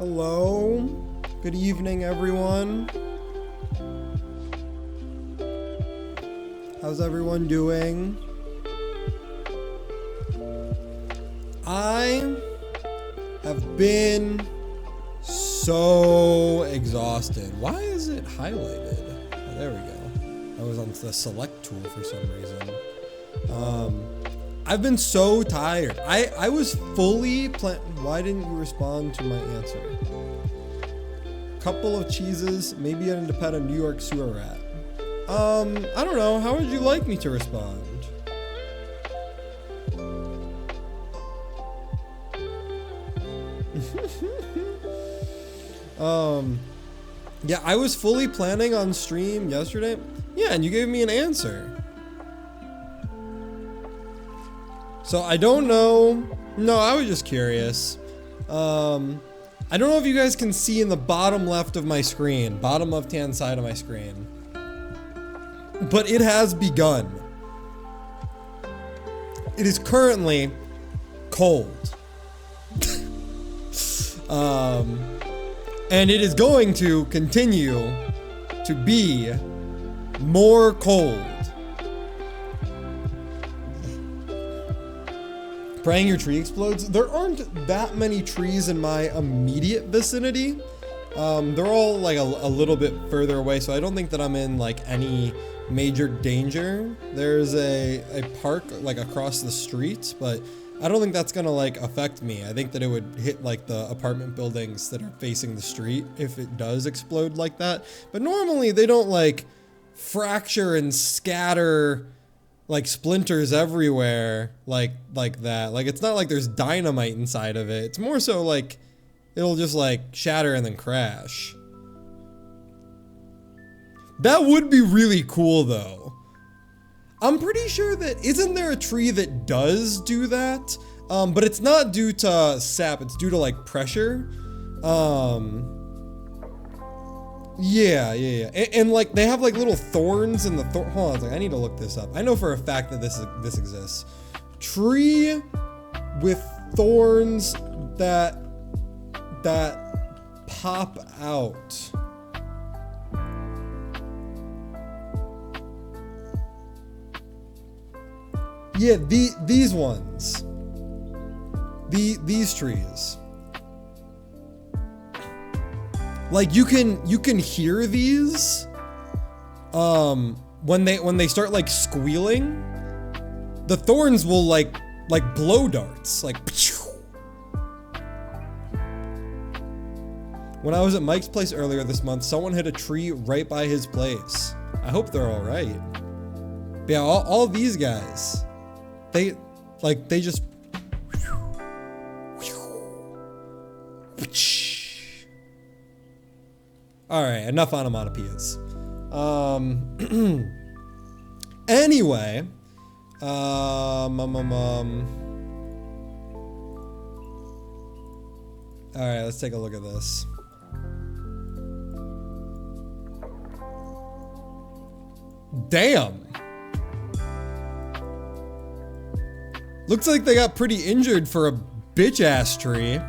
Hello. Good evening, everyone. How's everyone doing? I have been so exhausted. Why is it highlighted? Oh, there we go. I was on the select tool for some reason. I've been so tired. I was fully Why didn't you respond to my answer? Couple of cheeses, maybe I need to pet a New York sewer rat. I don't know. How would you like me to respond? Yeah, I was fully planning on stream yesterday. Yeah, and you gave me an answer. So I don't know. No, I was just curious. I don't know if you guys can see in the bottom left of my screen, bottom left-hand side of my screen, but it has begun. It is currently cold. And it is going to continue to be more cold. Praying your tree explodes. There aren't that many trees in my immediate vicinity. They're all like a little bit further away, so I don't think that I'm in like any major danger. There's a park like across the street, but I don't think that's gonna like affect me. I think that it would hit like the apartment buildings that are facing the street if it does explode like that. But normally they don't like fracture and scatter like splinters everywhere like that. Like it's not like there's dynamite inside of it. It's more so like it'll just like shatter and then crash. That would be really cool though. I'm pretty sure that, isn't there a tree that does do that? But it's not due to sap, it's due to like pressure. Yeah. And like they have like little thorns in the hold on, like I need to look this up. I know for a fact that this exists. Tree with thorns that pop out. Yeah, these ones. These trees. Like you can hear these when they start like squealing. The thorns will like blow darts, like when I was at Mike's place earlier this month, someone hit a tree right by his place. I hope they're all right. But yeah, all these guys, they just all right, enough onomatopoeias. Anyway, all right, let's take a look at this. Damn. Looks like they got pretty injured for a bitch-ass tree.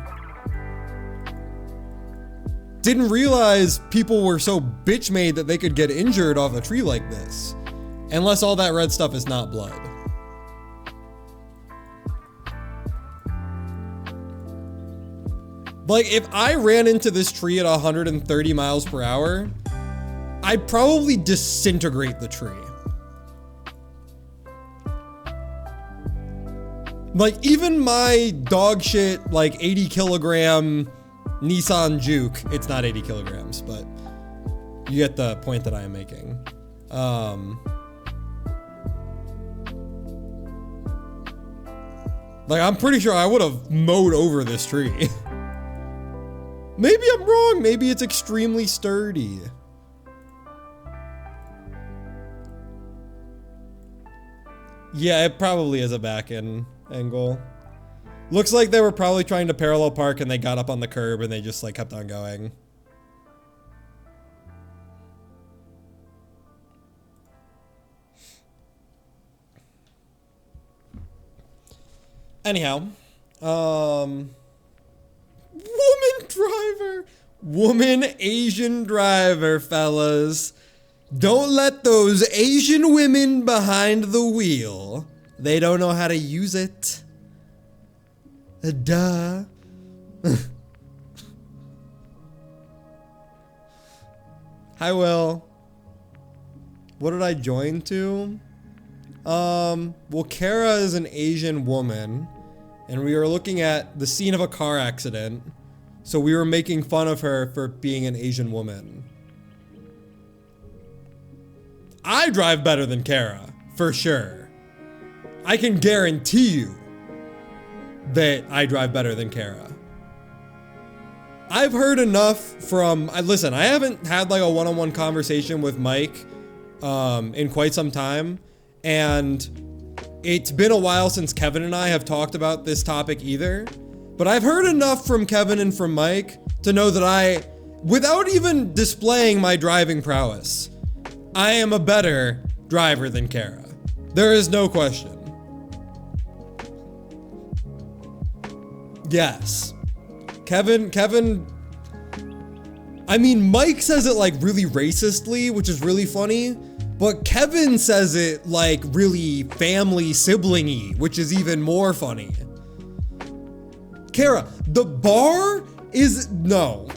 Didn't realize people were so bitch-made that they could get injured off a tree like this. Unless all that red stuff is not blood. Like, if I ran into this tree at 130 miles per hour, I'd probably disintegrate the tree. Like, even my dog shit, like 80 kilogram Nissan Juke, it's not 80 kilograms, but you get the point that I am making. Like, I'm pretty sure I would have mowed over this tree. Maybe I'm wrong. Maybe it's extremely sturdy. Yeah, it probably is a back end angle. Looks like they were probably trying to parallel park and they got up on the curb and they just like kept on going. Anyhow, woman drives driver. Woman Asian driver, fellas. Don't let those Asian women behind the wheel. They don't know how to use it. Duh. Hi, Will. What did I join to? Well, Kara is an Asian woman, and we were looking at the scene of a car accident, so we were making fun of her for being an Asian woman. I drive better than Kara, for sure. I can guarantee you that I drive better than Kara. I've heard enough from, listen, I haven't had like a one-on-one conversation with Mike in quite some time, and it's been a while since Kevin and I have talked about this topic either, but I've heard enough from Kevin and from Mike to know that I, without even displaying my driving prowess, I am a better driver than Kara. There is no question. Yes. Kevin, I mean, Mike says it like really racistly, which is really funny, but Kevin says it like really family sibling-y, which is even more funny. Kara, the bar is, no.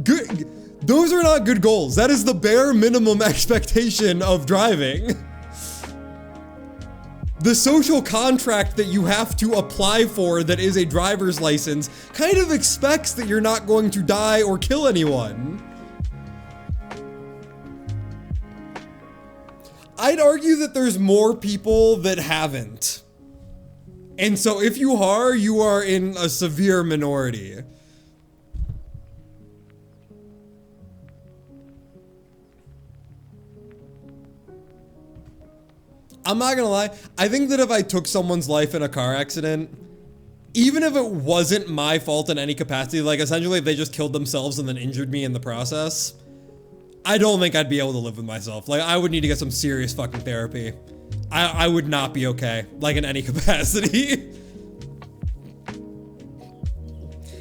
Good. Those are not good goals. That is the bare minimum expectation of driving. The social contract that you have to apply for that is a driver's license kind of expects that you're not going to die or kill anyone. I'd argue that there's more people that haven't. And so if you are in a severe minority. I'm not gonna lie, I think that if I took someone's life in a car accident, even if it wasn't my fault in any capacity, like essentially if they just killed themselves and then injured me in the process, I don't think I'd be able to live with myself. Like, I would need to get some serious fucking therapy. I would not be okay, like in any capacity.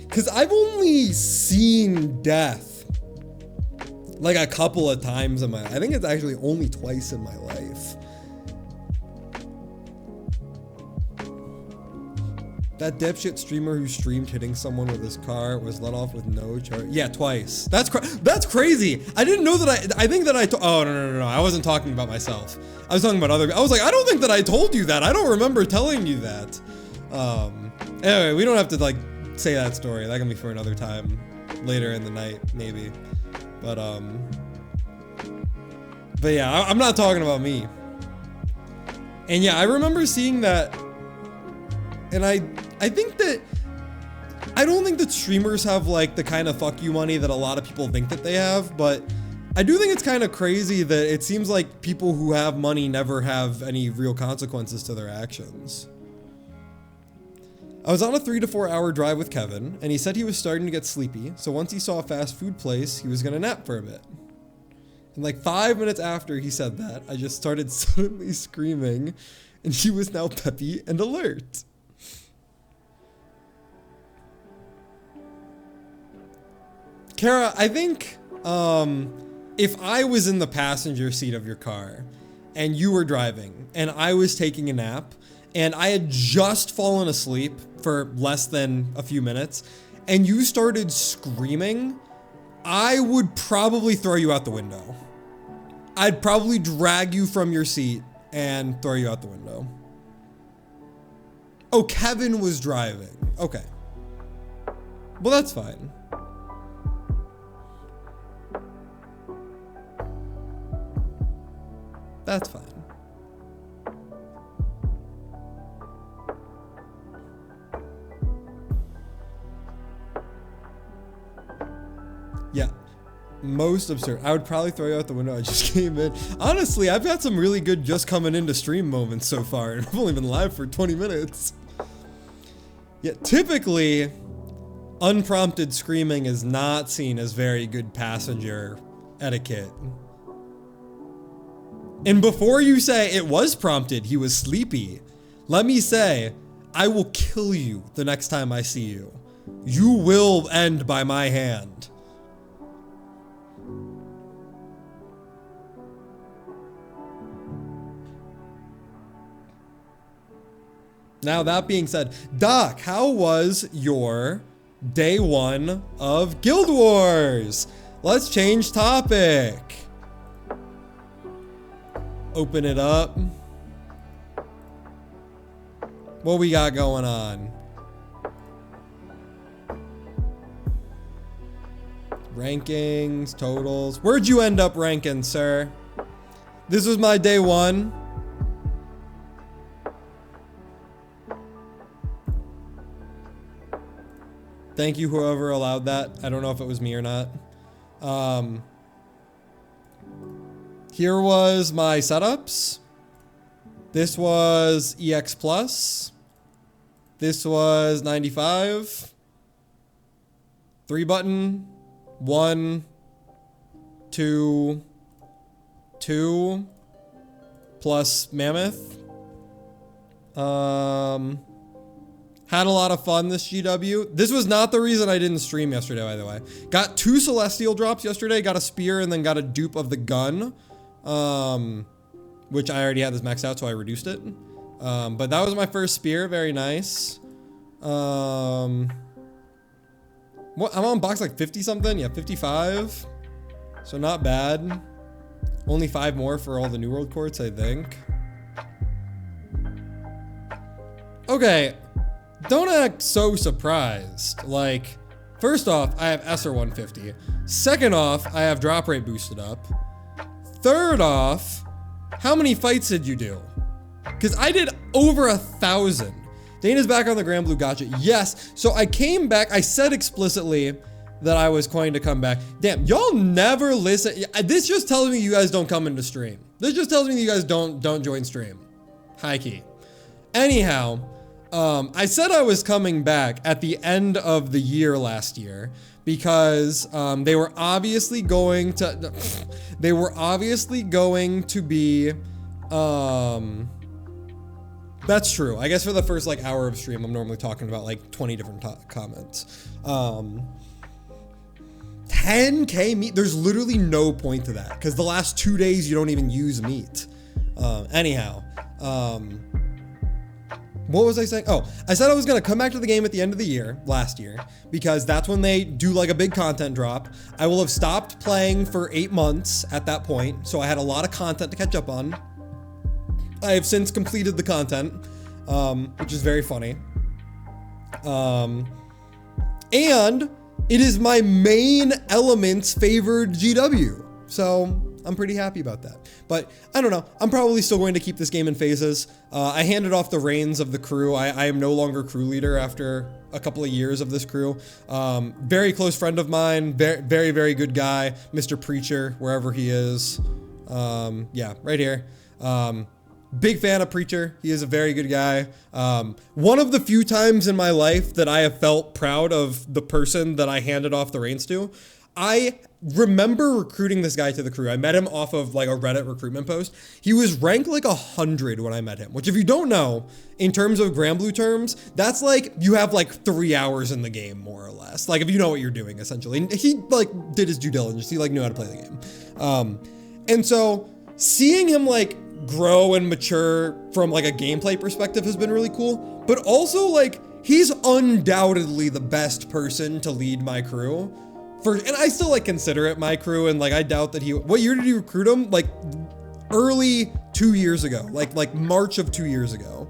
Cause I've only seen death like a couple of times in my life. I think it's actually only twice in my life. That dipshit streamer who streamed hitting someone with his car was let off with no charge. Yeah, twice. That's crazy. I didn't know that I think that oh, no. I wasn't talking about myself. I was talking about other, I was like, I don't think that I told you that. I don't remember telling you that. Anyway, we don't have to like say that story. That can be for another time later in the night, maybe. But yeah, I'm not talking about me. And yeah, I remember seeing that. And I think that, I don't think that streamers have like the kind of fuck you money that a lot of people think that they have, but I do think it's kind of crazy that it seems like people who have money never have any real consequences to their actions. I was on a 3 to 4 hour drive with Kevin, and he said he was starting to get sleepy, so once he saw a fast food place, he was gonna nap for a bit. And like 5 minutes after he said that, I just started suddenly screaming, and he was now peppy and alert. Kara, I think if I was in the passenger seat of your car and you were driving and I was taking a nap and I had just fallen asleep for less than a few minutes and you started screaming, I would probably throw you out the window. I'd probably drag you from your seat and throw you out the window. Oh, Kevin was driving. Okay. Well, that's fine. That's fine. Yeah. Most absurd. I would probably throw you out the window. I just came in. Honestly, I've got some really good just coming into stream moments so far, and I've only been live for 20 minutes. Yeah, typically, unprompted screaming is not seen as very good passenger etiquette. And before you say it was prompted, he was sleepy, let me say, I will kill you the next time I see you. you will end by my hand. Now, that being said, Doc, how was your day 1 of Guild Wars? Let's change topic. Open it up. What we got going on? Rankings, totals. Where'd you end up ranking, sir? This was my day 1. Thank you, whoever allowed that. I don't know if it was me or not. Here was my setups. This was EX Plus. This was 95. 3 button. 1, 2, 2, plus Mammoth. Had a lot of fun this GW. This was not the reason I didn't stream yesterday, by the way. Got 2 Celestial drops yesterday. Got a spear and then got a dupe of the gun. Which I already had this maxed out, so I reduced it. But that was my first spear. Very nice. What, I'm on box like 50 something? Yeah, 55. So not bad. Only 5 more for all the New World Quartz, I think. Okay. Don't act so surprised. Like, first off, I have SR 150. Second off, I have drop rate boosted up. Third off, how many fights did you do? Because I did over 1,000. Dana's back on the Grand Blue Gotcha. Yes. So I came back. I said explicitly that I was going to come back. Damn, y'all never listen. This just tells me you guys don't come into stream. This just tells me you guys don't join stream. High key. Anyhow, I said I was coming back at the end of the year last year because they were obviously going to be that's true. I guess for the first like hour of stream, I'm normally talking about like 20 different comments. 10K meat. There's literally no point to that because the last 2 days you don't even use meat. Anyhow, what was I saying? Oh, I said I was going to come back to the game at the end of the year, last year, because that's when they do like a big content drop. I will have stopped playing for 8 months at that point. So I had a lot of content to catch up on. I have since completed the content, which is very funny. And it is my main Elements favored GW. So I'm pretty happy about that. But I don't know. I'm probably still going to keep this game in phases. I handed off the reins of the crew. I am no longer crew leader after a couple of years of this crew. Very close friend of mine. Very, very good guy. Mr. Preacher, wherever he is. Yeah, right here. Big fan of Preacher. He is a very good guy. One of the few times in my life that I have felt proud of the person that I handed off the reins to. I remember recruiting this guy to the crew. I met him off of like a Reddit recruitment post. He was ranked like 100 when I met him, which if you don't know, in terms of Grand Blue terms, that's like you have like 3 hours in the game, more or less. Like if you know what you're doing, essentially. And he like did his due diligence. He like knew how to play the game. And so seeing him like grow and mature from like a gameplay perspective has been really cool. But also like he's undoubtedly the best person to lead my crew. And I still like consider it my crew, and like I doubt that what year did you recruit him? Like early 2 years ago, like March of 2 years ago,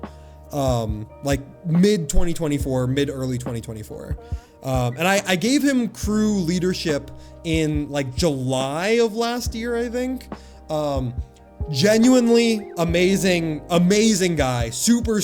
like mid 2024, mid early 2024. And I gave him crew leadership in like July of last year, I think. Genuinely amazing guy, super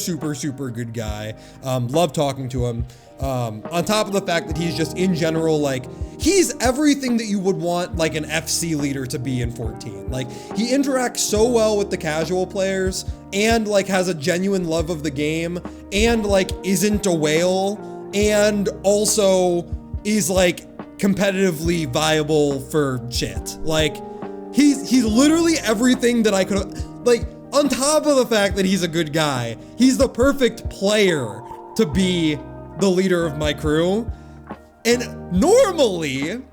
good guy. Love talking to him. On top of the fact that he's just in general, like he's everything that you would want like an FC leader to be in 14. Like he interacts so well with the casual players and like has a genuine love of the game and like isn't a whale and also is like competitively viable for shit. Like he's literally everything that I could, like on top of the fact that he's a good guy, he's the perfect player to be the leader of my crew. And normally,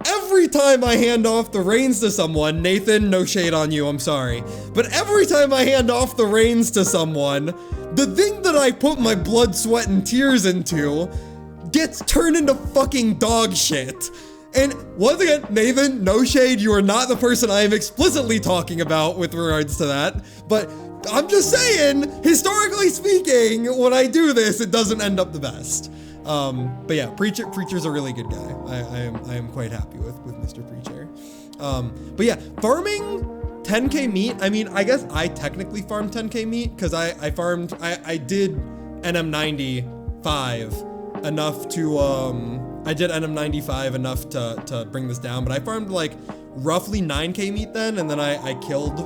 every time I hand off the reins to someone, Nathan, no shade on you, I'm sorry, but every time I hand off the reins to someone, the thing that I put my blood, sweat, and tears into gets turned into fucking dog shit. And once again, Nathan, no shade, you are not the person I am explicitly talking about with regards to that, but I'm just saying, historically speaking, when I do this, it doesn't end up the best. But yeah, Preacher's a really good guy. I am quite happy with Mr. Preacher. But yeah, farming 10k meat. I mean, I guess I technically farmed 10k meat because I did NM95 enough to, I did NM95 enough to bring this down, but I farmed like roughly 9k meat then, and then I killed,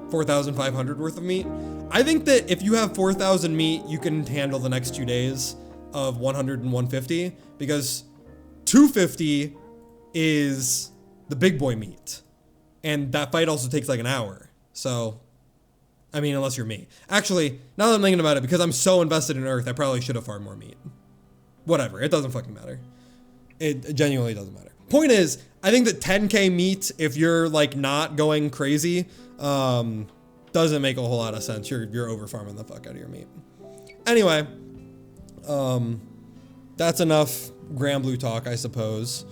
4,500 worth of meat. I think that if you have 4,000 meat, you can handle the next 2 days of 100 and 150, because 250 is the big boy meat. And that fight also takes like an hour. So, I mean, unless you're me. Actually, now that I'm thinking about it, because I'm so invested in Earth, I probably should have farmed more meat. Whatever, it doesn't fucking matter. It genuinely doesn't matter. Point is, I think that 10k meat, if you're like not going crazy, doesn't make a whole lot of sense. You're over farming the fuck out of your meat. Anyway, that's enough Grand Blue talk, I suppose.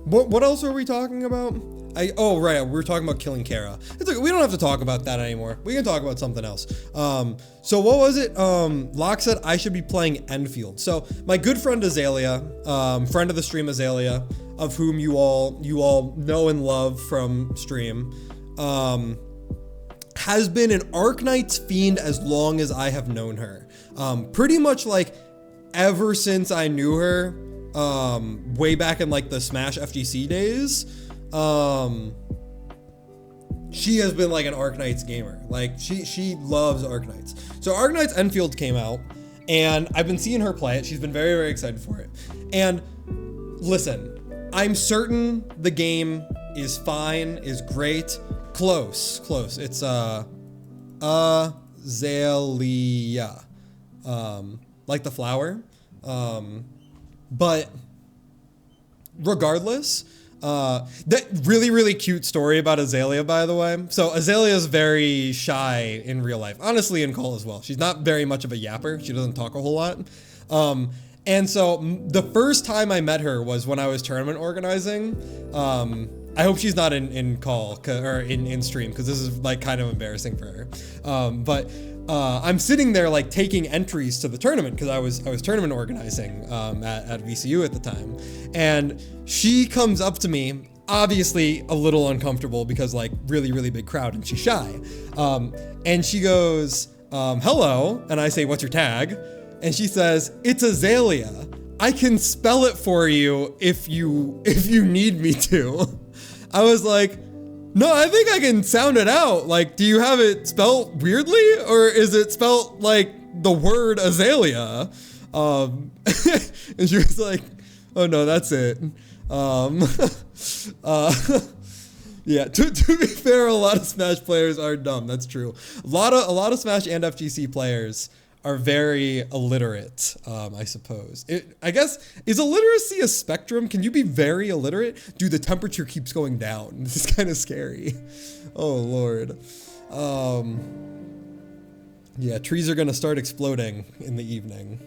What else are we talking about? Oh right, we're talking about killing Kara. It's okay, we don't have to talk about that anymore. We can talk about something else. So what was it? Locke said I should be playing Enfield. So my good friend Azalea, friend of the stream Azalea, of whom you all know and love from stream, has been an Arknight's fiend as long as I have known her. Pretty much like ever since I knew her, way back in like the Smash FGC days. She has been like an Arknights gamer. Like she loves Arknights. So Arknights Enfield came out, and I've been seeing her play it. She's been very, very excited for it. And listen, I'm certain the game is fine, is great. Close. It's Azalea. Like the flower. But regardless, that really, really cute story about Azalea, by the way. So Azalea is very shy in real life, honestly, in call as well. She's not very much of a yapper. She doesn't talk a whole lot. And so the first time I met her was when I was tournament organizing. I hope she's not in call or in stream, because this is like kind of embarrassing for her. But I'm sitting there like taking entries to the tournament because I was tournament organizing at VCU at the time, and she comes up to me, obviously a little uncomfortable because like really, really big crowd and she's shy, and she goes, hello, and I say, what's your tag? And she says, it's Azalea. I can spell it for you if you need me to. I was like, no, I think I can sound it out. Like, do you have it spelled weirdly, or is it spelled like the word Azalea? And she was like, oh no, that's it. Yeah, to be fair, a lot of Smash players are dumb. That's true. A lot of Smash and FGC players are very illiterate, I suppose. I guess, is illiteracy a spectrum? Can you be very illiterate? Dude, the temperature keeps going down. This is kind of scary. Oh, Lord. Yeah, trees are going to start exploding in the evening.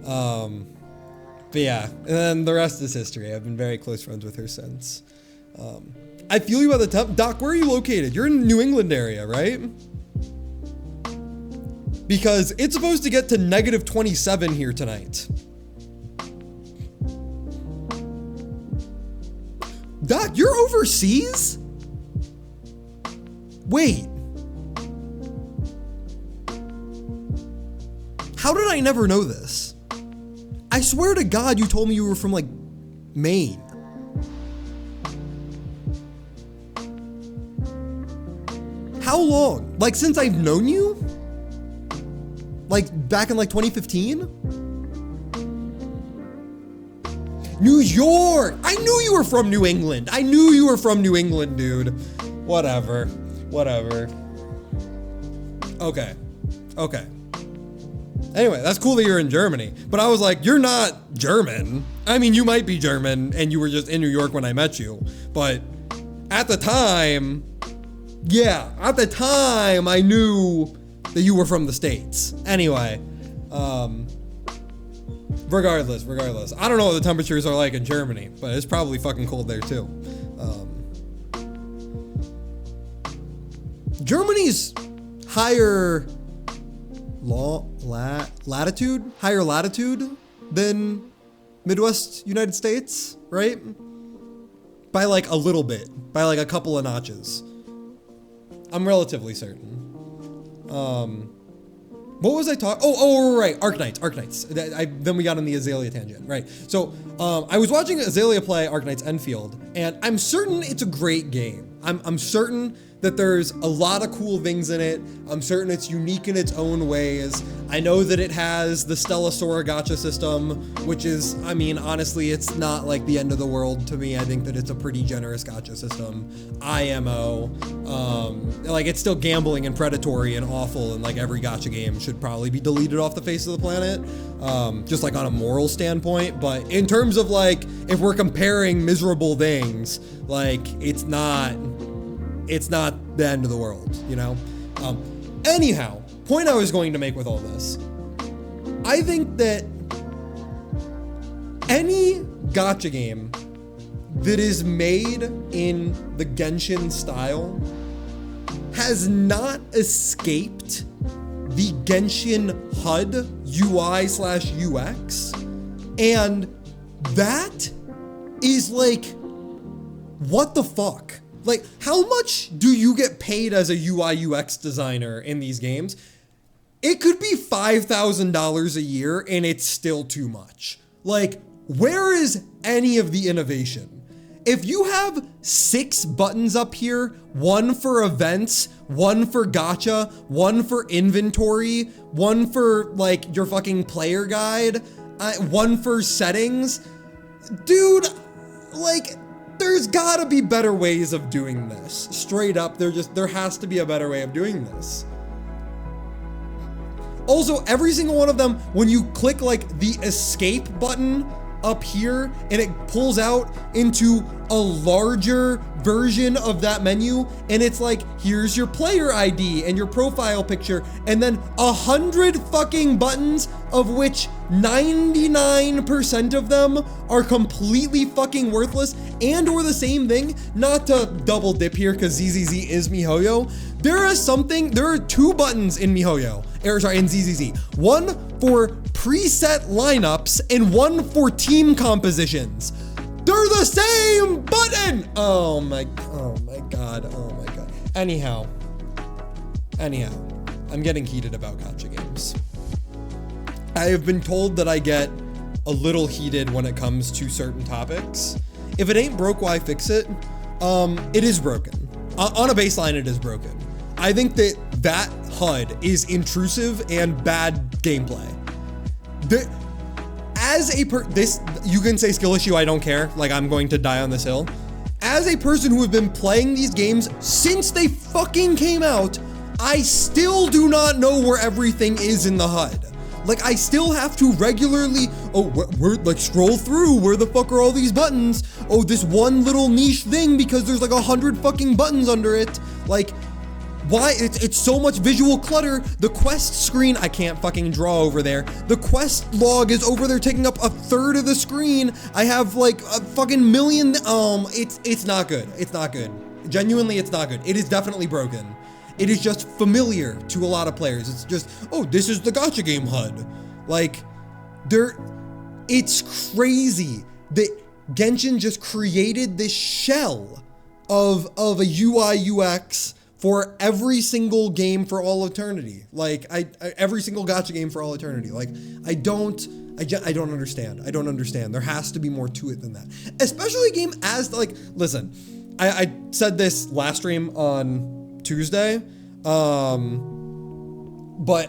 But yeah, and then the rest is history. I've been very close friends with her since. I feel you about the Doc, where are you located? You're in the New England area, right? Because it's supposed to get to -27 here tonight. Doc, you're overseas? Wait. How did I never know this? I swear to God you told me you were from like Maine. How long? Like since I've known you? Like back in like 2015? New York! I knew you were from New England. I knew you were from New England, dude. Whatever. Okay. Anyway, that's cool that you're in Germany. But I was like, you're not German. I mean, you might be German and you were just in New York when I met you. But at the time, I knew that you were from the States. Anyway, regardless. I don't know what the temperatures are like in Germany, but it's probably fucking cold there too. Germany's higher latitude than Midwest United States, right? By like a little bit, by like a couple of notches. I'm relatively certain. What was I talking? Right, Arknights. Then we got on the Azalea tangent, right? So I was watching Azalea play Arknights Enfield, and I'm certain it's a great game. I'm certain that there's a lot of cool things in it. I'm certain it's unique in its own ways. I know that it has the Stellasaura gacha system, which is, I mean, honestly, it's not like the end of the world to me. I think that it's a pretty generous gacha system. IMO, like it's still gambling and predatory and awful, and like every gacha game should probably be deleted off the face of the planet, just like on a moral standpoint. But in terms of like, if we're comparing miserable things, like it's not the end of the world, you know? Anyhow, point I was going to make with all this, I think that any gacha game that is made in the Genshin style has not escaped the Genshin HUD UI/UX, and that is like, what the fuck? Like, how much do you get paid as a UI UX designer in these games? It could be $5,000 a year and it's still too much. Like, where is any of the innovation? If you have 6 buttons up here, 1 for events, 1 for gacha, 1 for inventory, 1 for like your fucking player guide, 1 for settings, dude, like, there's gotta be better ways of doing this. Straight up, there has to be a better way of doing this. Also, every single one of them, when you click like the escape button up here and it pulls out into a larger version of that menu, and it's like, here's your player ID and your profile picture, and then 100 fucking buttons, of which 99% of them are completely fucking worthless and or the same thing. Not to double dip here because ZZZ is MiHoYo. There are 2 buttons in MiHoYo, in ZZZ. 1 for preset lineups and 1 for team compositions. They're the same button! Oh my god. Anyhow, I'm getting heated about gacha games. I have been told that I get a little heated when it comes to certain topics. If it ain't broke, why fix it? It is broken. On a baseline, it is broken. I think that HUD is intrusive and bad gameplay. You can say skill issue, I don't care. Like, I'm going to die on this hill. As a person who has been playing these games since they fucking came out, I still do not know where everything is in the HUD. Like, I still have to regularly, like scroll through, where the fuck are all these buttons? Oh, this one little niche thing because there's like 100 fucking buttons under it. Like, why? It's so much visual clutter. The quest screen, I can't fucking draw over there. The quest log is over there taking up a third of the screen. I have like a fucking million, it's not good. It's not good. Genuinely, it's not good. It is definitely broken. It is just familiar to a lot of players. It's just, oh, this is the gacha game HUD. Like, it's crazy that Genshin just created this shell of a UI UX for every single game for all eternity. Like, every single gacha game for all eternity. Like, I don't understand. I don't understand. There has to be more to it than that. Especially a game as, like, listen, I said this last stream on Tuesday, but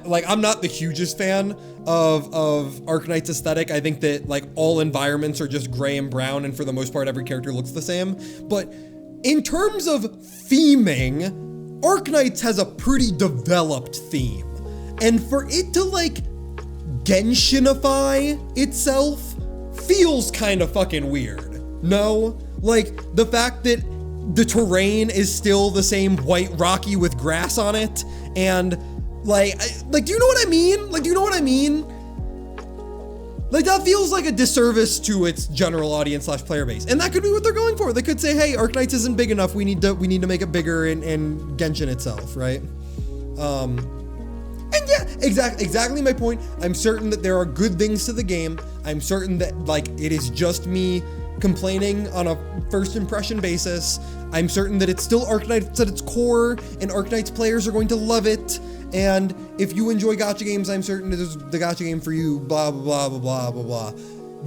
like, I'm not the hugest fan of Arknight's aesthetic. I think that like all environments are just gray and brown, and for the most part every character looks the same. But in terms of theming, Arknights has a pretty developed theme. And for it to like Genshinify itself feels kind of fucking weird. No? Like the fact that the terrain is still the same white rocky with grass on it, and like do you know what I mean? Like, do you know what I mean? Like, that feels like a disservice to its general audience / player base. And that could be what they're going for. They could say, hey, Arknights isn't big enough. We need to make it bigger in Genshin itself, right? And yeah, exactly my point. I'm certain that there are good things to the game. I'm certain that like it is just me complaining on a first impression basis. I'm certain that it's still Arknights at its core, and Arknights players are going to love it. And if you enjoy gacha games, I'm certain it is the gacha game for you, blah, blah, blah, blah, blah, blah, blah.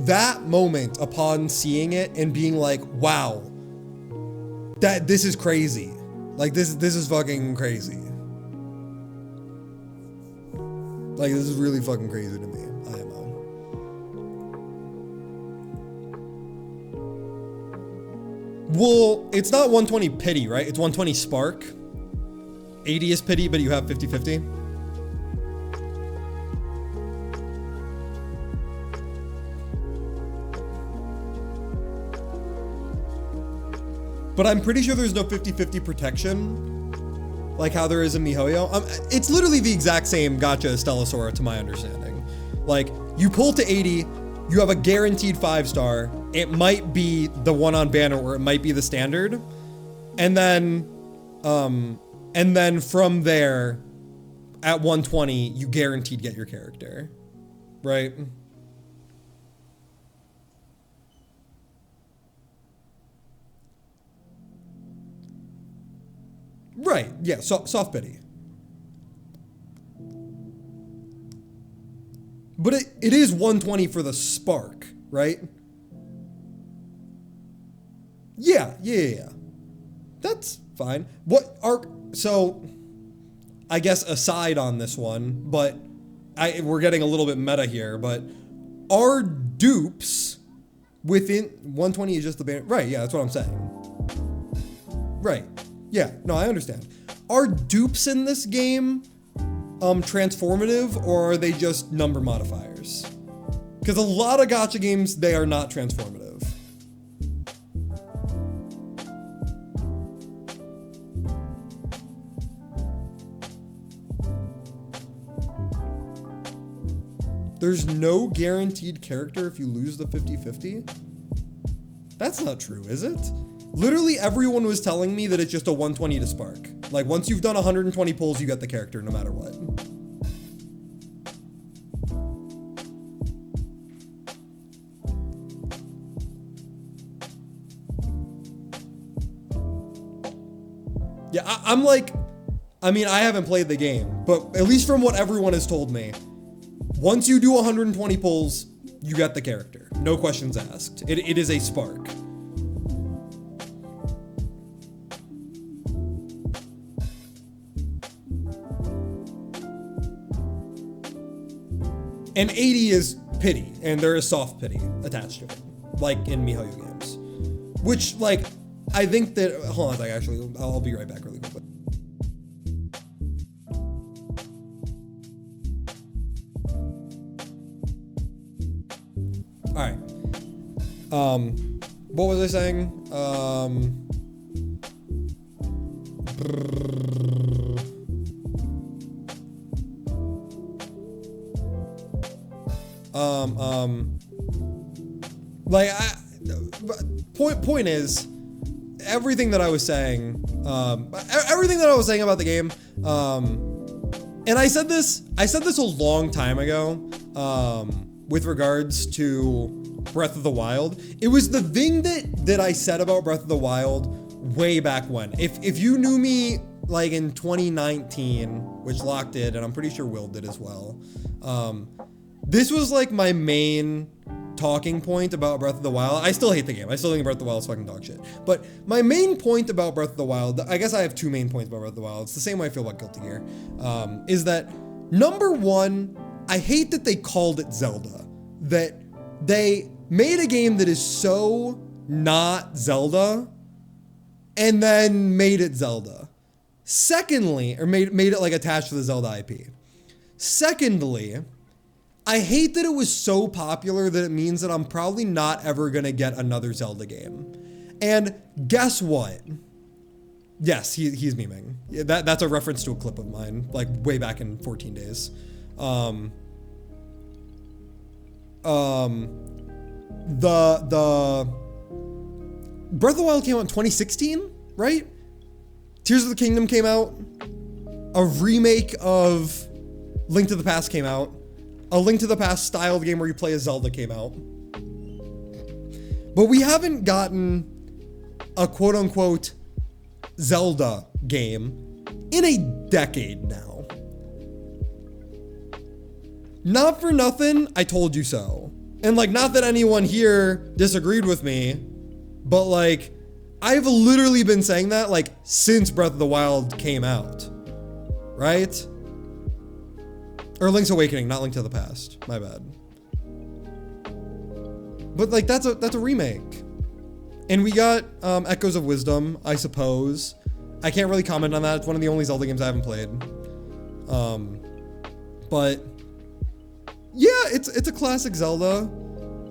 That moment upon seeing it and being like, wow, this is crazy. Like, this is fucking crazy. Like, this is really fucking crazy to me, IMO. Well, it's not 120 pity, right? It's 120 spark. 80 is pity, but you have 50-50. But I'm pretty sure there's no 50-50 protection, like how there is in MiHoYo. It's literally the exact same gacha as Stellasora, to my understanding. Like, you pull to 80, you have a guaranteed 5-star. It might be the one on banner, or it might be the standard. And then from there, at 120, you guaranteed get your character, right? Right, yeah, soft pity. But it is 120 for the spark, right? Yeah. That's fine. So, I guess aside on this one, but we're getting a little bit meta here, but are dupes within 120 is just the banner? Right, yeah, that's what I'm saying. Right, yeah, no, I understand. Are dupes in this game transformative, or are they just number modifiers? Because a lot of gacha games, they are not transformative. There's no guaranteed character if you lose the 50-50? That's not true, is it? Literally everyone was telling me that it's just a 120 to spark. Like, once you've done 120 pulls, you get the character no matter what. Yeah, I haven't played the game, but at least from what everyone has told me, once you do 120 pulls, you get the character. No questions asked. It is a spark. And 80 is pity, and there is soft pity attached to it, like in MiHoYo games. Which, like, I think that, hold on a second, actually, I'll be right back really quickly. All right. What was I saying? Point is, everything that I was saying about the game, and I said this a long time ago, with regards to Breath of the Wild. It was the thing that I said about Breath of the Wild way back when. If you knew me like in 2019, which Locke did, and I'm pretty sure Will did as well, this was like my main talking point about Breath of the Wild. I still hate the game. I still think Breath of the Wild is fucking dog shit. But my main point about Breath of the Wild, I guess I have two main points about Breath of the Wild. It's the same way I feel about Guilty Gear, is that number one, I hate that they called it Zelda. That they made a game that is so not Zelda and then made it Zelda. Secondly, or made it like attached to the Zelda IP. Secondly, I hate that it was so popular that it means that I'm probably not ever gonna get another Zelda game. And guess what? Yes, he's memeing. Yeah, that's a reference to a clip of mine, like way back in 14 days. The Breath of the Wild came out in 2016, right? Tears of the Kingdom came out. A remake of Link to the Past came out. A Link to the Past styled game where you play as Zelda came out. But we haven't gotten a quote unquote Zelda game in a decade now. Not for nothing, I told you so. And like, not that anyone here disagreed with me, but like, I've literally been saying that like since Breath of the Wild came out, right? Or Link's Awakening, not Link to the Past, my bad. But like, that's a remake. And we got Echoes of Wisdom, I suppose. I can't really comment on that. It's one of the only Zelda games I haven't played. But yeah, it's a classic Zelda.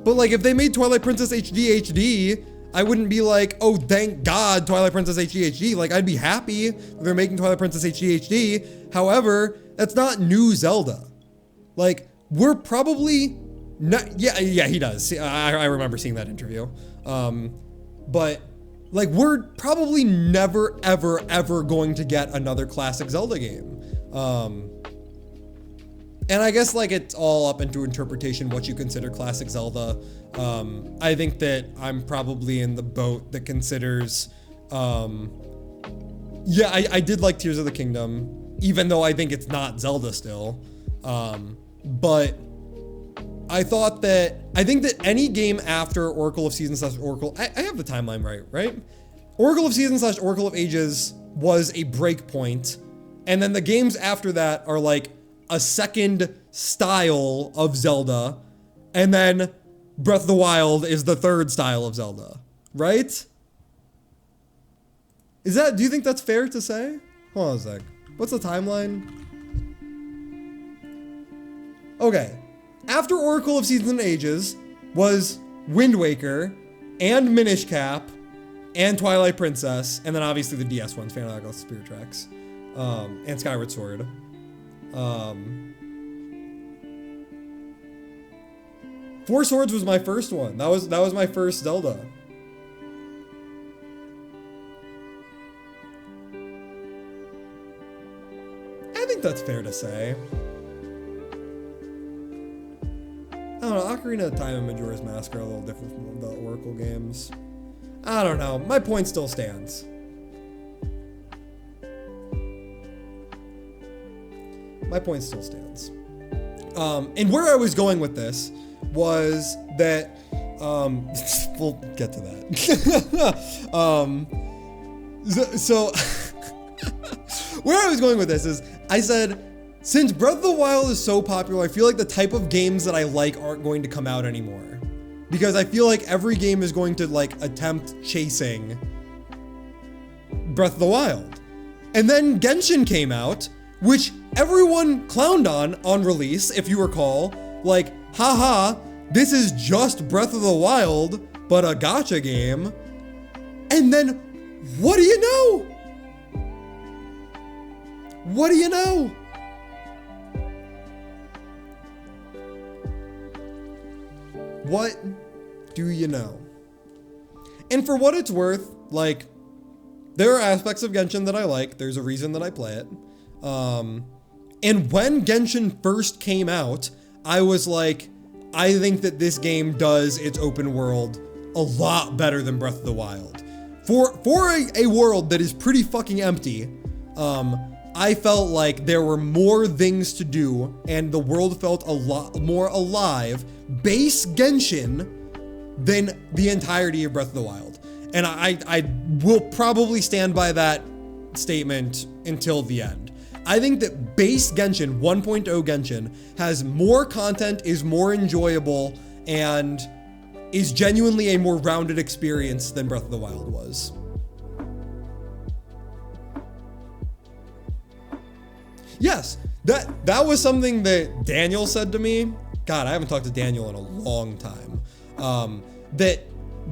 But like, if they made Twilight Princess HD, I wouldn't be like, oh, thank God, Twilight Princess HD. Like, I'd be happy if they're making Twilight Princess HD. However, that's not new Zelda. Like, we're probably not, yeah, he does. I remember seeing that interview. But like, we're probably never, ever going to get another classic Zelda game. And I guess like it's all up into interpretation what you consider classic Zelda. I think that I'm probably in the boat that considers, yeah, I did like Tears of the Kingdom, even though I think it's not Zelda still. But I think that any game after Oracle of Seasons / Oracle, I have the timeline right? Oracle of Seasons / Oracle of Ages was a break point. And then the games after that are like a second style of Zelda. And then Breath of the Wild is the third style of Zelda, right? Do you think that's fair to say? Hold on a sec. What's the timeline? Okay. After Oracle of Seasons and Ages was Wind Waker and Minish Cap and Twilight Princess, and then obviously the DS ones, Phantom Hourglass, Spirit Tracks, and Skyward Sword. Four Swords was my first one. That was my first Zelda. I think that's fair to say. I don't know, Ocarina of Time and Majora's Mask are a little different from the Oracle games. I don't know, my point still stands. My point still stands. And where I was going with this was that, we'll get to that. So where I was going with this is, I said, since Breath of the Wild is so popular, I feel like the type of games that I like aren't going to come out anymore. Because I feel like every game is going to like attempt chasing Breath of the Wild. And then Genshin came out, which everyone clowned on release, if you recall. Like, haha, this is just Breath of the Wild, but a gacha game. And then, what do you know? What do you know? What do you know? And for what it's worth, like, there are aspects of Genshin that I like. There's a reason that I play it. And when Genshin first came out, I was like, I think that this game does its open world a lot better than Breath of the Wild. For a world that is pretty fucking empty, I felt like there were more things to do and the world felt a lot more alive, base Genshin, than the entirety of Breath of the Wild. And I will probably stand by that statement until the end. I think that base Genshin, 1.0 Genshin, has more content, is more enjoyable, and is genuinely a more rounded experience than Breath of the Wild was. yes, that was something that Daniel said to me. God, I haven't talked to Daniel in a long time. That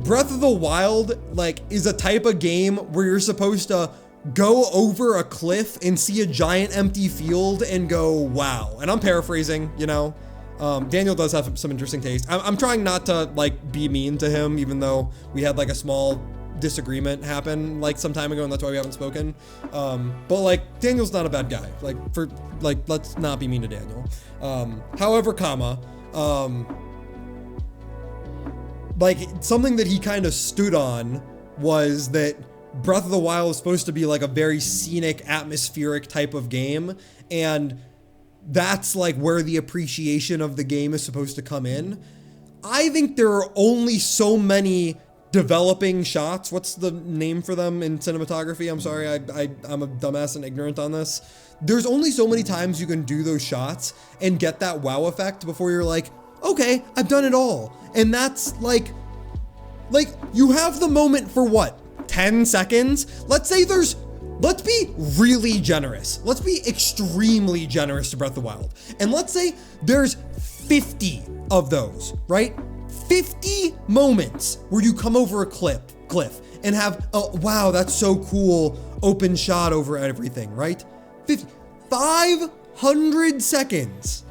Breath of the Wild, like, is a type of game where you're supposed to go over a cliff and see a giant empty field and go, wow. And I'm paraphrasing, you know. Daniel does have some interesting taste. I'm trying not to like be mean to him, even though we had like a small disagreement happen like some time ago, and that's why we haven't spoken. But like, Daniel's not a bad guy. Let's not be mean to Daniel. However, like, something that he kind of stood on was that Breath of the Wild is supposed to be like a very scenic, atmospheric type of game, and that's like where the appreciation of the game is supposed to come in. I think there are only so many developing shots. What's the name for them in cinematography? I'm sorry, I'm a dumbass and ignorant on this. There's only so many times you can do those shots and get that wow effect before you're like, okay, I've done it all. And that's like you have the moment for what? 10 seconds? Let's be really generous. Let's be extremely generous to Breath of the Wild. And let's say there's 50 of those, right? 50 moments where you come over a cliff and have a, wow, that's so cool, open shot over everything, right? 500 seconds,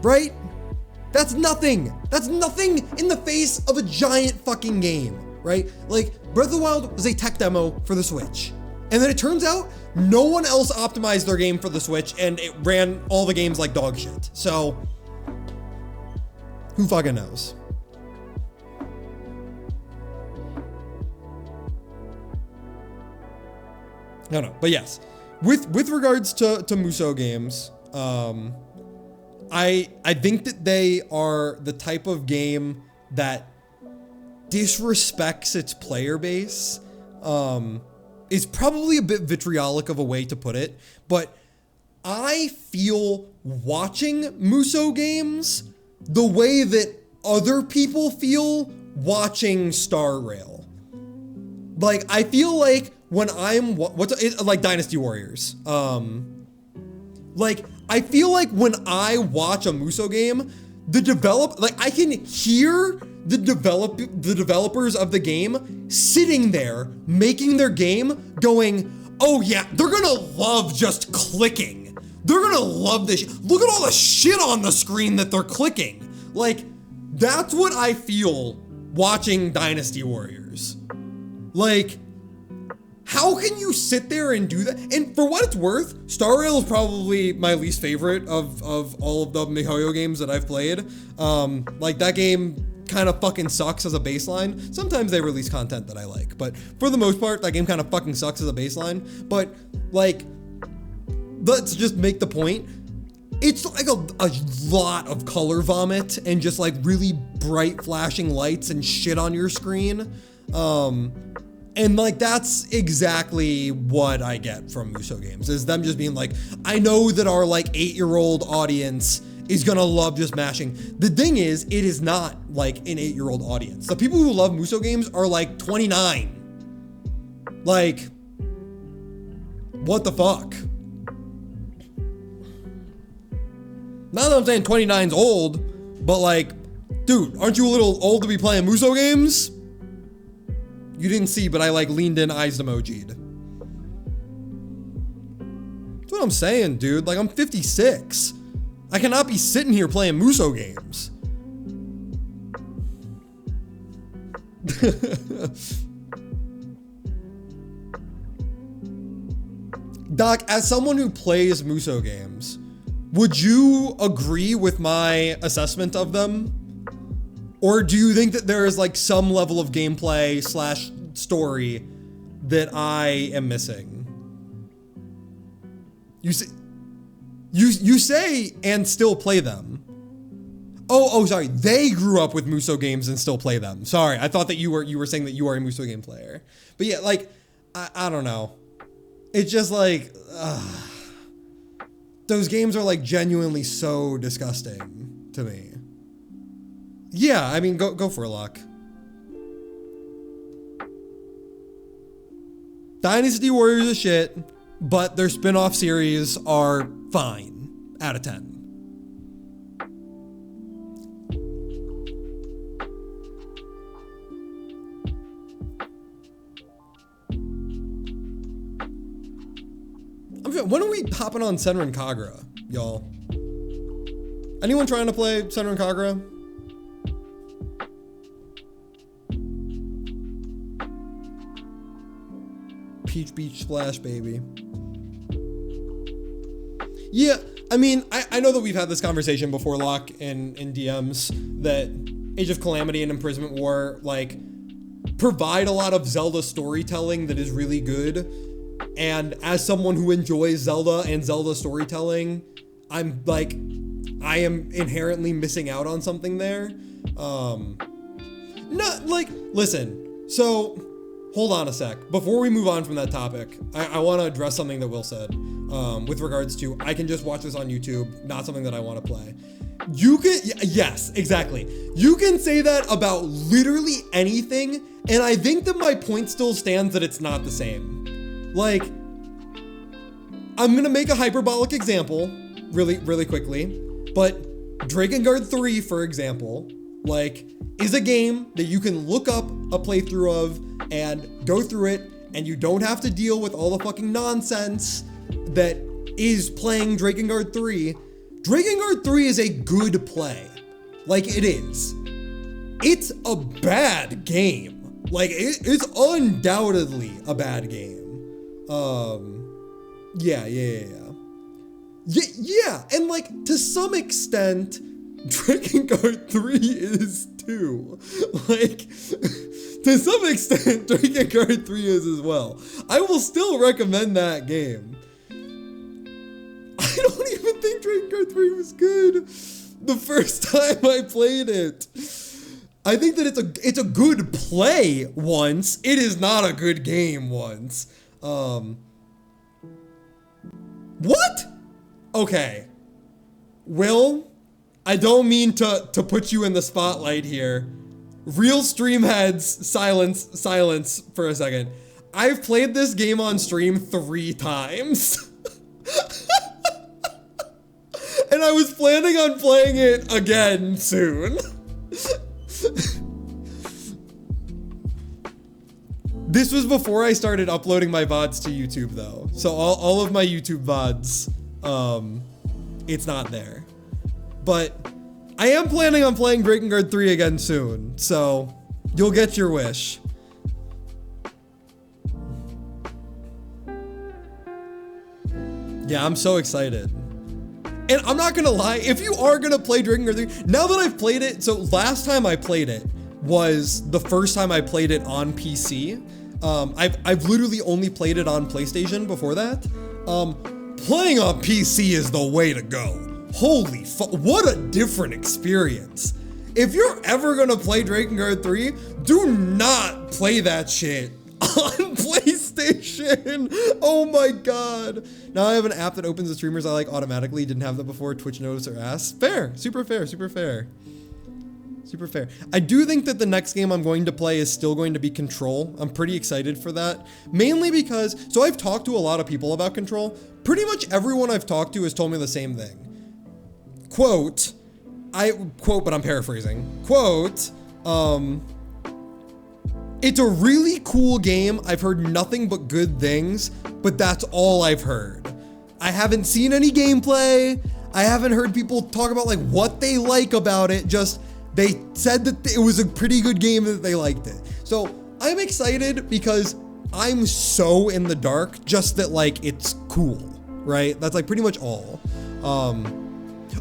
right? That's nothing. That's nothing in the face of a giant fucking game, right? Like, Breath of the Wild was a tech demo for the Switch. And then it turns out no one else optimized their game for the Switch, and it ran all the games like dog shit. So, who fucking knows? I don't know, but yes, with regards to Musou games, I think that they are the type of game that disrespects its player base. Is probably a bit vitriolic of a way to put it, but I feel watching Musou games the way that other people feel watching Star Rail. Like, I feel like when I'm like Dynasty Warriors. Like, I feel like when I watch a Musou game, I can hear the developers of the game sitting there making their game going, oh yeah, they're gonna love just clicking. They're gonna love this. Look at all the shit on the screen that they're clicking. Like, that's what I feel watching Dynasty Warriors. Like, how can you sit there and do that? And for what it's worth, Star Rail is probably my least favorite of all of the MiHoYo games that I've played. Like, that game kind of fucking sucks as a baseline. Sometimes they release content that I like, but for the most part, that game kind of fucking sucks as a baseline. But like, let's just make the point. It's like a lot of color vomit and just like really bright flashing lights and shit on your screen. And like, that's exactly what I get from Musou games, is them just being like, I know that our like 8-year-old audience is gonna love just mashing. The thing is, it is not like an 8-year-old audience. The people who love Musou games are like 29. Like, what the fuck? Not that I'm saying 29's old, but like, dude, aren't you a little old to be playing Musou games? You didn't see, but I like leaned in, eyes emoji'd. That's what I'm saying, dude. Like, I'm 56. I cannot be sitting here playing Musou games. Doc, as someone who plays Musou games, would you agree with my assessment of them? Or do you think that there is like some level of gameplay / story that I am missing? You say and still play them. Oh, sorry. They grew up with Musou games and still play them. Sorry, I thought that you were saying that you are a Musou game player. But yeah, like, I don't know. It's just like, those games are like genuinely so disgusting to me. Yeah, I mean, go for a look. Dynasty Warriors is shit. but their spin-off series are fine out of 10. When are we hopping on Senran Kagura, y'all? Anyone trying to play Senran Kagura? Peach Beach Splash, baby. Yeah, I mean, I know that we've had this conversation before, Locke, in DMs, that Age of Calamity and Imprisonment War, like, provide a lot of Zelda storytelling that is really good. And as someone who enjoys Zelda and Zelda storytelling, I'm like, I am inherently missing out on something there. Not like, listen, so hold on a sec. Before we move on from that topic, I want to address something that Will said with regards to, I can just watch this on YouTube, not something that I want to play. You can, yes, exactly. You can say that about literally anything, and I think that my point still stands that it's not the same. Like, I'm gonna make a hyperbolic example really quickly, but Drakengard 3, for example, like, is a game that you can look up a playthrough of and go through it, and you don't have to deal with all the fucking nonsense that is playing Drakengard 3. Drakengard 3 is a good play. Like, it is. It's a bad game. Like, it's undoubtedly a bad game. Yeah, and like, to some extent, Drakengard 3 is too. Like, to some extent, Drakengard 3 is as well. I will still recommend that game. I don't even think Drakengard 3 was good the first time I played it. I think that it's a good play once. It is not a good game once. What? Okay. Will, I don't mean to put you in the spotlight here. Real stream heads, silence for a second. I've played this game on stream 3 times. And I was planning on playing it again soon. This was before I started uploading my VODs to YouTube though. So all of my YouTube VODs, it's not there. But I am planning on playing Drakengard 3 again soon. So you'll get your wish. Yeah, I'm so excited. And I'm not gonna lie, if you are gonna play Drakengard 3, now that I've played it, so last time I played it was the first time I played it on PC. I've literally only played it on PlayStation before that. Playing on PC is the way to go. Holy fuck, what a different experience. If you're ever gonna play Drakengard 3, do not play that shit on PlayStation. Oh my god. Now I have an app that opens the streamers I like automatically. Didn't have that before. Twitch Notice or Ass. Fair. Super fair. Super fair. Super fair. I do think that the next game I'm going to play is still going to be Control. I'm pretty excited for that. Mainly because, so I've talked to a lot of people about Control. Pretty much everyone I've talked to has told me the same thing. Quote, but I'm paraphrasing. Quote, it's a really cool game. I've heard nothing but good things, but that's all I've heard. I haven't seen any gameplay. I haven't heard people talk about like what they like about it. Just they said that it was a pretty good game and that they liked it. So I'm excited because I'm so in the dark, just that like it's cool, right? That's like pretty much all.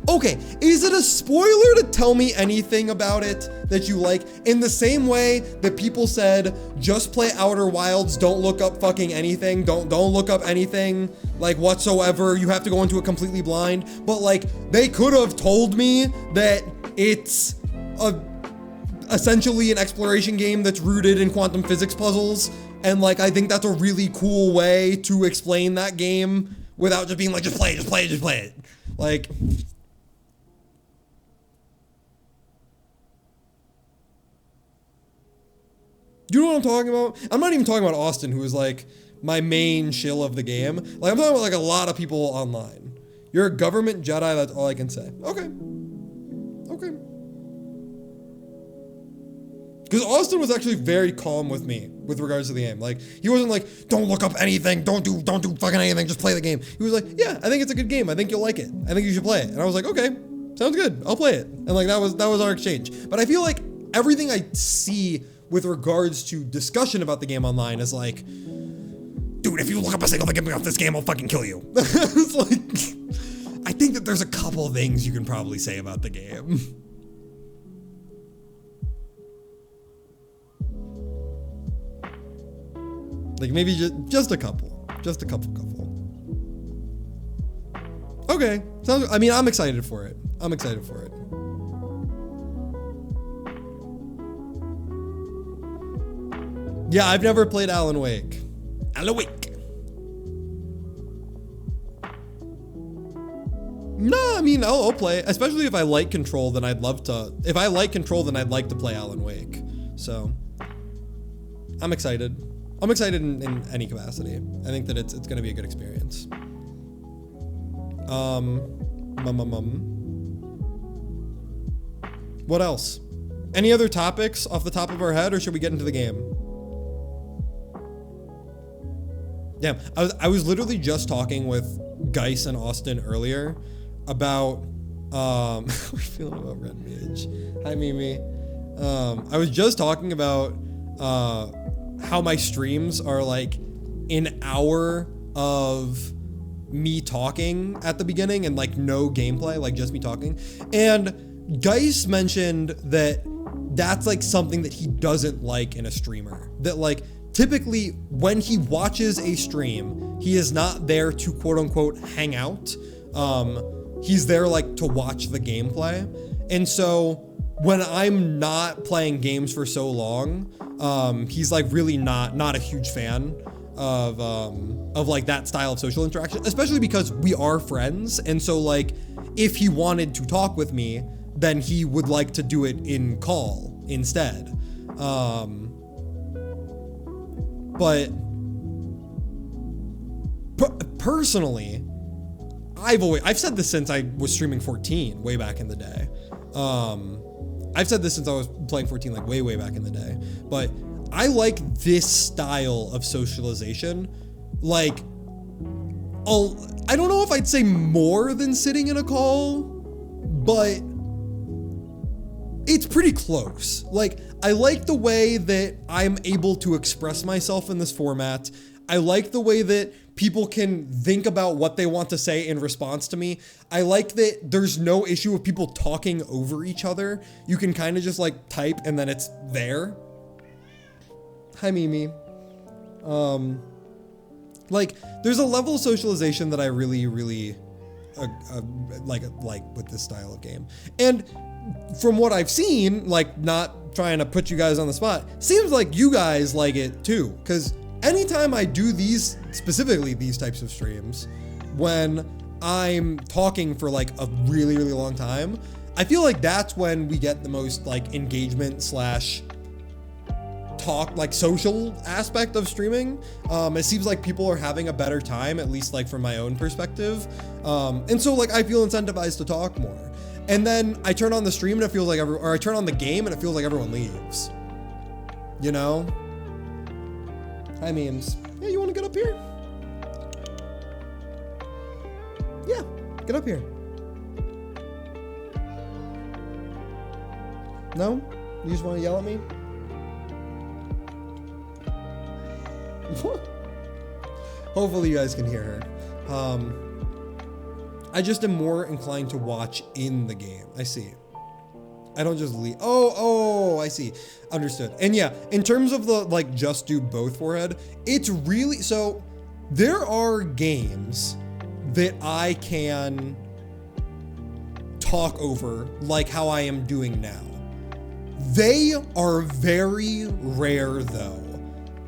Okay, is it a spoiler to tell me anything about it that you like? In the same way that people said, just play Outer Wilds, don't look up fucking anything, don't look up anything like whatsoever, you have to go into it completely blind. But like, they could have told me that it's essentially an exploration game that's rooted in quantum physics puzzles. And like, I think that's a really cool way to explain that game without just being like, just play it. Like, you know what I'm talking about? I'm not even talking about Austin, who was like, my main shill of the game. Like, I'm talking about like a lot of people online. You're a government Jedi, that's all I can say. Okay. Okay. Because Austin was actually very calm with me with regards to the game. Like, he wasn't like, don't look up anything, don't do fucking anything, just play the game. He was like, yeah, I think it's a good game. I think you'll like it. I think you should play it. And I was like, okay, sounds good. I'll play it. And like, that was our exchange. But I feel like everything I see with regards to discussion about the game online is like, dude, if you look up a single thing about this game, I'll fucking kill you. It's like, I think that there's a couple things you can probably say about the game. Like maybe just a couple. Just a couple. Okay. Sounds, I mean, I'm excited for it. I'm excited for it. Yeah, I've never played Alan Wake. Alan Wake. No, I mean, I'll play, especially if I like Control, then I'd love to. If I like Control, then I'd like to play Alan Wake. So, I'm excited. I'm excited in any capacity. I think that it's going to be a good experience. What else? Any other topics off the top of our head, or should we get into the game? Damn, I was literally just talking with Geis and Austin earlier about how we feeling about Red Mage. Hi Mimi. I was just talking about how my streams are like an hour of me talking at the beginning and like no gameplay, like just me talking. And Geis mentioned that that's like something that he doesn't like in a streamer. That like typically when he watches a stream, he is not there to quote unquote hang out. He's there like to watch the gameplay. And so when I'm not playing games for so long, he's like really not a huge fan of like that style of social interaction, especially because we are friends. And so like if he wanted to talk with me, then he would like to do it in call instead. But personally, I've said this since I was streaming 14 way back in the day. I've said this since I was playing 14, like way back in the day, but I like this style of socialization. Like, I don't know if I'd say more than sitting in a call, but it's pretty close. Like, I like the way that I'm able to express myself in this format. I like the way that people can think about what they want to say in response to me. I like that there's no issue with people talking over each other. You can kind of just like type and then it's there. Hi, Mimi. Like there's a level of socialization that I really like with this style of game. And from what I've seen, like not trying to put you guys on the spot, seems like you guys like it too. Because anytime I do specifically these types of streams, when I'm talking for like a really long time, I feel like that's when we get the most like engagement / talk, like social aspect of streaming. It seems like people are having a better time, at least like from my own perspective. And so like I feel incentivized to talk more. And then I turn on the stream and it feels like or I turn on the game and it feels like everyone leaves. You know? Hi, memes. Hey, you want to get up here? Yeah, get up here. No? You just want to yell at me? Hopefully you guys can hear her. I just am more inclined to watch in the game. I see. I don't just leave. Oh, I see. Understood. And yeah, in terms of the like just do both forehead, it's really, so there are games that I can talk over like how I am doing now. They are very rare though.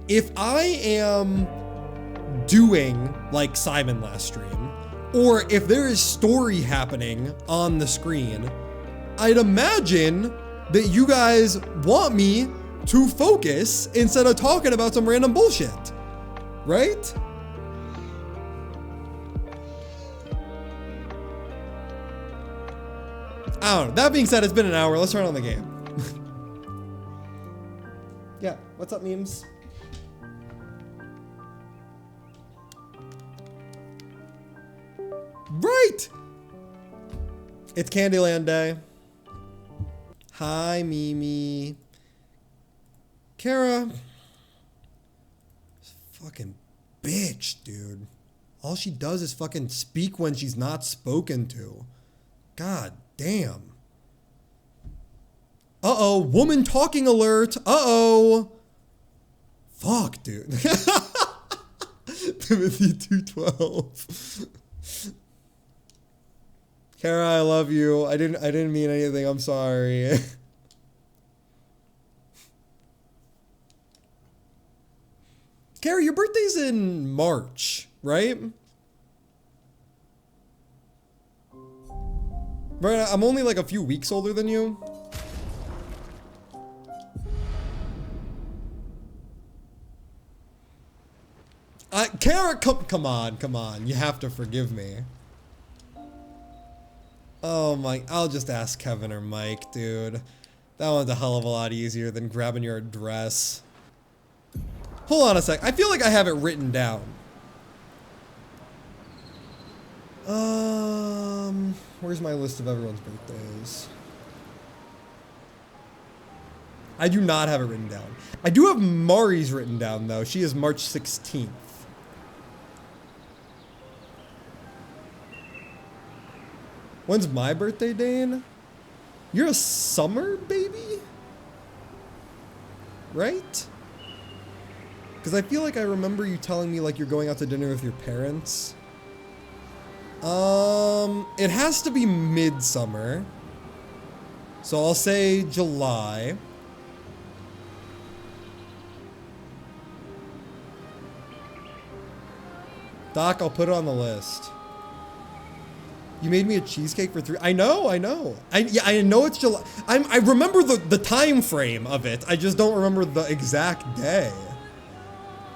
If I am doing like Simon last stream, or if there is story happening on the screen, I'd imagine that you guys want me to focus instead of talking about some random bullshit. Right? I don't know. That being said, it's been an hour. Let's turn on the game. Yeah, what's up, memes? Right! It's Candyland Day. Hi, Mimi. Kara. Fucking bitch, dude. All she does is fucking speak when she's not spoken to. God damn. Uh-oh, woman talking alert. Uh-oh. Fuck, dude. Timothy 212. Kara, I love you. I didn't mean anything. I'm sorry. Kara, your birthday's in March, right? Right, I'm only like a few weeks older than you. Kara, come on. You have to forgive me. Oh my, I'll just ask Kevin or Mike, dude. That one's a hell of a lot easier than grabbing your address. Hold on a sec. I feel like I have it written down. Where's my list of everyone's birthdays? I do not have it written down. I do have Mari's written down, though. She is March 16th. When's my birthday, Dane? You're a summer baby? Right? Because I feel like I remember you telling me like you're going out to dinner with your parents. It has to be midsummer. So I'll say July. Doc, I'll put it on the list. You made me a cheesecake for 3. I know. I know it's July. I remember the time frame of it. I just don't remember the exact day.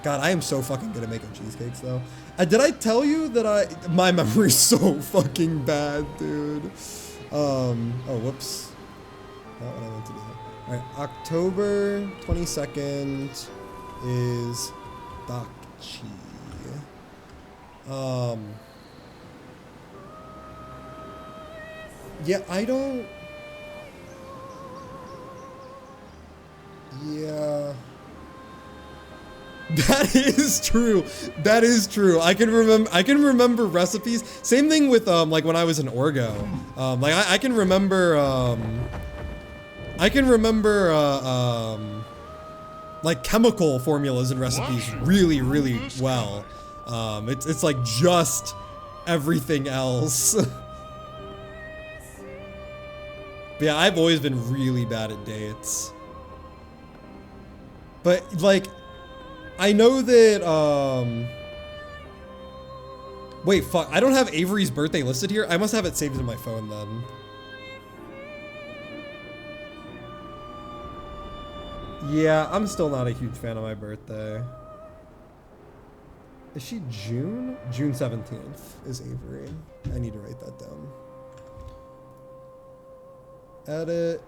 God, I am so fucking good at making cheesecakes, though. Did I tell you that my memory's so fucking bad, dude? Oh, whoops. Not what I meant to do. All right, October 22nd is Dakchi. Yeah, I don't... Yeah... That is true. That is true. I can remember recipes. Same thing with like when I was in Orgo. Like I can remember like chemical formulas and recipes really, really well. It's like just everything else. But yeah, I've always been really bad at dates. But like, I know that, wait, fuck, I don't have Avery's birthday listed here. I must have it saved in my phone then. Yeah, I'm still not a huge fan of my birthday. Is she June? June 17th is Avery. I need to write that down. Edit.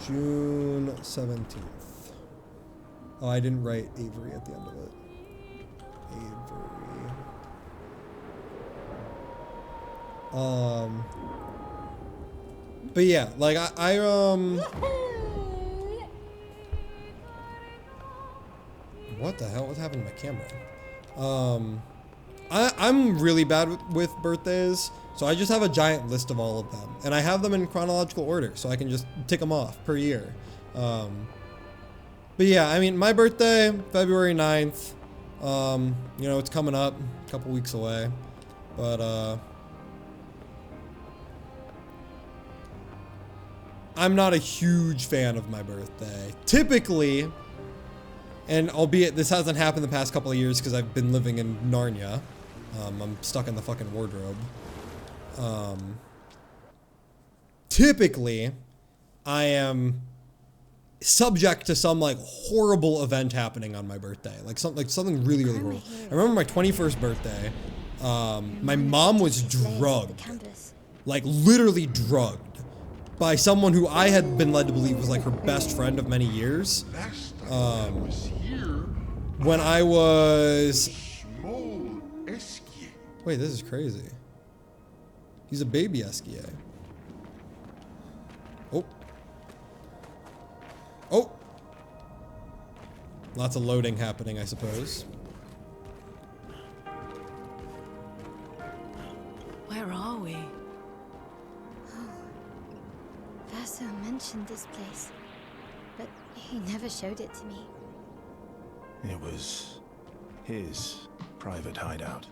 June 17th. Oh, I didn't write Avery at the end of it. Avery. But yeah, like what the hell? What's happening to my camera? I'm really bad with birthdays, so I just have a giant list of all of them, and I have them in chronological order, so I can just tick them off per year. But yeah, I mean, my birthday, February 9th. You know, it's coming up, a couple weeks away. But, I'm not a huge fan of my birthday. Typically, and albeit this hasn't happened the past couple of years because I've been living in Narnia. I'm stuck in the fucking wardrobe. Typically, I am subject to some like horrible event happening on my birthday, like something really horrible. I remember my 21st birthday. My mom was drugged, like literally drugged, by someone who I had been led to believe was like her best friend of many years. When I was, wait, this is crazy. He's a baby Esquier. Oh. Oh. Lots of loading happening, I suppose. Where are we? Oh. Vaso mentioned this place, but he never showed it to me. It was his private hideout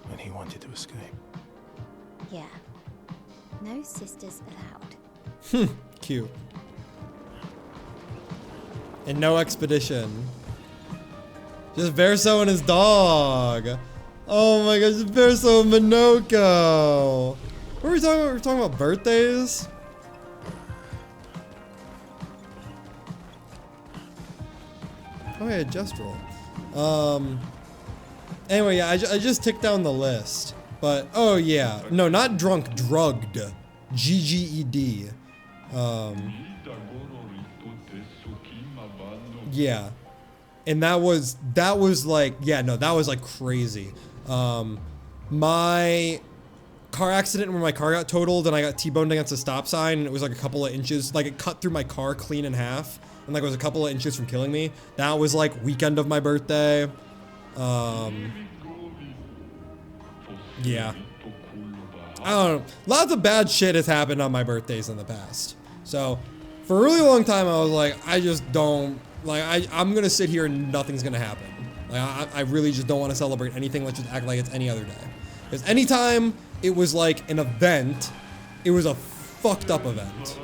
when he wanted to escape. Yeah. No sisters allowed. Cute. And no expedition. Just Verso and his dog. Oh my gosh, just Verso and Minoko. What were we talking about? We were talking about birthdays? Oh yeah, Gestural. Anyway, yeah, I just ticked down the list. But, oh yeah. No, not drunk, drugged. GGED. Yeah. And that was like, yeah, no, that was like crazy. My car accident where my car got totaled and I got T-boned against a stop sign, and it was like a couple of inches, like it cut through my car clean in half, and like it was a couple of inches from killing me. That was like weekend of my birthday. Yeah. I don't know. Lots of bad shit has happened on my birthdays in the past. So, for a really long time, I was like, I just don't, like, I'm gonna sit here and nothing's gonna happen. Like, I really just don't want to celebrate anything. Let's just act like it's any other day. Because anytime it was like an event, it was a fucked up event.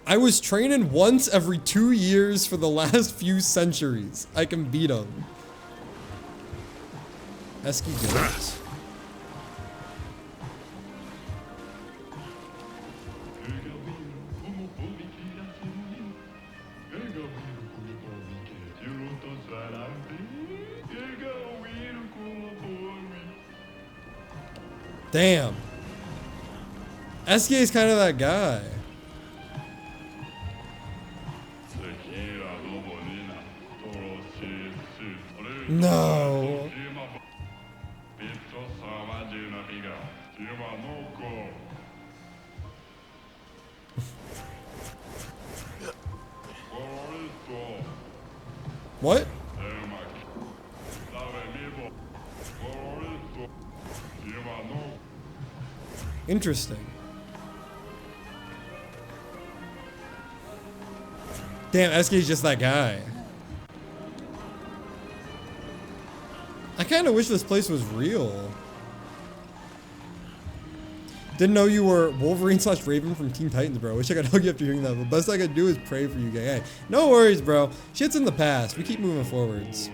I was training once every 2 years for the last few centuries. I can beat him. Esky goat. Damn. SK is kind of that guy. No. What? Interesting. Damn, SK is just that guy. I kind of wish this place was real. Didn't know you were Wolverine / Raven from Teen Titans, bro. Wish I could hug you after hearing that. The best I could do is pray for you, gang. Hey, no worries, bro. Shit's in the past. We keep moving forwards.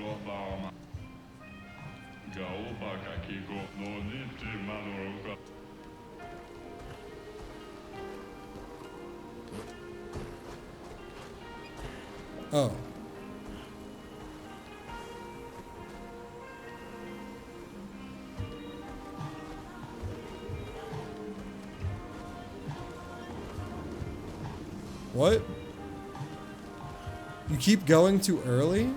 Oh. What? You keep going too early?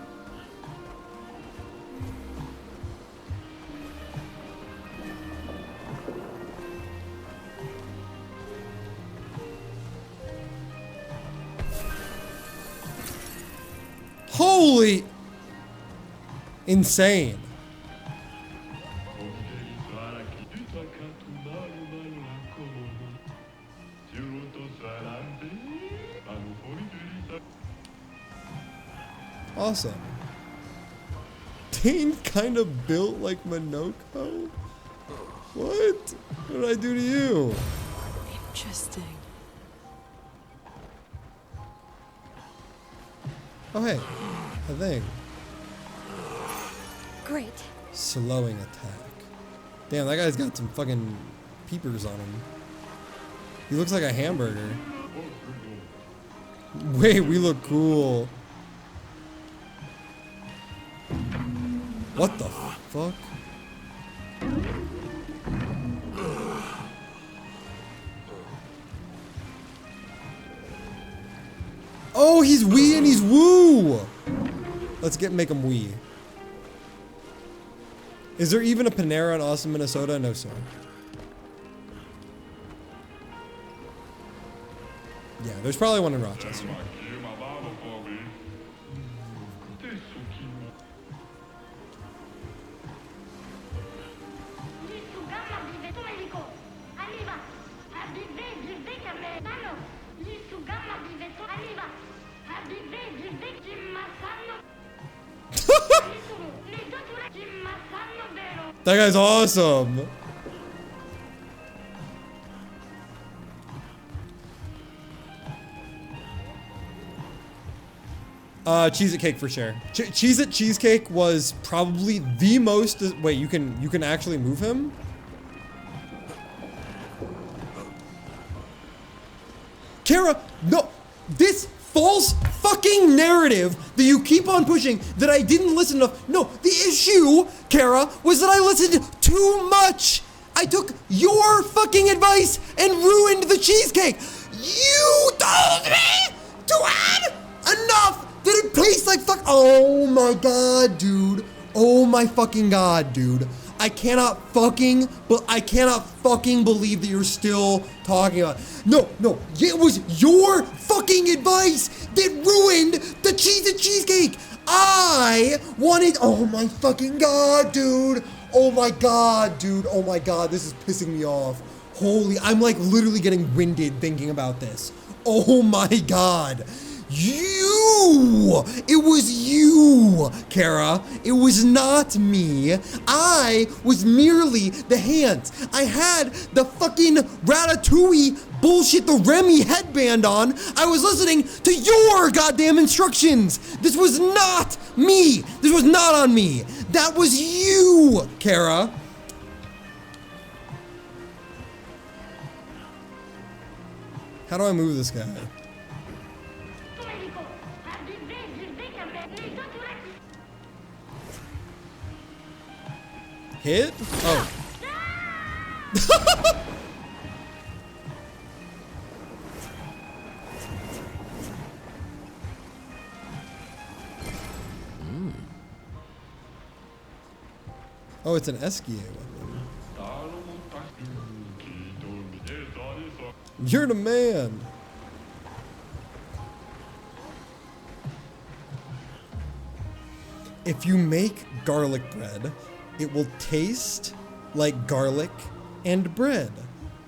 Holy! Insane. Awesome. Dane kind of built like Minoko? What? What did I do to you? Interesting. Oh, hey. I think. Great. Slowing attack. Damn, that guy's got some fucking peepers on him. He looks like a hamburger. Wait, we look cool. What the fuck? Oh, he's wee and he's woo! Let's make him wee. Is there even a Panera in Austin, Minnesota? No, sir. Yeah, there's probably one in Rochester. That guy's awesome. Cheez-It cake for sure. Cheez-It cheesecake was probably the most. Wait, you can actually move him? Kara, no, this false fucking narrative that you keep on pushing that I didn't listen enough. No, the issue, Kara, was that I listened too much. I took your fucking advice and ruined the cheesecake. You told me to add enough that it tastes like fuck. Oh my god, dude. Oh my fucking god, dude. I cannot fucking believe that you're still talking about it. No, it was your fucking advice that ruined the Cheez-It cheesecake. I wanted, oh my fucking god, dude. Oh my god, dude. Oh my god, this is pissing me off. Holy, I'm like literally getting winded thinking about this. Oh my god. It was you, Kara. It was not me. I was merely the hands. I had the fucking Ratatouille bullshit, the Remy headband on. I was listening to your goddamn instructions. This was not me. This was not on me. That was you, Kara. How do I move this guy? Hit? Oh. Oh, it's an SKA weapon. You're the man. If you make garlic bread, it will taste like garlic and bread.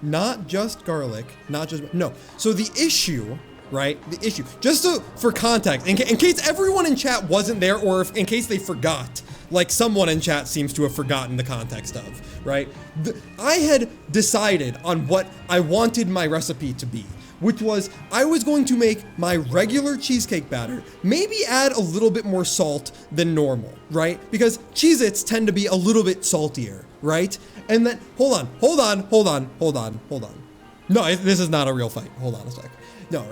Not just garlic, no. So the issue, right? The issue, just for context, in case everyone in chat wasn't there or in case they forgot, like someone in chat seems to have forgotten the context of, right? I had decided on what I wanted my recipe to be, which was I was going to make my regular cheesecake batter, maybe add a little bit more salt than normal, right? Because Cheez-Its tend to be a little bit saltier, right? And then, hold on. No, this is not a real fight. Hold on a sec. No.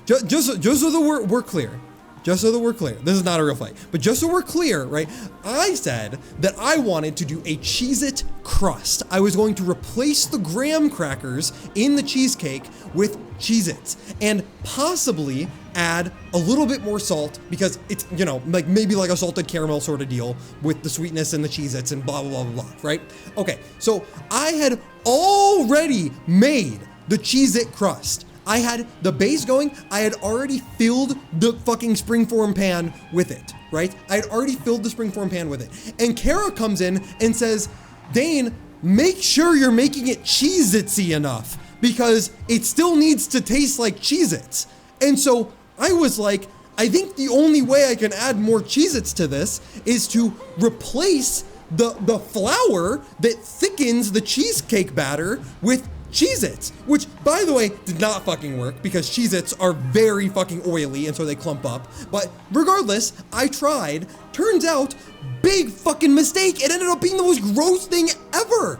Just so that we're clear. Just so that we're clear, this is not a real fight, but just so we're clear, right? I said that I wanted to do a Cheez-It crust. I was going to replace the graham crackers in the cheesecake with Cheez-Its and possibly add a little bit more salt because it's, you know, like maybe like a salted caramel sort of deal with the sweetness and the Cheez-Its and blah, blah, blah, blah, right? Okay, so I had already made the Cheez-It crust. I had the base going. I had already filled the fucking springform pan with it, right? I had already filled the springform pan with it. And Kara comes in and says, Dane, make sure you're making it Cheez-Itsy enough because it still needs to taste like Cheez-Its. And so I was like, I think the only way I can add more Cheez-Its to this is to replace the flour that thickens the cheesecake batter with Cheez-Its, which, by the way, did not fucking work because Cheez-Its are very fucking oily and so they clump up. But regardless, I tried. Turns out, big fucking mistake. It ended up being the most gross thing ever.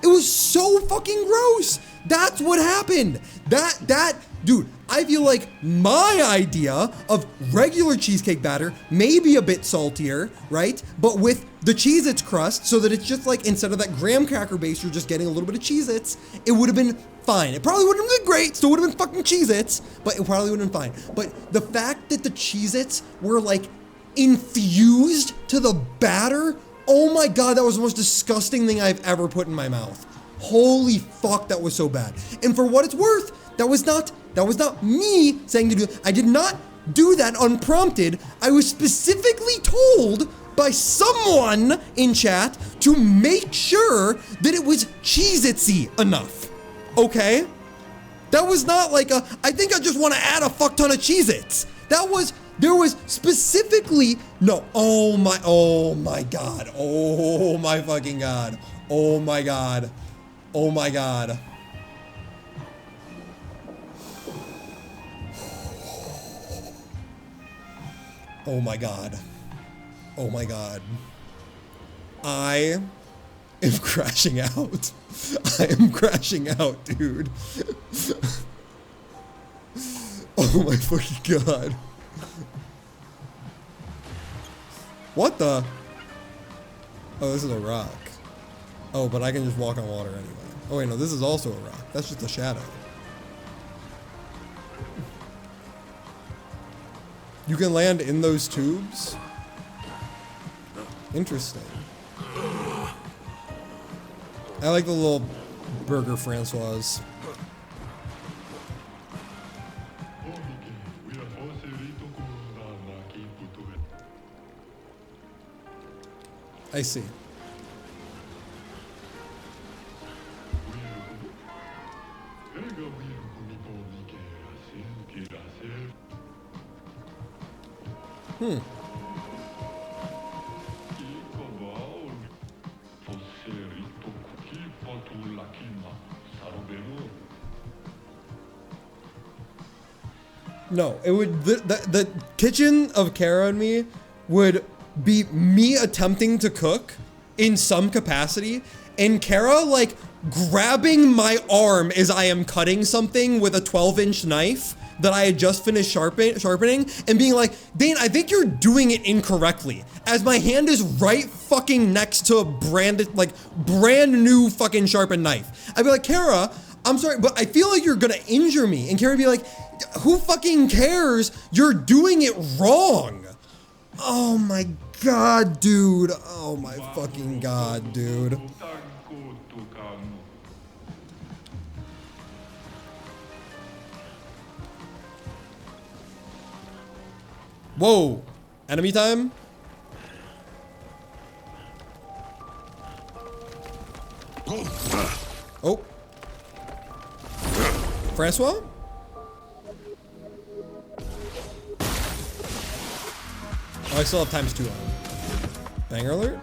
It was so fucking gross. That's what happened. Dude, I feel like my idea of regular cheesecake batter may be a bit saltier, right? But with the Cheez-Its crust, so that it's just like, instead of that graham cracker base, you're just getting a little bit of Cheez-Its, it would have been fine. It probably wouldn't have been great, still would have been fucking Cheez-Its, but it probably would have been fine. But the fact that the Cheez-Its were like infused to the batter, oh my God, that was the most disgusting thing I've ever put in my mouth. Holy fuck, that was so bad. And for what it's worth, that was not me saying to do it. I did not do that unprompted. I was specifically told by someone in chat to make sure that it was Cheez-Itsy enough. Okay? That was not like I think I just want to add a fuck ton of Cheez-Its. There was specifically, no, oh my God. Oh my fucking God. Oh my God. Oh my God. Oh my God. Oh my God. I am crashing out. I am crashing out, dude. Oh my fucking God. What the? Oh, this is a rock. Oh, but I can just walk on water anyway. Oh wait, no, this is also a rock. That's just a shadow. You can land in those tubes? Interesting. I like the little burger Francois. I see. No, it would, the kitchen of Kara and me would be me attempting to cook in some capacity, and Kara like grabbing my arm as I am cutting something with a 12-inch knife that I had just finished sharpening and being like, Dane, I think you're doing it incorrectly, as my hand is right fucking next to a brand new fucking sharpened knife. I'd be like, Kara, I'm sorry, but I feel like you're gonna injure me. And Kara would be like, who fucking cares? You're doing it wrong. Oh my God, dude. Oh my fucking God, dude. Whoa. Enemy time? Oh. Francois? Oh, I still have ×2 on. Banger alert?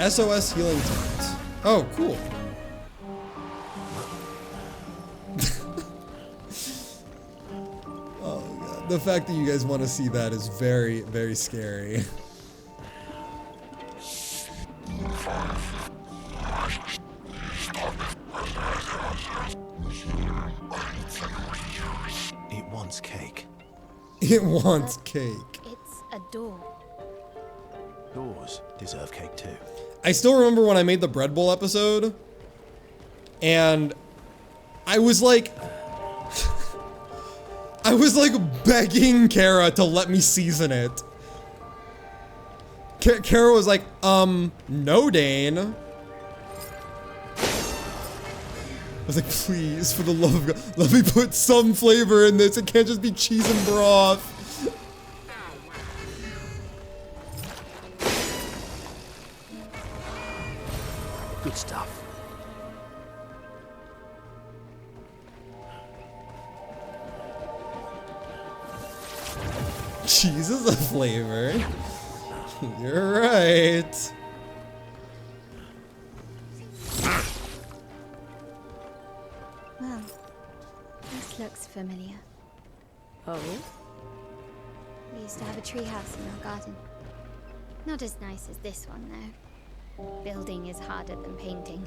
SOS healing times. Oh, cool. Oh, God. The fact that you guys want to see that is very, very scary. It wants cake. It wants cake. It's a door. Doors deserve cake too. I still remember when I made the bread bowl episode, and I was like, begging Kara to let me season it. Kara was like, no, Dane. I was like, please, for the love of God, let me put some flavor in this. It can't just be cheese and broth. Good stuff. cheese is a flavor. You're right. Well, this looks familiar. Oh? We used to have a treehouse in our garden. Not as nice as this one, though. Building is harder than painting.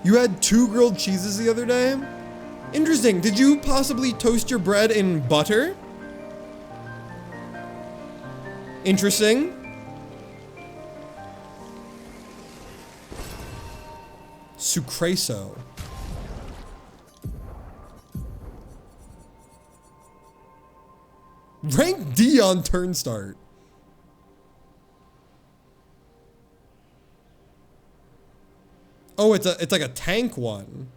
You had 2 grilled cheeses the other day? Interesting. Did you possibly toast your bread in butter? Interesting. Sucreso. Rank D on turn start. Oh, it's like a tank one.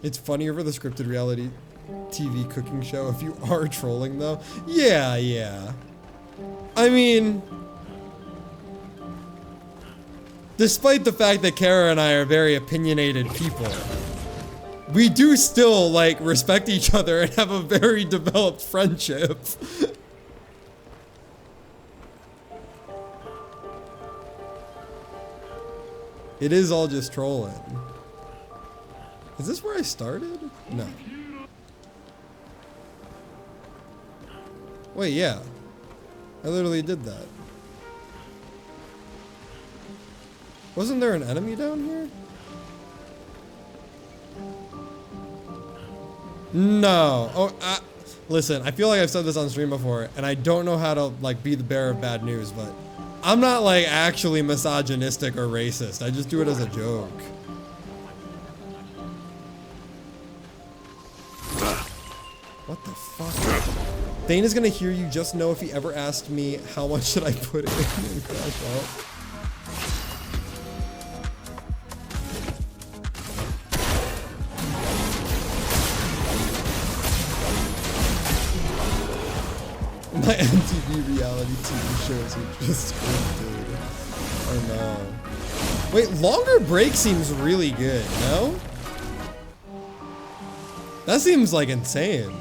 It's funnier for the scripted reality TV cooking show if you are trolling though. Yeah. I mean, despite the fact that Kara and I are very opinionated people, we do still, like, respect each other and have a very developed friendship. It is all just trolling. Is this where I started? No. Wait, yeah. I literally did that. Wasn't there an enemy down here? No. Oh, listen, I feel like I've said this on stream before, and I don't know how to, like, be the bearer of bad news, but I'm not, like, actually misogynistic or racist. I just do it as a joke. What the fuck? Dana's gonna hear you just know if he ever asked me how much should I put in and crash out. My MTV reality TV shows are just scripted. Oh no. Wait, longer break seems really good, no? That seems like insane.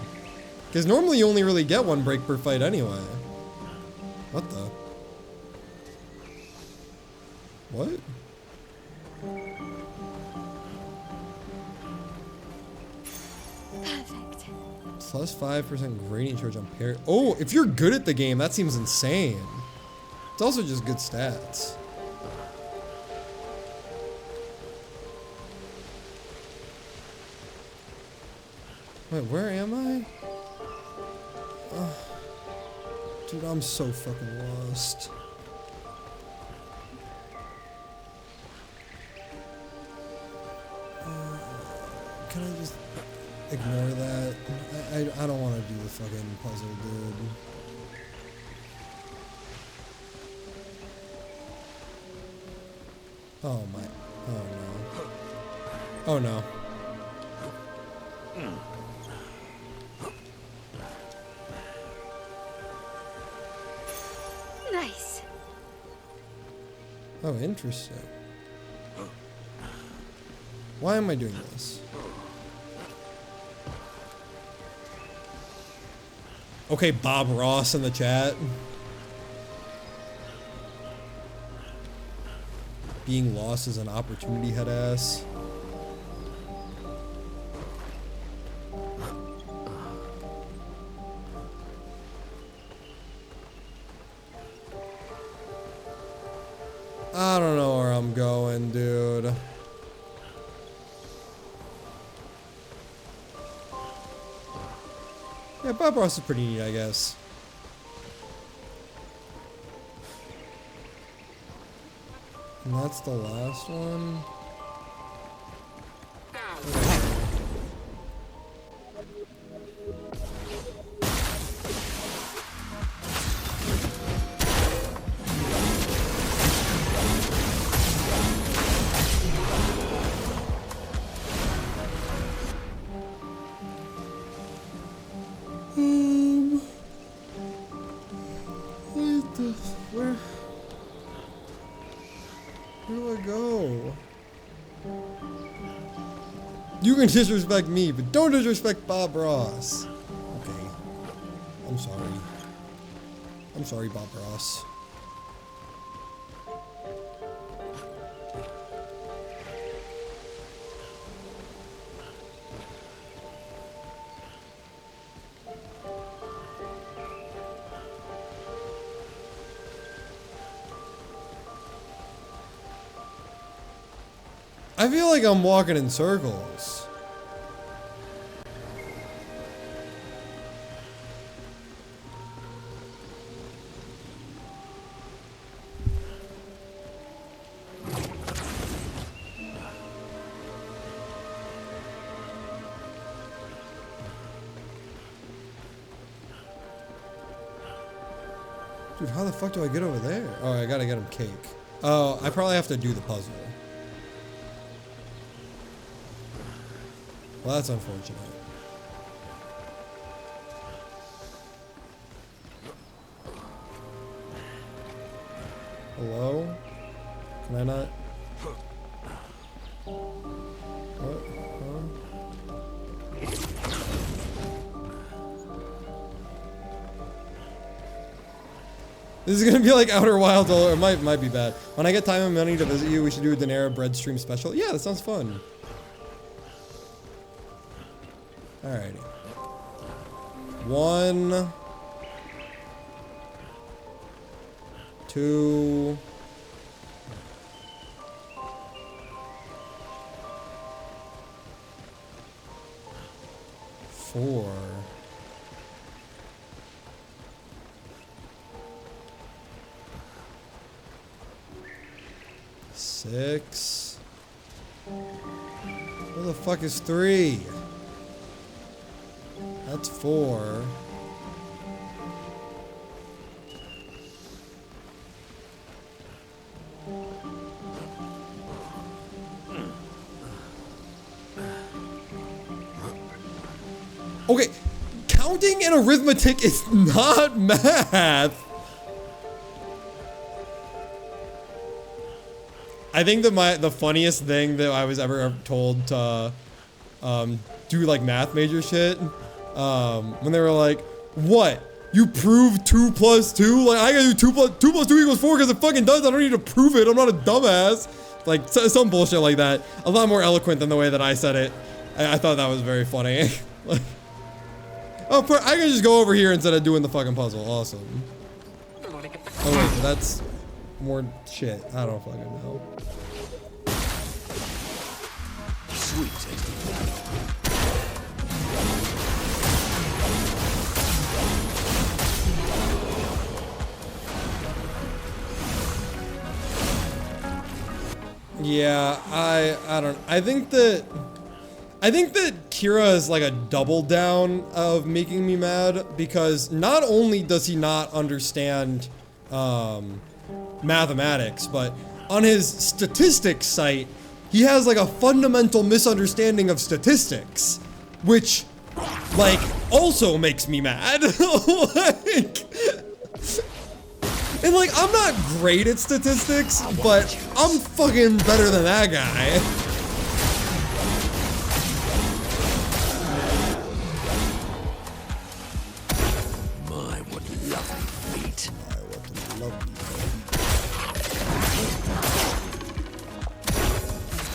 Because normally you only really get 1 break per fight anyway. What the? What? Perfect. Plus 5% gradient charge on parry. Oh, if you're good at the game, that seems insane. It's also just good stats. Wait, where am I? Dude, I'm so fucking lost. Can I just ignore that? I don't want to do the fucking puzzle, dude. Oh my. Oh no. Oh no. Nice. Oh, interesting. Why am I doing this? Okay, Bob Ross in the chat. Being lost is an opportunity, head ass. I don't know where I'm going, dude. Yeah, Bob Ross is pretty neat, I guess. And that's the last one. Where do I go? You can disrespect me, but don't disrespect Bob Ross. Okay. I'm sorry. I'm sorry, Bob Ross. I feel like I'm walking in circles. Dude, how the fuck do I get over there? Oh, I gotta get him cake. Oh, I probably have to do the puzzle. Well, that's unfortunate. Hello? Can I not? What? Huh? This is gonna be like Outer Wilds, or it might be bad. When I get time and money to visit you, we should do a Daenerys bread stream special. Yeah, that sounds fun. Alrighty. 1, 2, 4. 6. Where the fuck is 3? That's 4. Okay, counting and arithmetic is not math. I think that the funniest thing that I was ever told to do like math major shit, when they were like, what? You proved 2 plus 2? Like, I gotta do 2 plus 2 equals 4 because it fucking does. I don't need to prove it. I'm not a dumbass. Like, some bullshit like that. A lot more eloquent than the way that I said it. I thought that was very funny. Like, oh, I can just go over here instead of doing the fucking puzzle. Awesome. Oh, wait, that's more shit. I don't fucking know. Sweet tasty. Yeah, I think that Kira is like a double down of making me mad, because not only does he not understand mathematics, but on his statistics site, he has like a fundamental misunderstanding of statistics, which like also makes me mad. Like, and like, I'm not great at statistics, but I'm fucking better than that guy. My, what lovely meat. My, what lovely.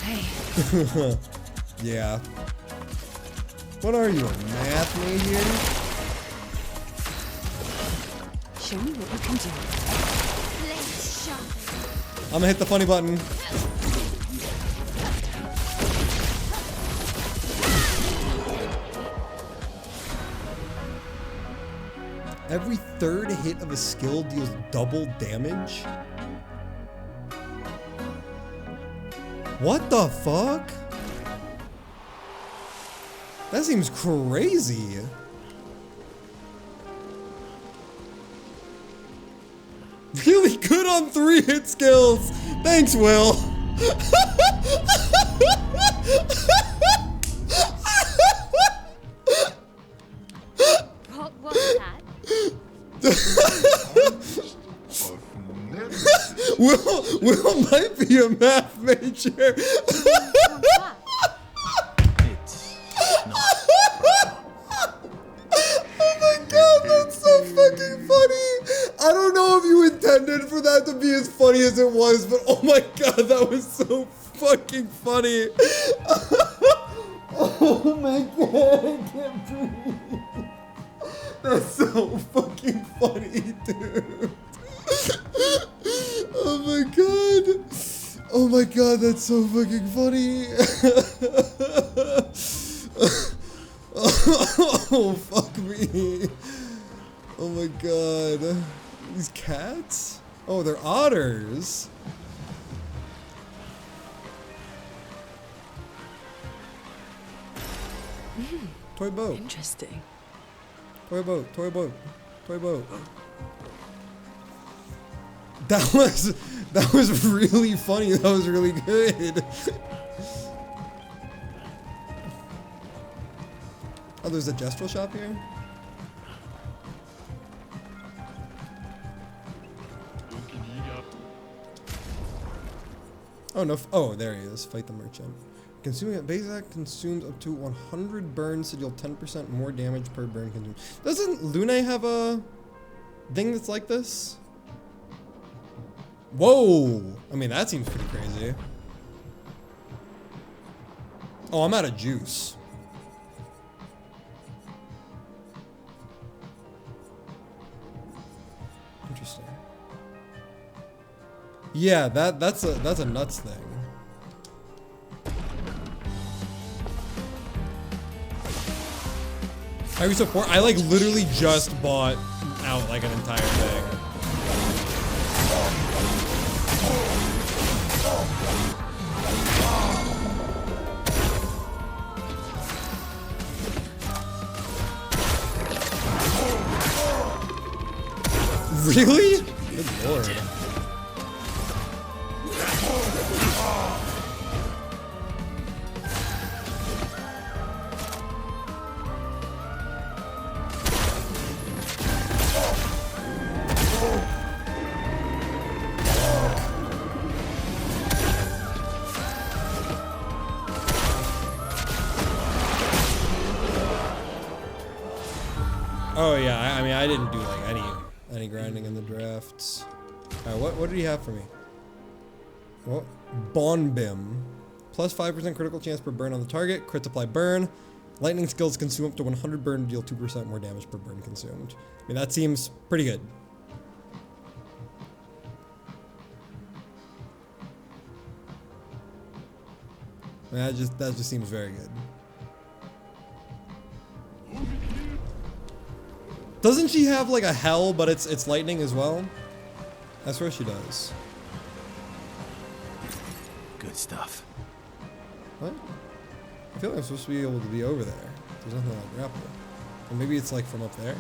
Hey, Yeah. What are you, a math major? show me what you can do. Let's sharpen. I'm gonna hit the funny button. Every third hit of a skill deals double damage? What the fuck? That seems crazy. Really good on 3 hit skills. Thanks, Will. What was that? Will might be a math major. It's not. Oh my god, that's so fucking funny. I don't know if you intended for that to be as funny as it was, but oh my god, that was so fucking funny. Oh my god, I can't breathe. That's so fucking funny, dude. Oh my god. Oh my god, that's so fucking funny. Oh, fuck me. Oh my god. These cats? Oh, they're otters. Toy boat. Interesting. Toy boat. Toy boat. Toy boat. That was really funny. That was really good. Oh, there's a gestural shop here? Oh, no. Oh, there he is. Fight the merchant. Consuming it. Base attack consumes up to 100 burns to deal 10% more damage per burn consumed. Doesn't Lune have a thing that's like this? Whoa! I mean, that seems pretty crazy. Oh, I'm out of juice. Interesting. Yeah, that's a nuts thing. Are you support? I like literally just bought out like an entire thing. Really? Good lord. Oh yeah, I mean I didn't do like any grinding in the drafts. Alright, what did he have for me? Well, Bonbim. Plus 5% critical chance per burn on the target. Crits apply burn. Lightning skills consume up to 100 burn to deal 2% more damage per burn consumed. I mean that seems pretty good. I mean, that just seems very good. Doesn't she have like a hell, but it's lightning as well? I swear she does. Good stuff. What? I feel like I'm supposed to be able to be over there. There's nothing like grapple. Or maybe it's like from up there.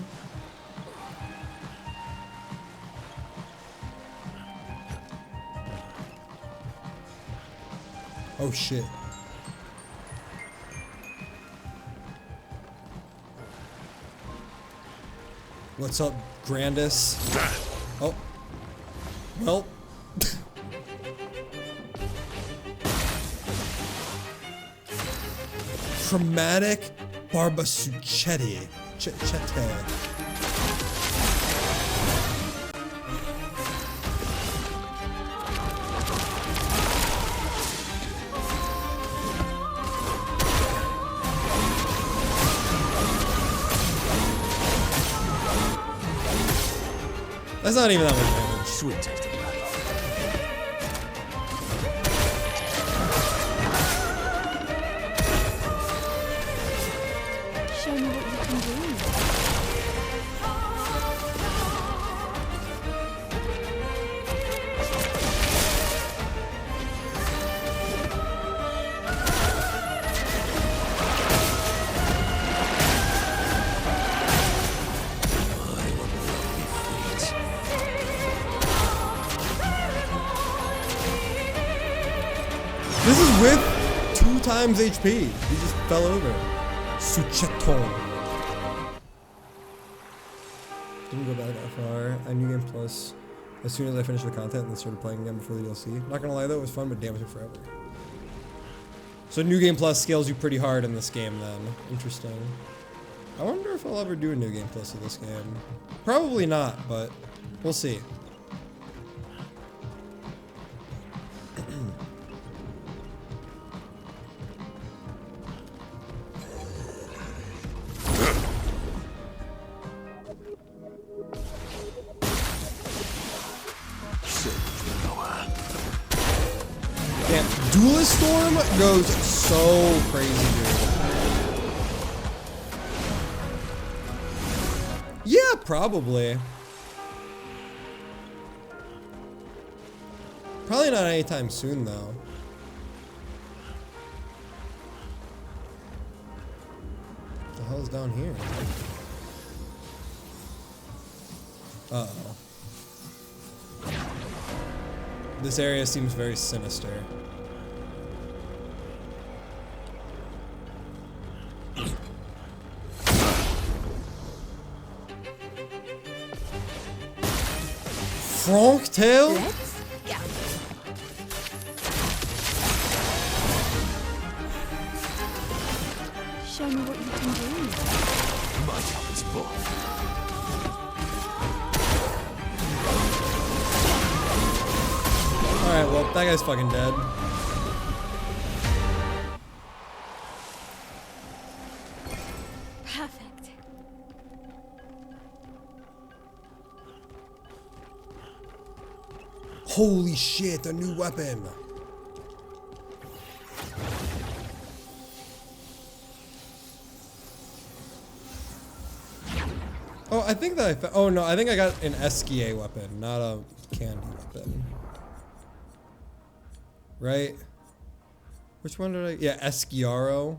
Oh shit. What's up, Grandis? Oh. Well. Chromatic Barbasuchetti. Chete. That's not even that much damage. Sweet tasting battle. Show me what you can do. This is with 2 times HP. He just fell over. Sucheton. Didn't go back that far. I New Game Plus. as soon as I finished the content and then started playing again before the DLC. Not gonna lie though, it was fun, but damn, it took forever. So New Game Plus scales you pretty hard in this game then. Interesting. I wonder if I'll ever do a New Game Plus of this game. Probably not, but we'll see. Damn, Duelist Storm goes so crazy, dude. Yeah, probably. Probably not anytime soon, though. What the hell's down here? Uh-oh. This area seems very sinister. Frank Tail? Let's go. Show me what you can do. My job is full. Alright, well, that guy's fucking dead. Perfect. Holy shit, a new weapon. Oh, I think that oh no, I think I got an Esquier weapon, not a candy weapon. Right? Which one did I? Yeah, Esquiaro.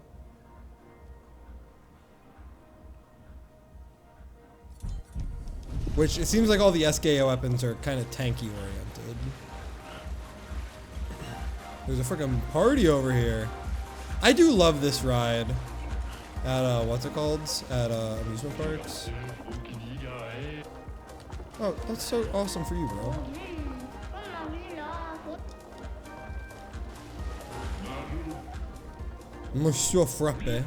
Which it seems like all the SKA weapons are kind of tanky oriented. There's a freaking party over here. I do love this ride at what's it called? At amusement parks. Oh, that's so awesome for you, bro. Monsieur Frappe.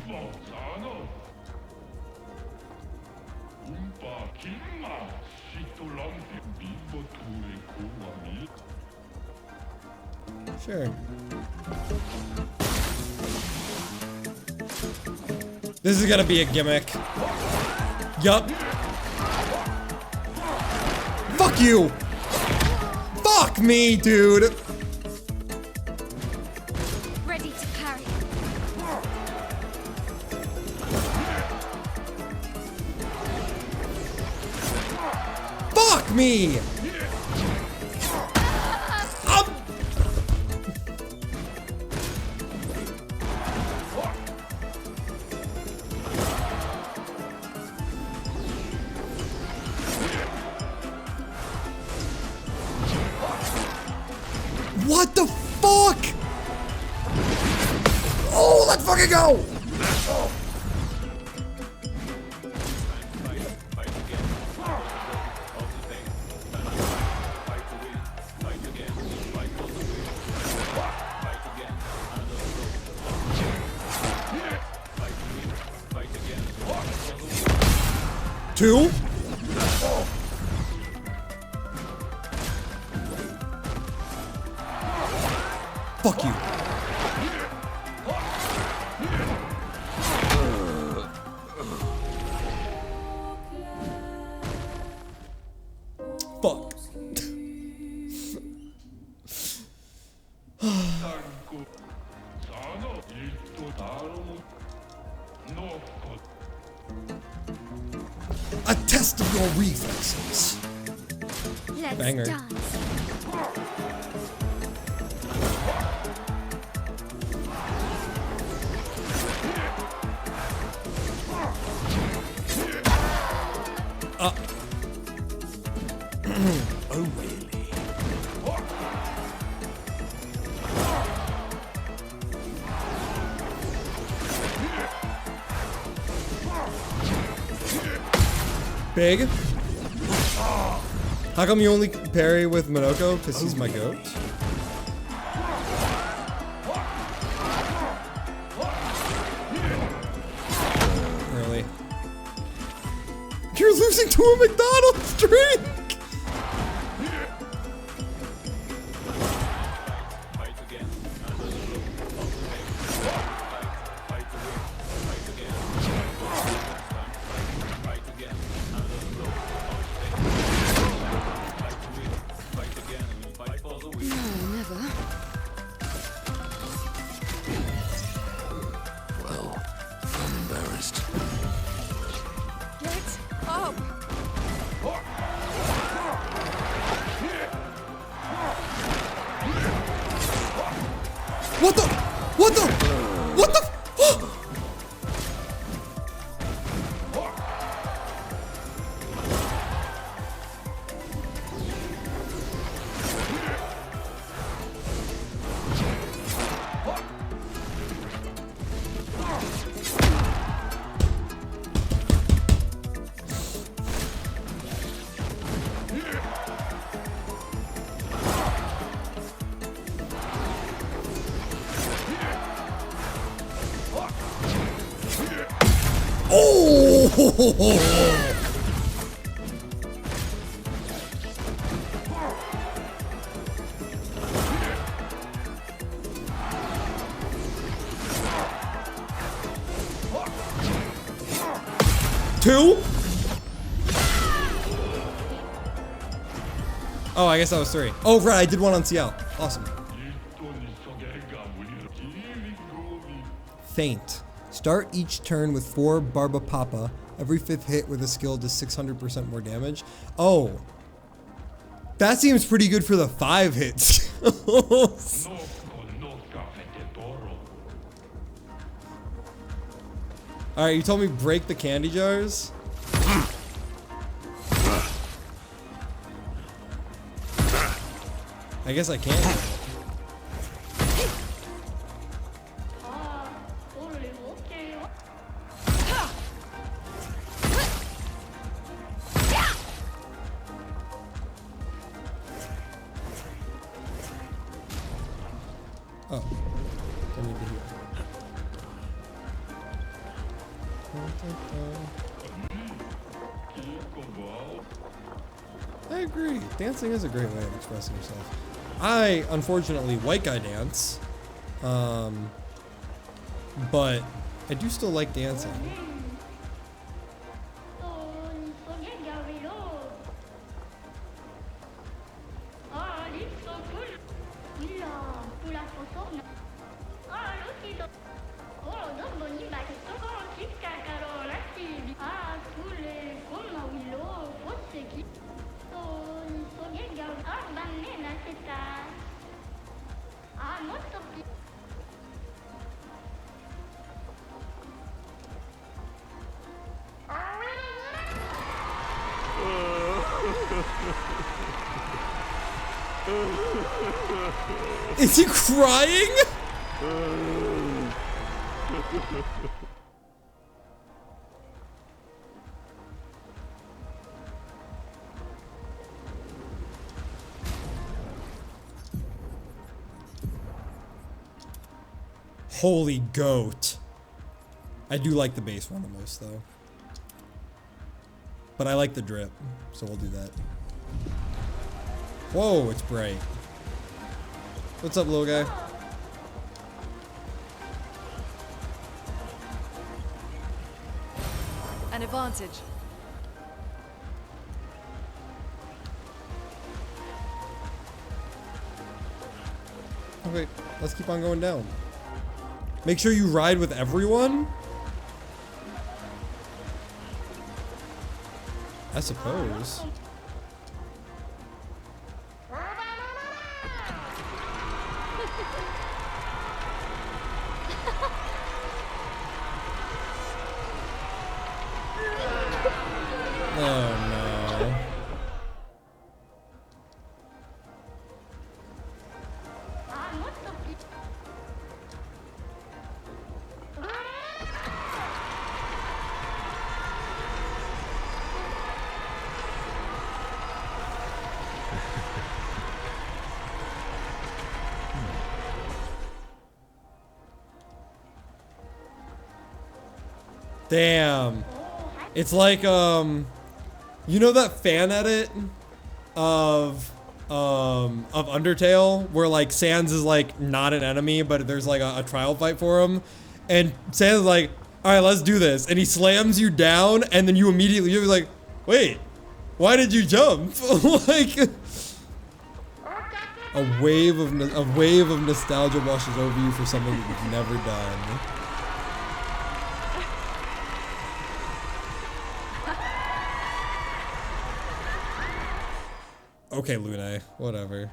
Sure. This is gonna be a gimmick. Yup. Fuck you! Fuck me, dude! Ready to parry. Fuck me! What the fuck? Oh, let's fucking go! Two? Fuck you. Fuck. A test of your reflexes. Let's Banger. dance. Oh, really? Big. How come you only parry with Minoko? Because he's my goat? Really? You're losing to a McDonald's drink! Well, I'm embarrassed. Get up! What the? What the? What the? Oh! Two? Oh, I guess that was three. Oh, right, I did one on CL. Awesome. Feint. Start each turn with 4 Barba Papa. Every 5th hit with a skill does 600% more damage. Oh. That seems pretty good for the 5 hits. Alright, you told me break the candy jars? I guess I can't. Oh, I need to heal. I agree. Dancing is a great way of expressing yourself. I, unfortunately, white guy dance. But I do still like dancing. Is he crying? Holy goat. I do like the base one the most though. But I like the drip, so we'll do that. Whoa, it's bright. What's up, little guy? An advantage. Okay, let's keep on going down. Make sure you ride with everyone? I suppose. Oh no. Damn. It's like, you know that fan edit of Undertale where like Sans is like not an enemy, but there's like a trial fight for him, and Sans is like, all right, let's do this, and he slams you down, and then you're like, wait, why did you jump? Like a wave of nostalgia washes over you for something that you've never done. Okay, Lune, whatever.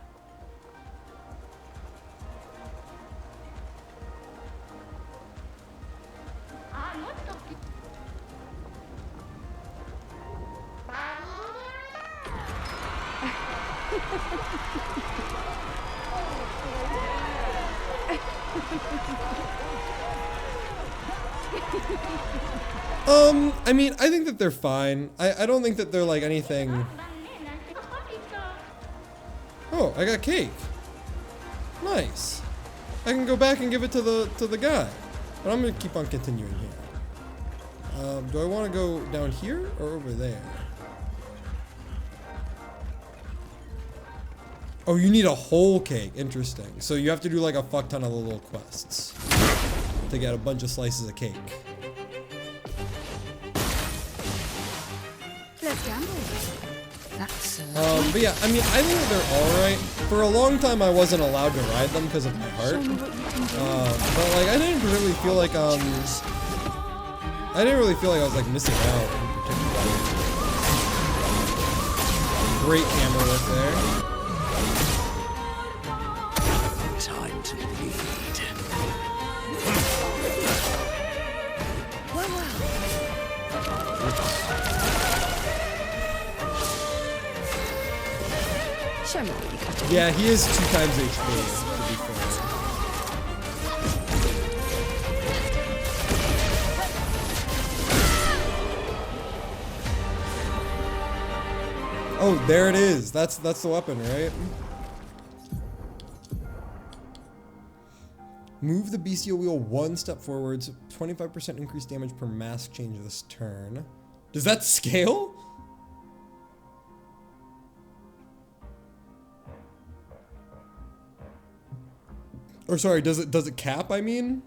I mean, I think that they're fine. I don't think that they're like anything. Oh, I got cake. Nice. I can go back and give it to the guy. But I'm gonna keep on continuing here. Do I want to go down here or over there? Oh, you need a whole cake. Interesting. So you have to do like a fuck ton of little quests to get a bunch of slices of cake. But yeah, I mean, I think that they're alright. For a long time, I wasn't allowed to ride them because of my heart. But like, I didn't really feel like I was like missing out in particular. Great camera work there. Time to bleed. Yeah, he is 2 times HP, to be fair. Oh, there it is. That's the weapon, right? Move the bestial wheel 1 step forwards. 25% increased damage per mask change this turn. Does that scale? Or sorry, does it cap, I mean?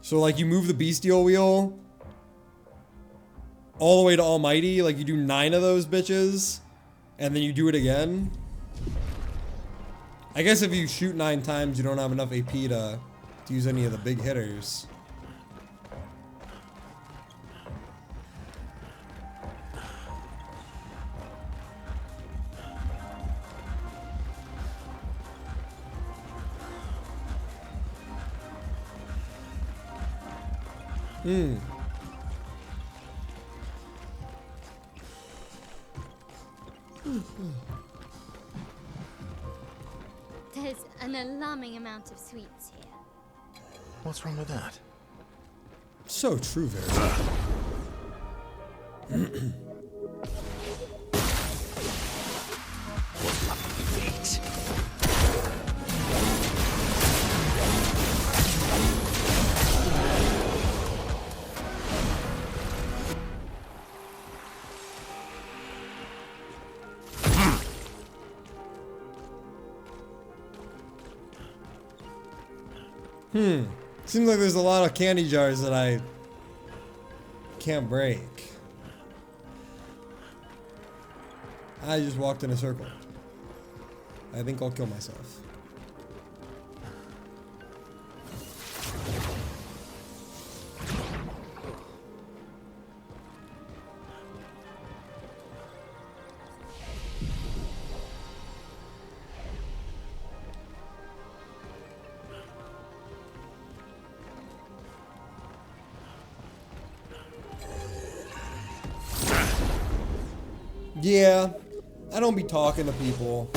So like you move the bestial wheel all the way to almighty, like you do 9 of those bitches, and then you do it again? I guess if you shoot 9 times, you don't have enough AP to use any of the big hitters. There's an alarming amount of sweets here. What's wrong with that? So true, very. Seems like there's a lot of candy jars that I can't break. I just walked in a circle. I think I'll kill myself. Yeah, I don't be talking to people.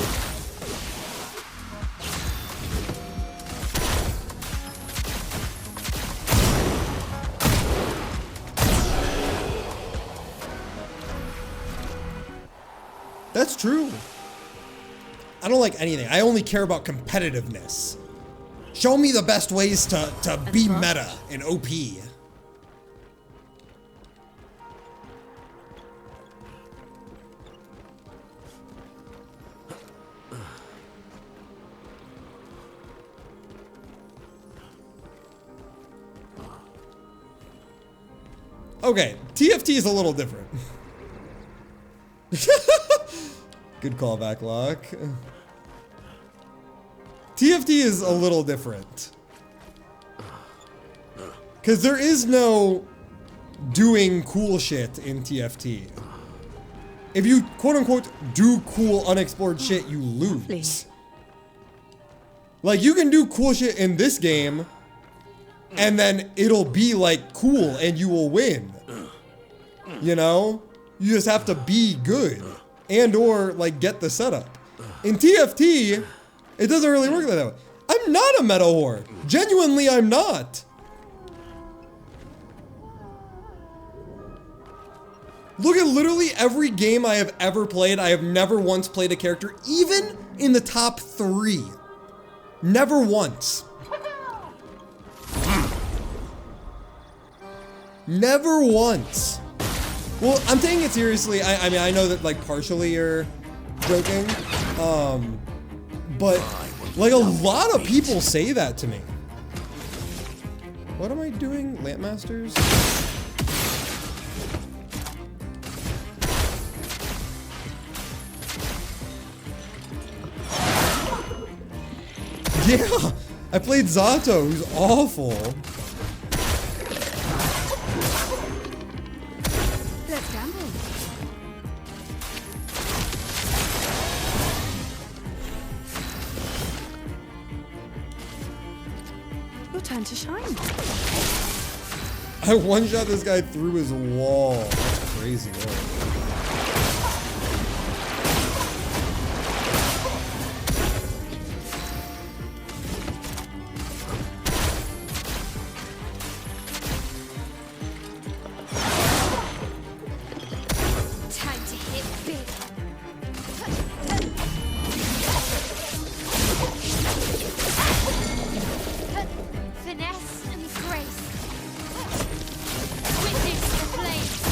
That's true. I don't like anything. I only care about competitiveness. Show me the best ways to be meta and OP. Okay, TFT is a little different. Good callback, Locke. TFT is a little different. Because there is no doing cool shit in TFT. If you quote-unquote do cool unexplored shit, you lose. Like, you can do cool shit in this game, and then it'll be like cool and you will win. You know? You just have to be good and or like get the setup. In TFT, it doesn't really work like that way. I'm not a meta whore. Genuinely, I'm not. Look at literally every game I have ever played. I have never once played a character, even in the top 3. Never once. Never once. Well, I'm taking it seriously. I mean, I know that like partially you're joking, but like a lot of people say that to me. What am I doing, Lampmasters? Yeah, I played Zato, who's awful. Let's gamble. Your turn to shine. I one-shot this guy through his wall. That's crazy work. Time to hit big. Finesse and grace. Witness the flames.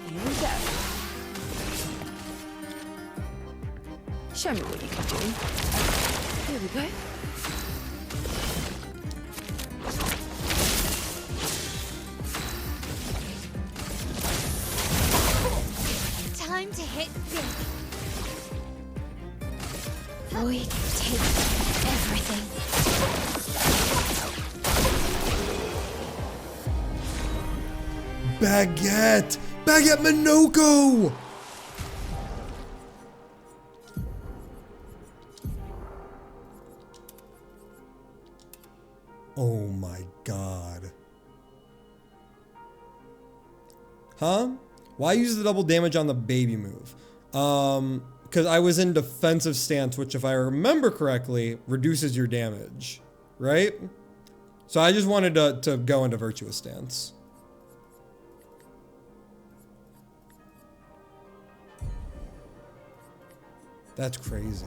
Here we go. Show me what you can do. Here we go. Time to hit big. Void takes everything. Baguette! Baguette Minoko! Oh my god. Huh? Why use the double damage on the baby move? Because I was in defensive stance, which if I remember correctly, reduces your damage, right? So I just wanted to go into virtuous stance. That's crazy.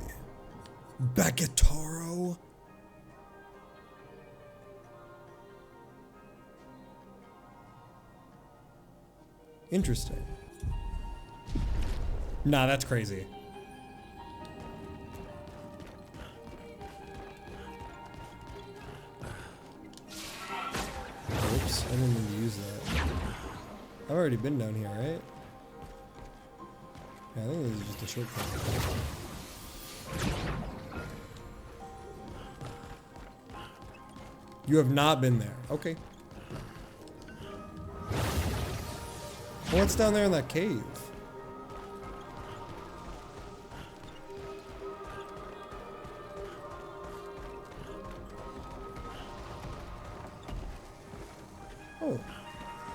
Bagataro? Interesting. Nah, that's crazy. Oops, I didn't mean to use that. I've already been down here, right? Yeah, I think this is just a shortcut. You have not been there. Okay. What's down there in that cave? Oh,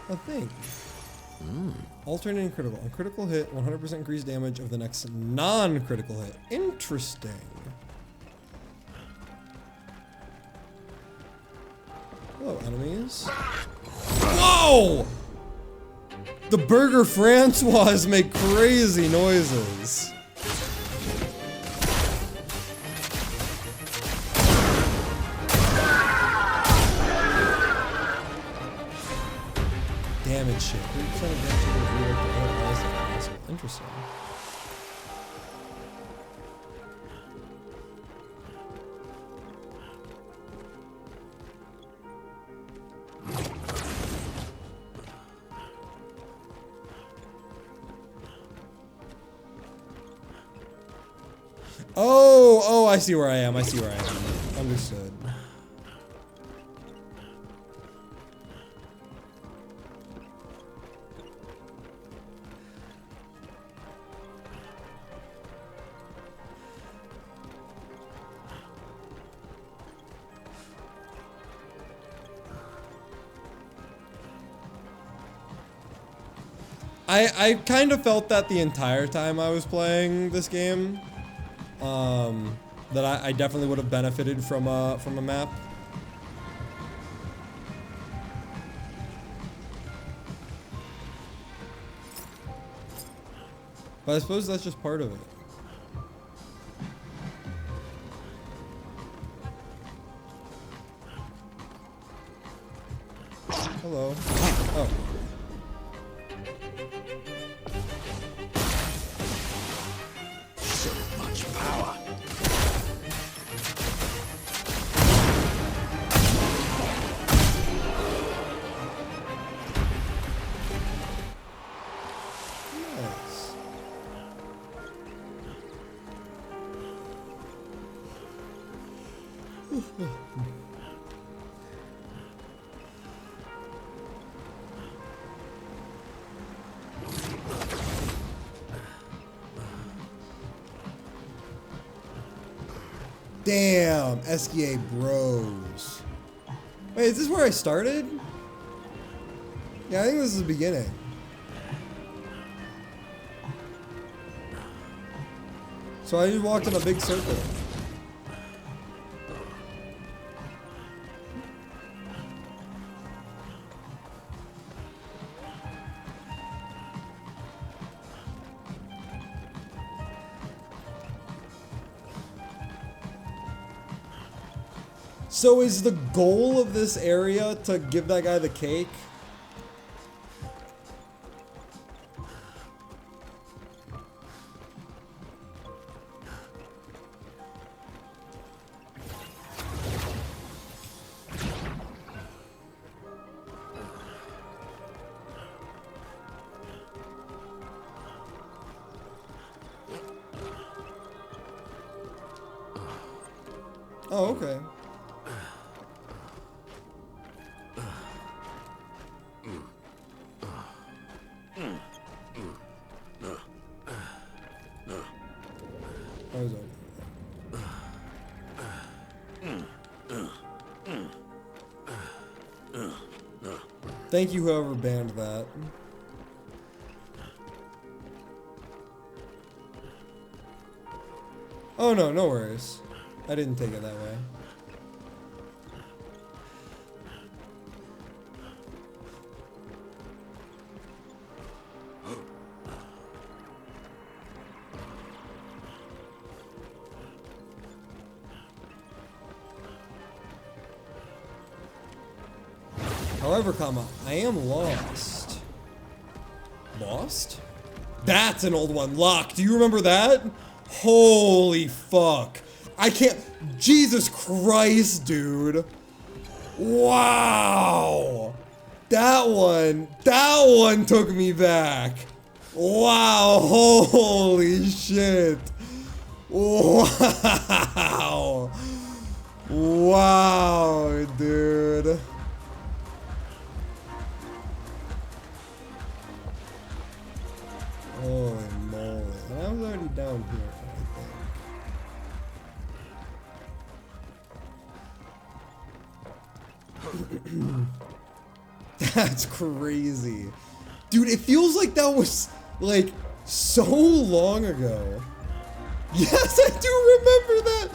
a thing. Alternating critical. On critical hit, 100% increased damage of the next non-critical hit. Interesting. Hello, enemies. Whoa! The Burger Francois make crazy noises. Damage shit. 3% of damage is real to analyze that. Awesome. Interesting. Oh, I see where I am. I see where I am. Understood. I kind of felt that the entire time I was playing this game. That I definitely would have benefited from a map. But I suppose that's just part of it. Hello. Oh. So much power. Nice. Damn, SKA bros. Wait, is this where I started? Yeah, I think this is the beginning. So I just walked in a big circle. So is the goal of this area to give that guy the cake? Oh, okay. I was over. Thank you, whoever banned that. Oh no, no worries. I didn't take it that way. However, comma, I am lost. Lost? That's an old one. Lock. Do you remember that? Holy fuck. I can't. Jesus Christ, dude. Wow. That one took me back. Wow. Holy shit. Wow. Wow, dude. Holy moly. And I was already down here, I think. That's crazy. Dude, it feels like that was, like, so long ago. Yes, I do remember that.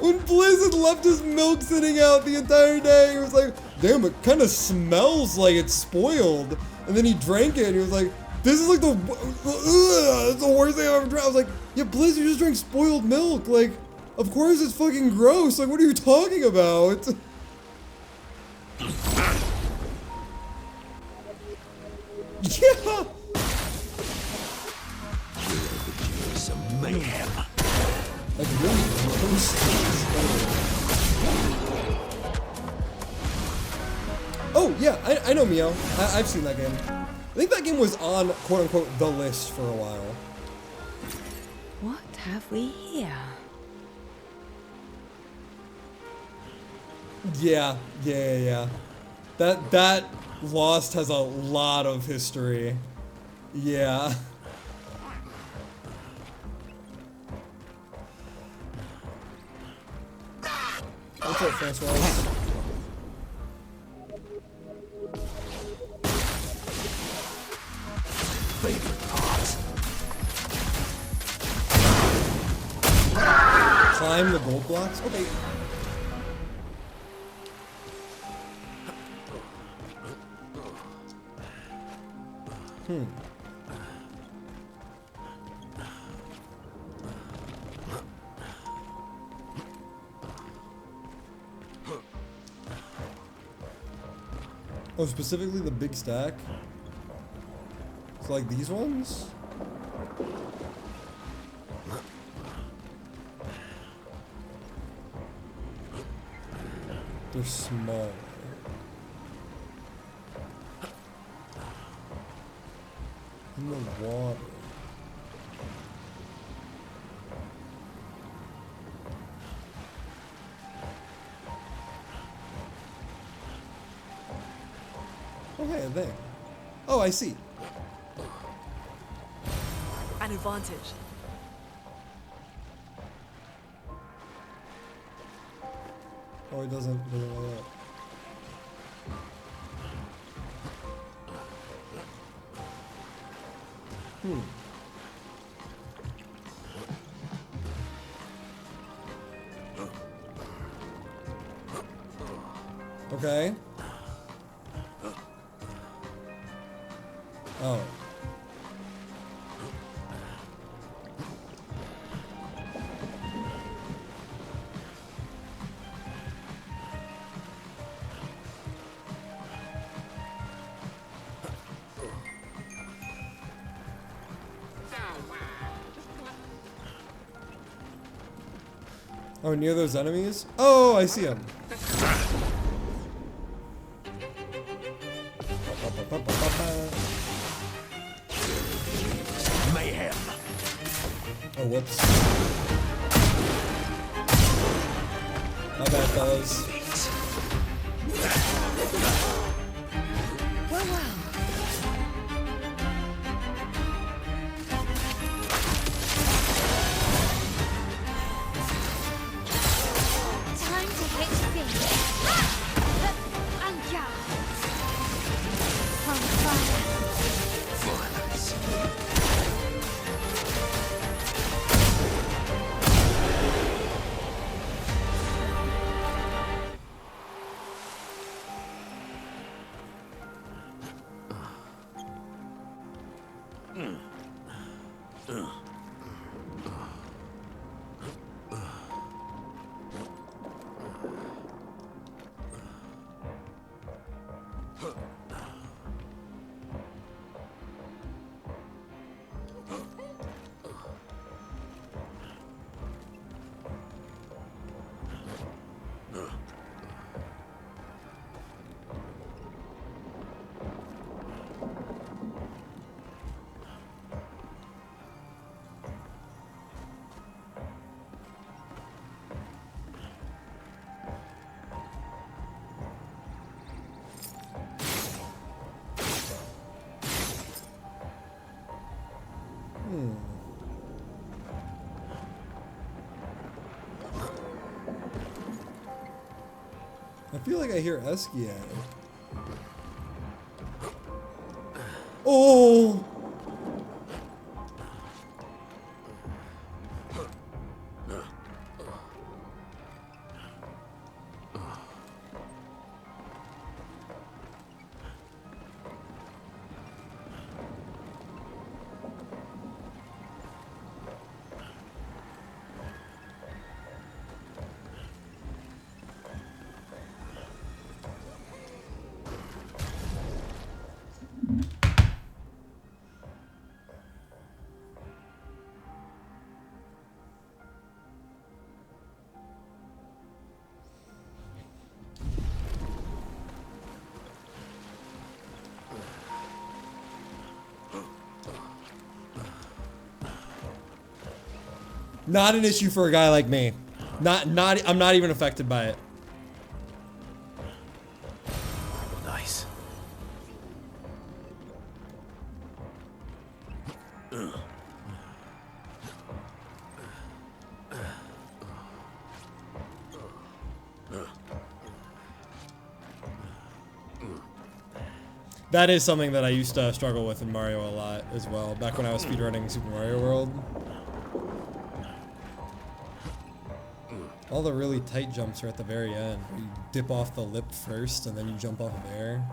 When Blizzard left his milk sitting out the entire day, he was like, damn, it kind of smells like it's spoiled. And then he drank it and he was like, this is like it's the worst thing I've ever drank. I was like, yeah, Blizzard, you just drank spoiled milk. Like, of course it's fucking gross. Like, what are you talking about? Yeah. Some mayhem. Like, really gross. Oh, yeah, I know Mio. I've seen that game. I think that game was on, quote-unquote, the list for a while. What have we here? Yeah. That Lost has a lot of history. Yeah. What's up, Francois? Favorite part. Climb the gold blocks? Okay. Oh, specifically the big stack? So like these ones? They're small. In the water. Oh, hey, a thing. Oh, I see. An advantage. Oh, it doesn't like that. Okay. Oh. Oh, near those enemies? Oh, I see them. Mayhem. Oh, whoops. My bad, fellas. Time to hit things. Anja. On fire. I feel like I hear Eskia. Oh! Not an issue for a guy like me. I'm not even affected by it. Nice. That is something that I used to struggle with in Mario a lot as well, back when I was speedrunning Super Mario World. All the really tight jumps are at the very end. You dip off the lip first, and then you jump off of there.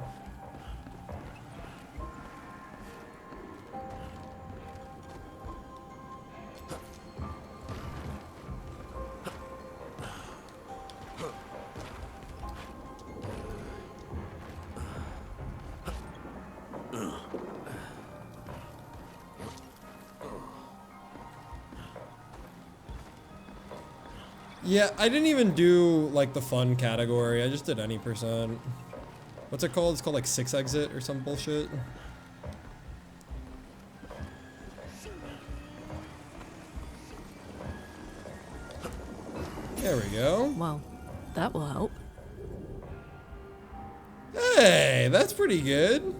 Yeah, I didn't even do like the fun category. I just did any percent. What's it called? It's called like 6 exit or some bullshit. There we go. Well, that will help. Hey, that's pretty good.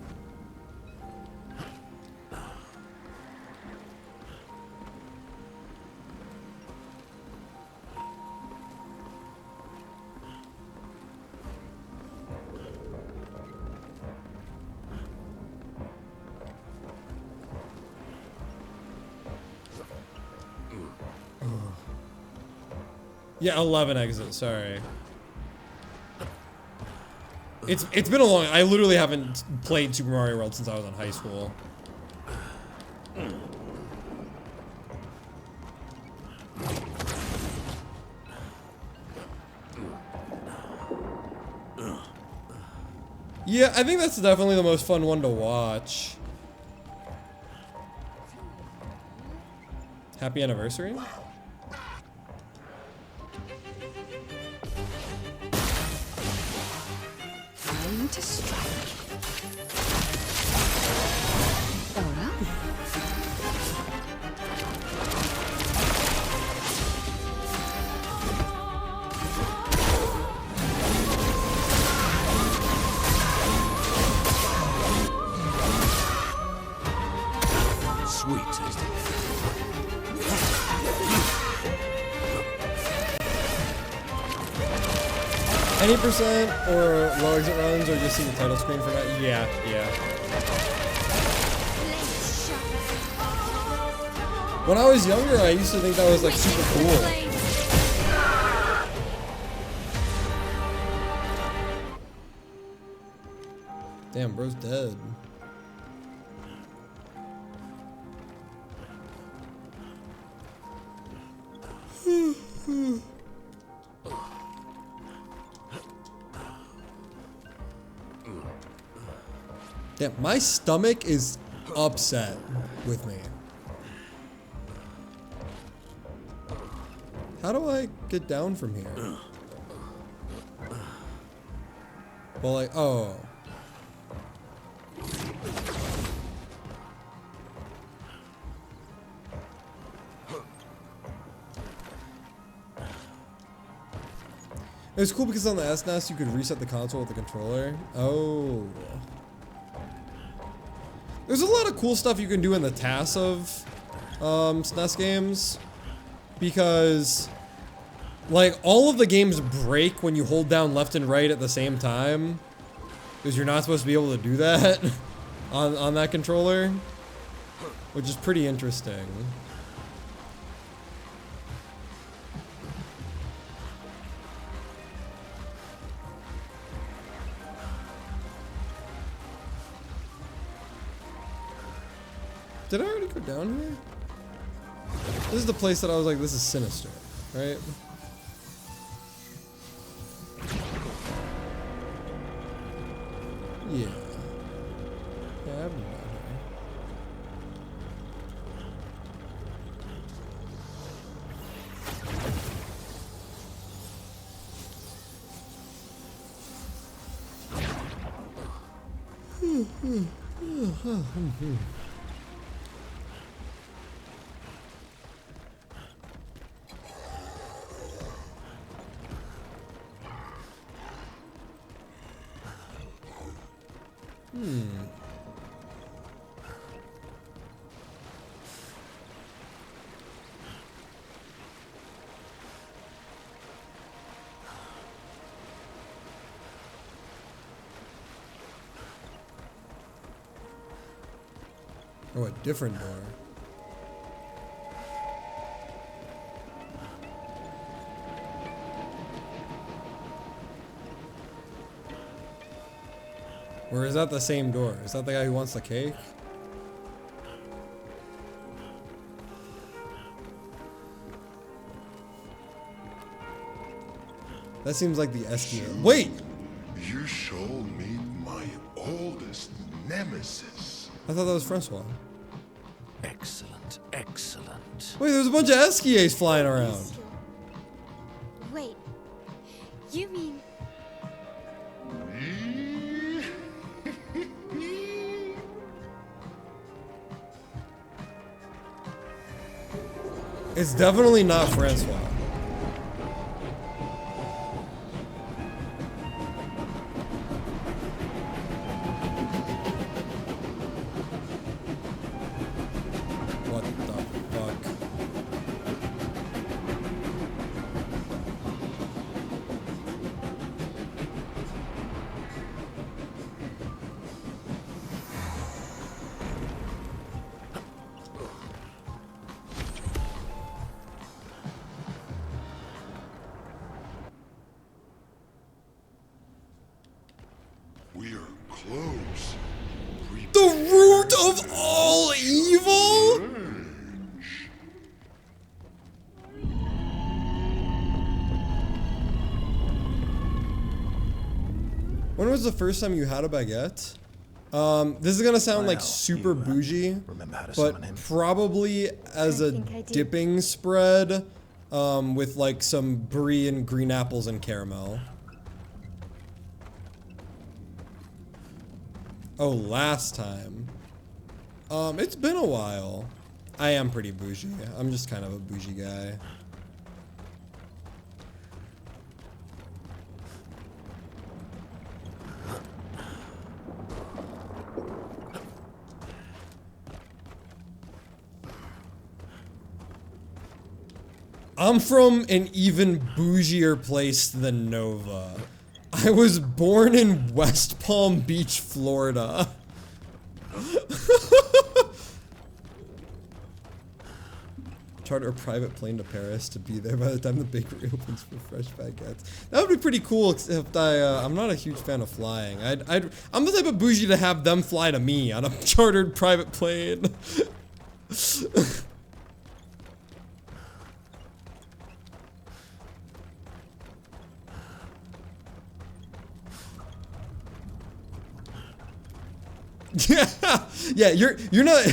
Yeah, 11 exits, sorry. It's been a long, I literally haven't played Super Mario World since I was in high school. Yeah, I think that's definitely the most fun one to watch. Happy anniversary? Time to strike. All right. Sweet tasting. Any percent or low exit runs or just see the title screen for that? Yeah, yeah. When I was younger, I used to think that was like super cool. Damn, bro's dead. Damn, my stomach is upset with me. How do I get down from here? Well, like, oh. It was cool because on the SNES you could reset the console with the controller. Oh. There's a lot of cool stuff you can do in the TAS of SNES games, because like all of the games break when you hold down left and right at the same time, because you're not supposed to be able to do that on that controller, which is pretty interesting. Did I already go down here? This is the place that I was like, this is sinister, right? Yeah. Yeah, I've been down here. Oh, a different door. Or is that the same door? Is that the guy who wants the cake? That seems like the SDA. Wait! You shall meet my oldest nemesis. I thought that was Francois. Excellent, excellent. Wait, there's a bunch of SKAs flying around. Wait, you mean It's definitely not Francois. What the fuck? We are close. The root of all evil? Revenge. When was the first time you had a baguette? This is gonna sound like super bougie, Remember how to but summon him? probably as a think I do. dipping spread with like some brie and green apples and caramel. Oh, last time. It's been a while. I am pretty bougie. I'm just kind of a bougie guy. I'm from an even bougier place than Nova. I was born in West Palm Beach, Florida. Charter a private plane to Paris to be there by the time the bakery opens for fresh baguettes. That would be pretty cool, except I'm not a huge fan of flying. I'm the type of bougie to have them fly to me on a chartered private plane. Yeah, you're not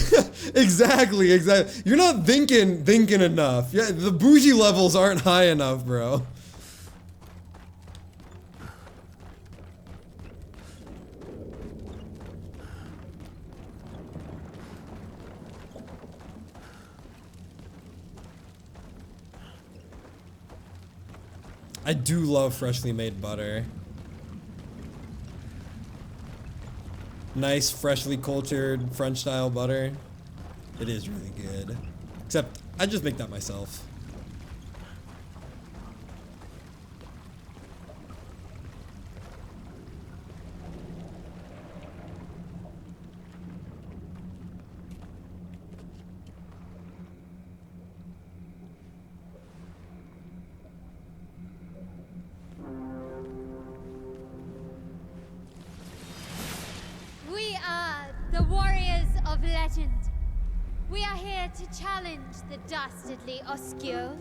exactly. You're not thinking enough. Yeah, the bougie levels aren't high enough, bro. I do love freshly made butter. Nice, freshly cultured French-style butter. It is really good. Except, I just make that myself. we are the warriors of legend? We are here to challenge the dastardly Obscur.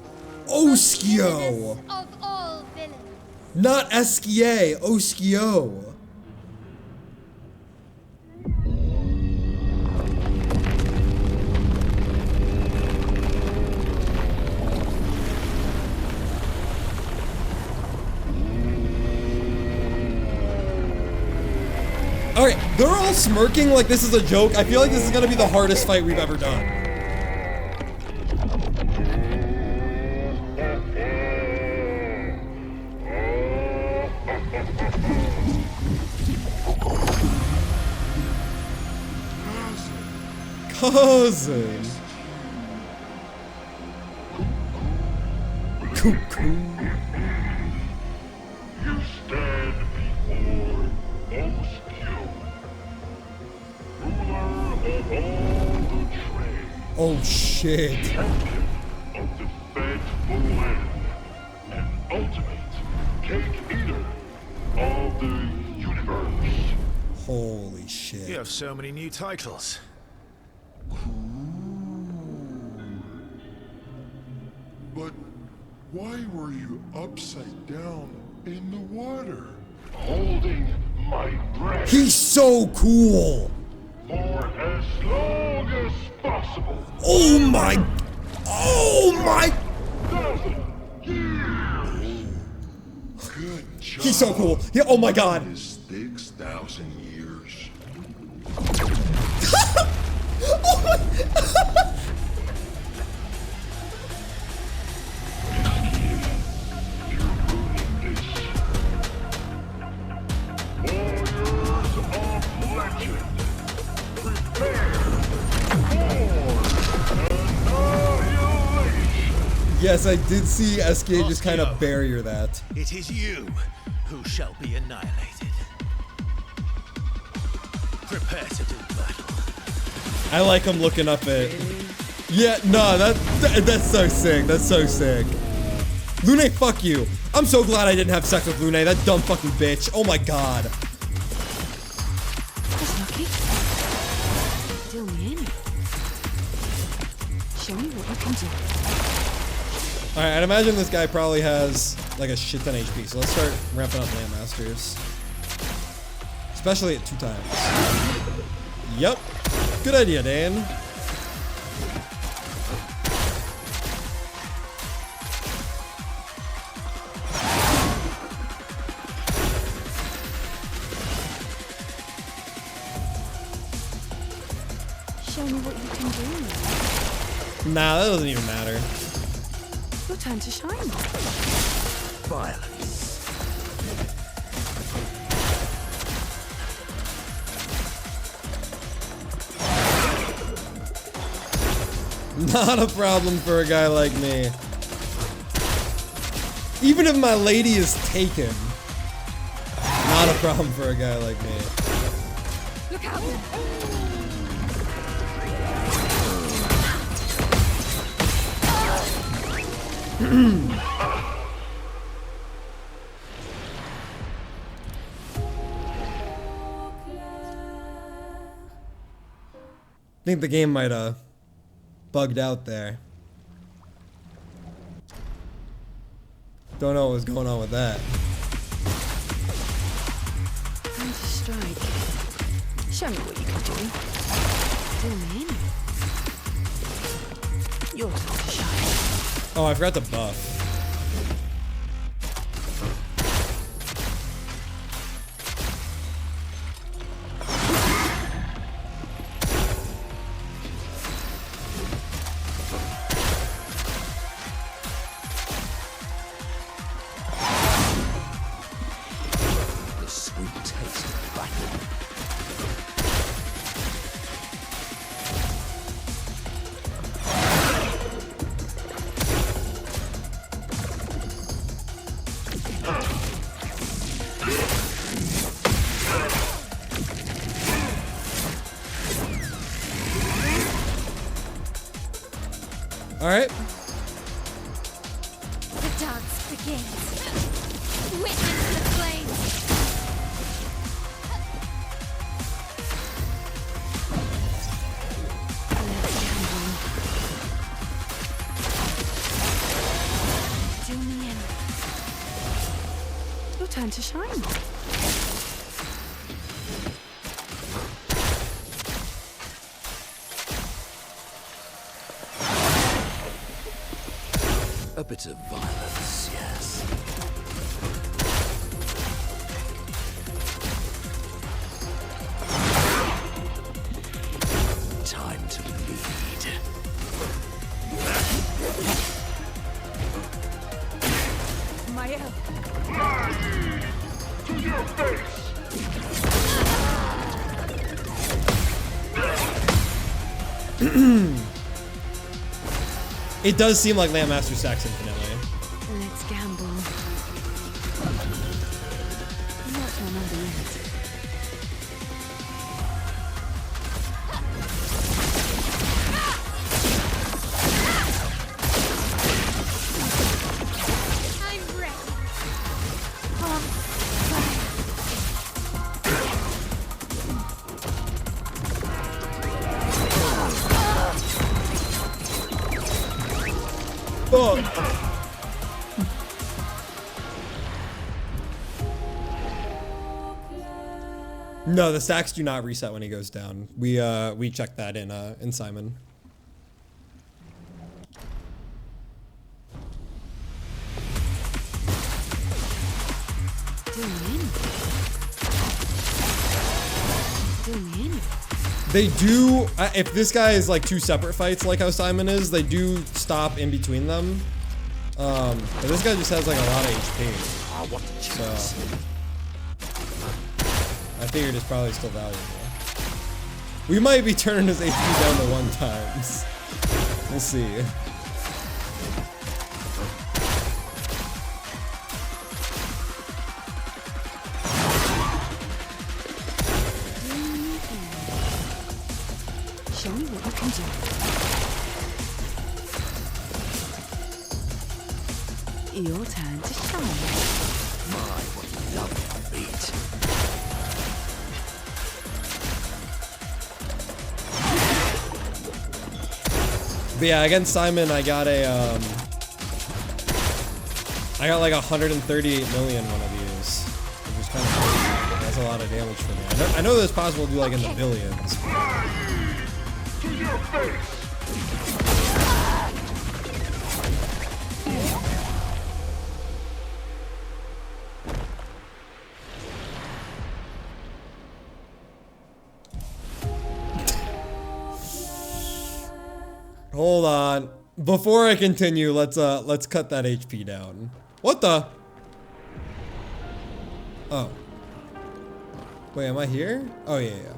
Oskio! Of all villains. Not Eskia, Oskio. Alright, they're all smirking like this is a joke. I feel like this is gonna be the hardest fight we've ever done. cousin. Cuckoo. You stand before Obscur, ruler of all the trade, Oh shit. champion of the faithful land, and ultimate cake eater of the universe. Holy shit. You have so many new titles. But why were you upside down in the water? Holding my breath He's so cool. for as long as possible. Oh my. Oh my. 1,000 years. Good job. He's so cool. Yeah, oh my god. Is 6,000 years. Warriors of legend, prepare for annihilation. Yes, I did see SK just kind of barrier that. It is you who shall be annihilated. Prepare to do battle. I like him looking up at. Yeah, no, that's so sick. That's so sick. Lune, fuck you. I'm so glad I didn't have sex with Lune, that dumb fucking bitch. Oh my god. That's lucky. Deal me in. Show me what you can do. Alright, I'd imagine this guy probably has like a shit ton HP, so let's start ramping up Landmasters. Especially at 2 times. Yep. Good idea, Dan. Show me what you can do. Nah, that doesn't even matter. Your time to shine. Violence. Not a problem for a guy like me. Even if my lady is taken. Not a problem for a guy like me. Look out! I think the game might bugged out there. Don't know what was going on with that. Time to strike. Show me what you can do. Deal me in. Your time to shine. Oh, I forgot to buff. The sweet taste of battle. All right. The dance begins. Witness the flames. Deal me in. Your time to shine. A bit of violence, yes. Time to bleed. Mael. To your face! It does seem like Landmaster stacks infinitely. Let's gamble. Not one of these. I'm ready. No, the stacks do not reset when he goes down. We checked that in Simon. They do, if this guy is like two separate fights like how Simon is, they do stop in between them. But this guy just has like a lot of HP. So I figured it's probably still valuable. We might be turning his HP down to 1 times. We'll see. Show me what you can do. Your turn to shine. My, what a lovely beat. But yeah, against Simon, I got like 138 million one of these, which is kind of crazy. That's a lot of damage for me. I know that it's possible to do like in the billions. To your face! Hold on. Before I continue, let's cut that HP down. What the? Oh. Wait, am I here? Oh yeah, yeah.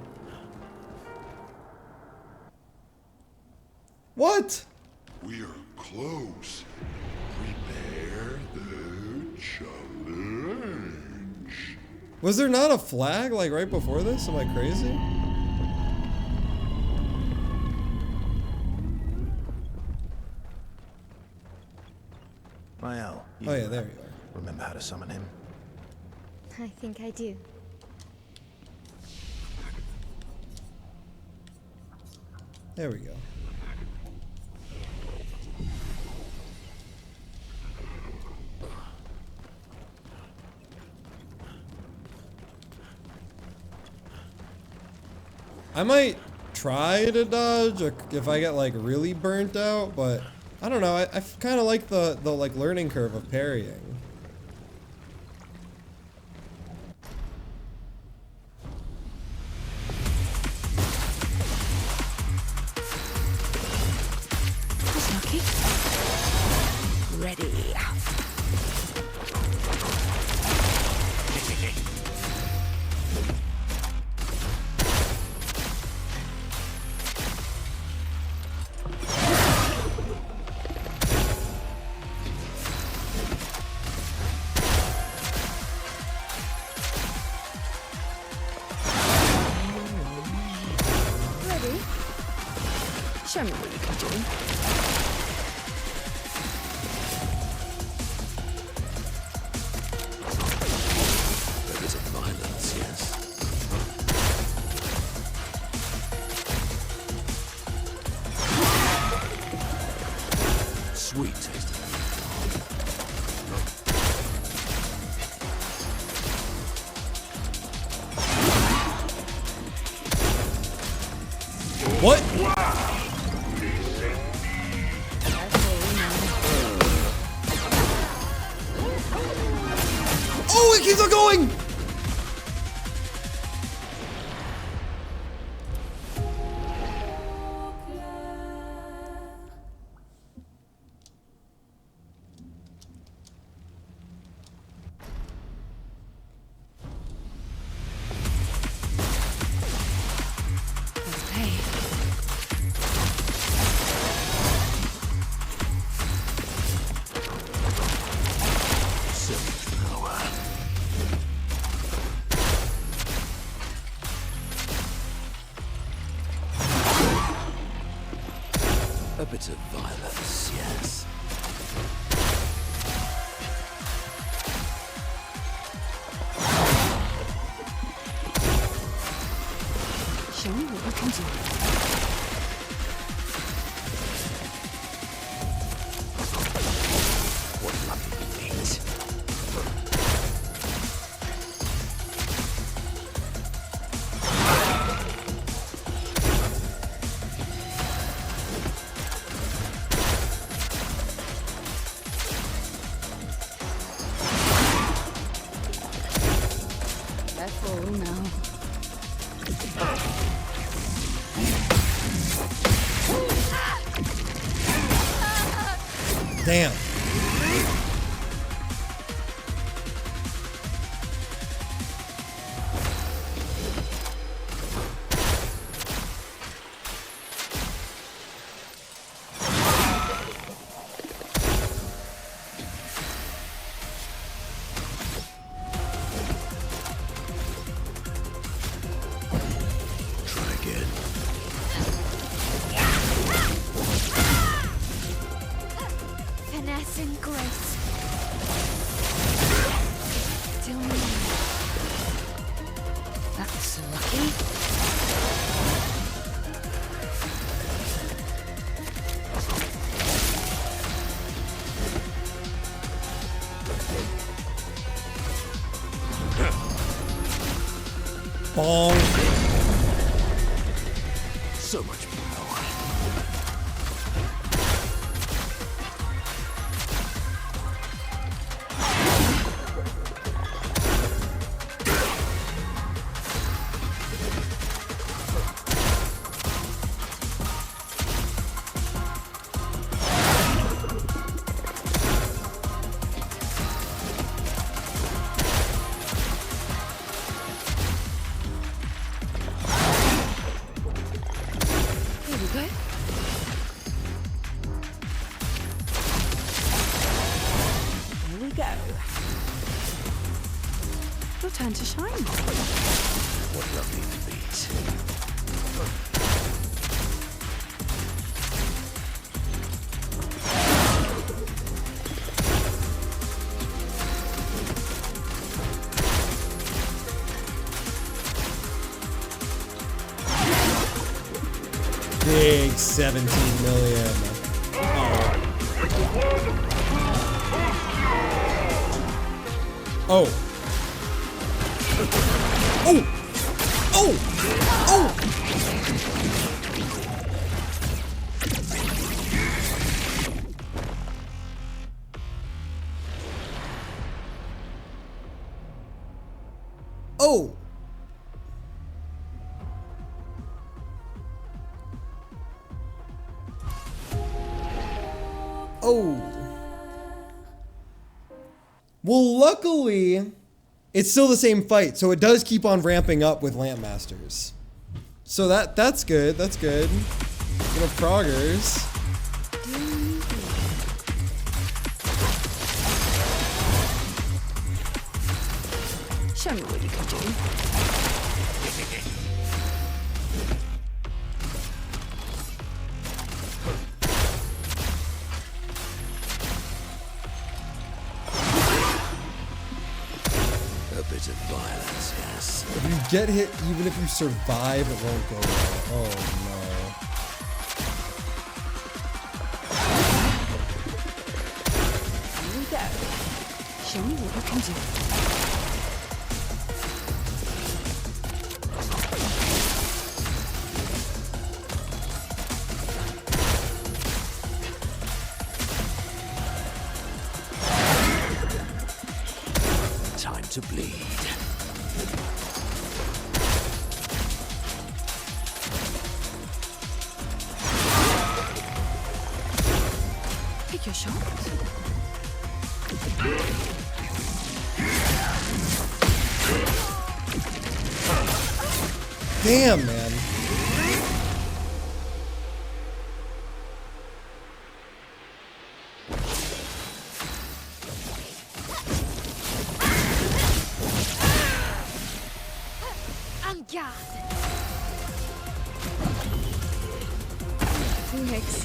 What? We are close. Prepare the challenge. Was there not a flag like right before this? Am I crazy? Well, Oh yeah, there you are. remember how to summon him? I think I do. There we go. I might try to dodge if I get like really burnt out, but I don't know. I kind of like the like learning curve of parrying. That's lucky. Ready. Ready? Show me what you can do. There is a violence, yes. Sweet taste. What? Oh, it keeps on going! Let's pay. bit of violence, yes. Show me what you can do. What lovely meat. Careful now. Damn. Try again. Finesse and grace. Still me. That's lucky. Bong. So much power. Here we go. Here we go. Your turn to shine. What lovely meat. Big 17 million. Oh. Oh. Oh. Oh. Oh. Oh. Well, luckily, it's still the same fight, so it does keep on ramping up with Lampmasters. So that's good. That's good. Little proggers. Show me what you can do. A bit of violence, yes. If you get hit, even if you survive, it won't go well. Oh Here we go. Show me what you can do. Time to bleed. Pick your shot. no. Damn, man. En garde. Thanks.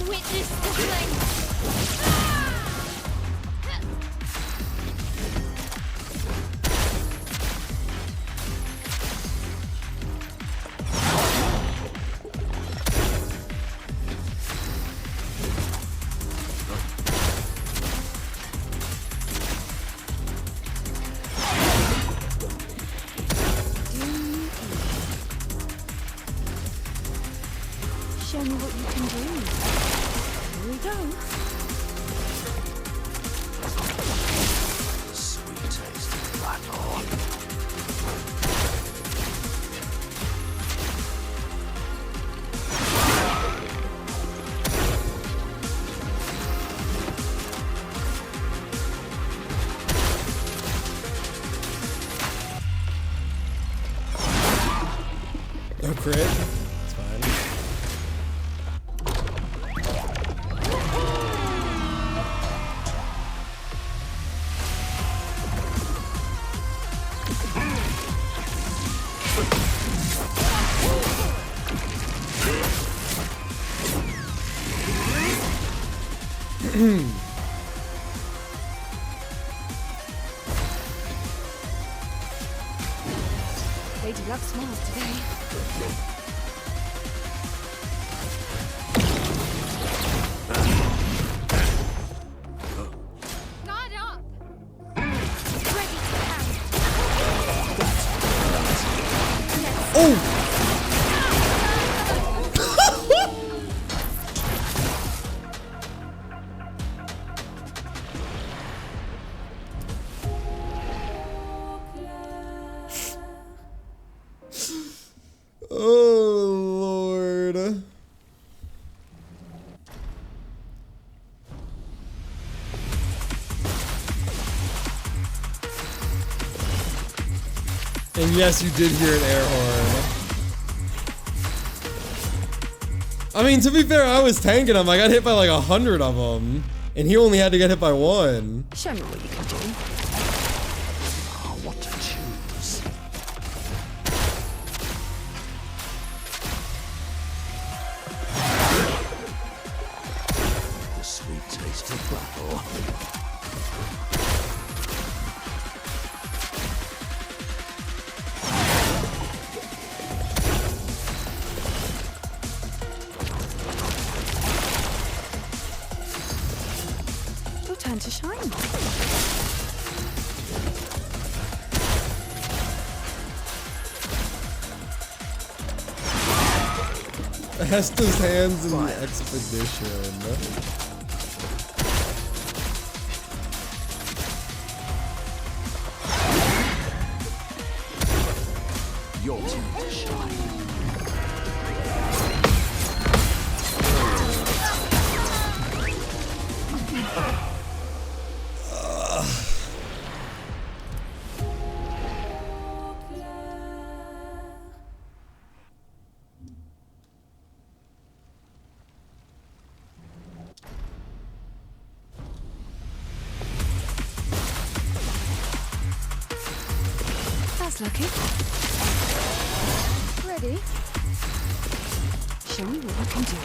Witness the flame. Show me what you can do. Here we go. Sweet taste of battle. No crit. It's fine. Lady Luck smiles today. Guard up. Ready to pound. Oh! Oh, Lord. And yes, you did hear an air horn. I mean, to be fair, I was tanking him. I got hit by like 100 of them. And he only had to get hit by 1. Show me what you can do. Ah, what to choose? The sweet taste of battle. Your turn to shine. Hesta's hands in the expedition. Your turn to shine. That's lucky. Ready? Show me what you can do.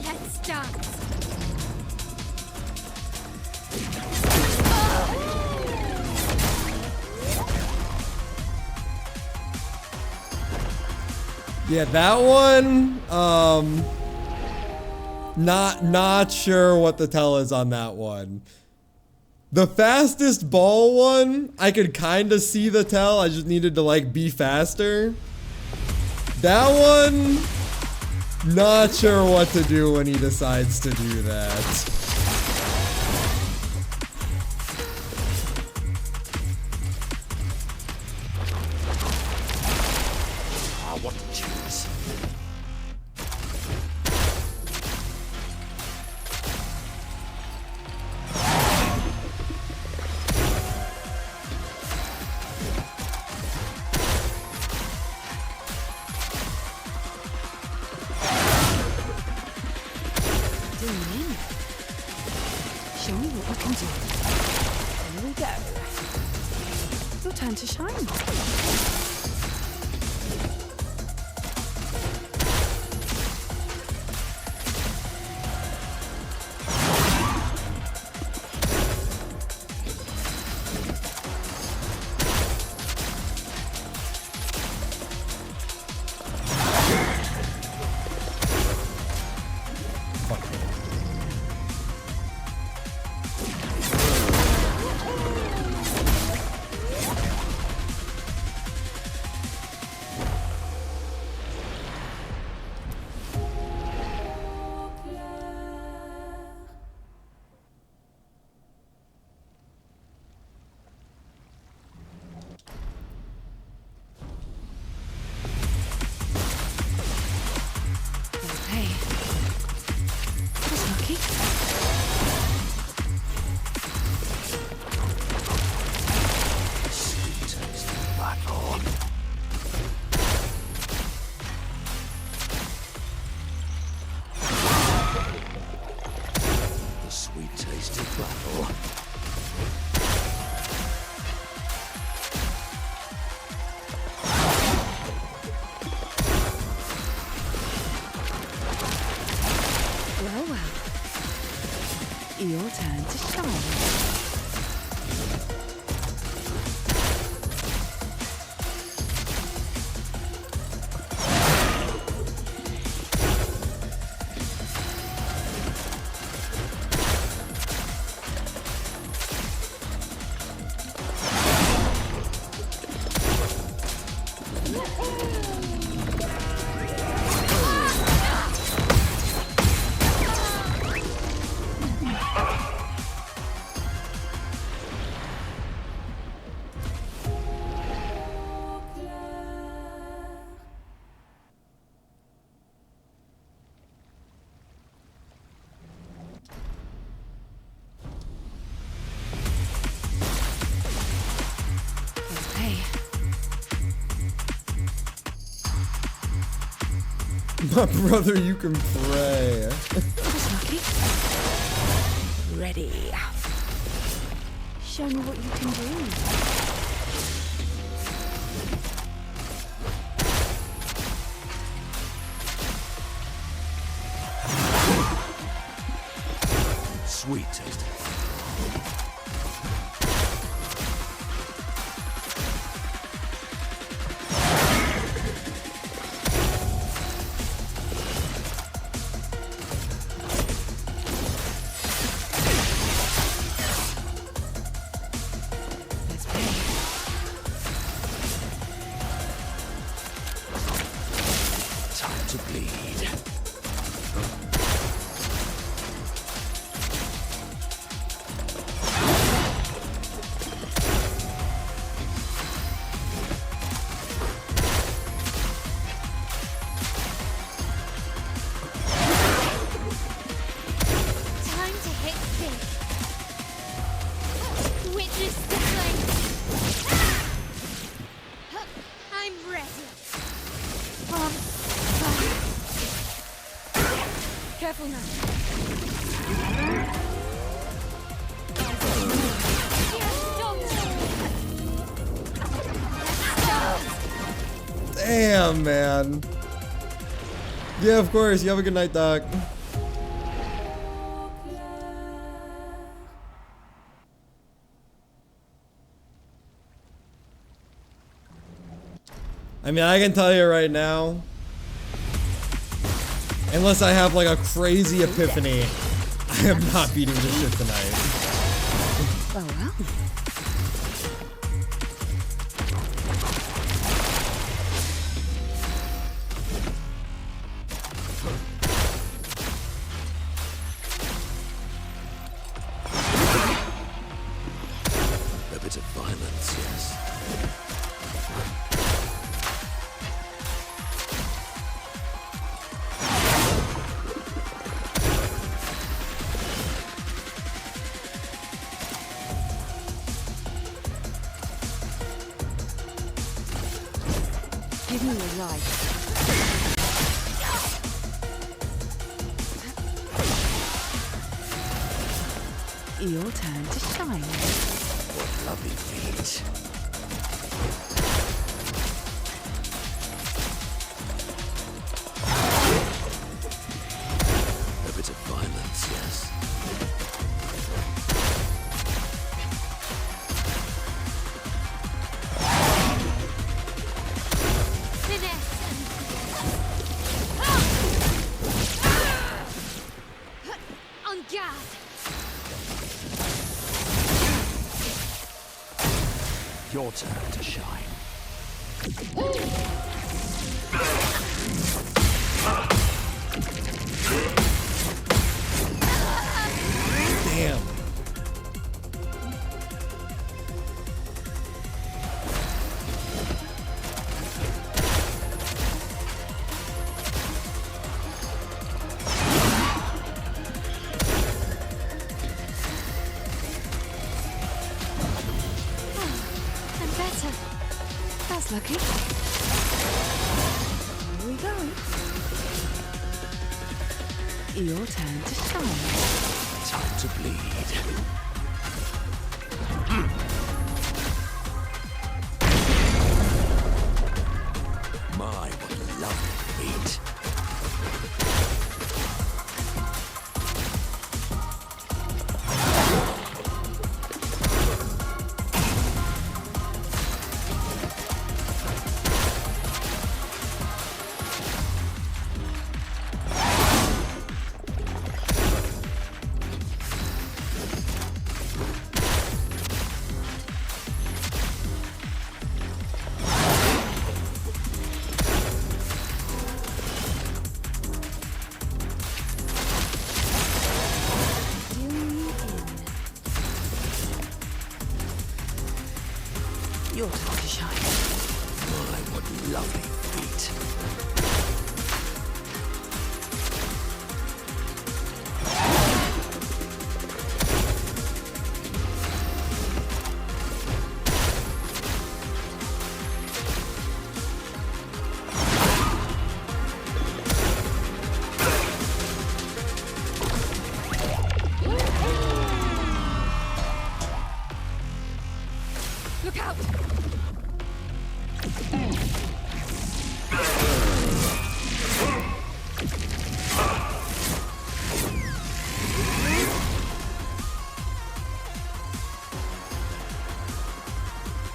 Let's dance. Yeah, that one, not sure what the tell is on that one. The fastest ball one, I could kind of see the tell. I just needed to like be faster. That one, Not sure what to do when he decides to do that. What to choose? Zoom in. Show me what you can do. Here we go. Your turn to shine. Hey. That's lucky. Sweet taste of battle. The sweet taste of battle. Well, well. Your turn to shine. Hey. My brother, you can pray. That's lucky. Ready. Show me what you can do. Sweet taste. Let's play. Time to bleed. Time to hit big. Witness the flame. I'm ready. On fire. Careful now. Damn, man. Yeah, of course. You have a good night, Doc. I mean, I can tell you right now, unless I have like a crazy epiphany, I am not beating this shit tonight. Well, well. violence, yes. Give me your life. Your turn to shine. What lovely feet. A bit of violence, yes. On guard! Your turn to shine. Damn. I'm better. That's lucky. Here we go. Your turn to shine. Time to bleed. My, what lovely feet. Your turn to shine. My, what lovely feet. Look out!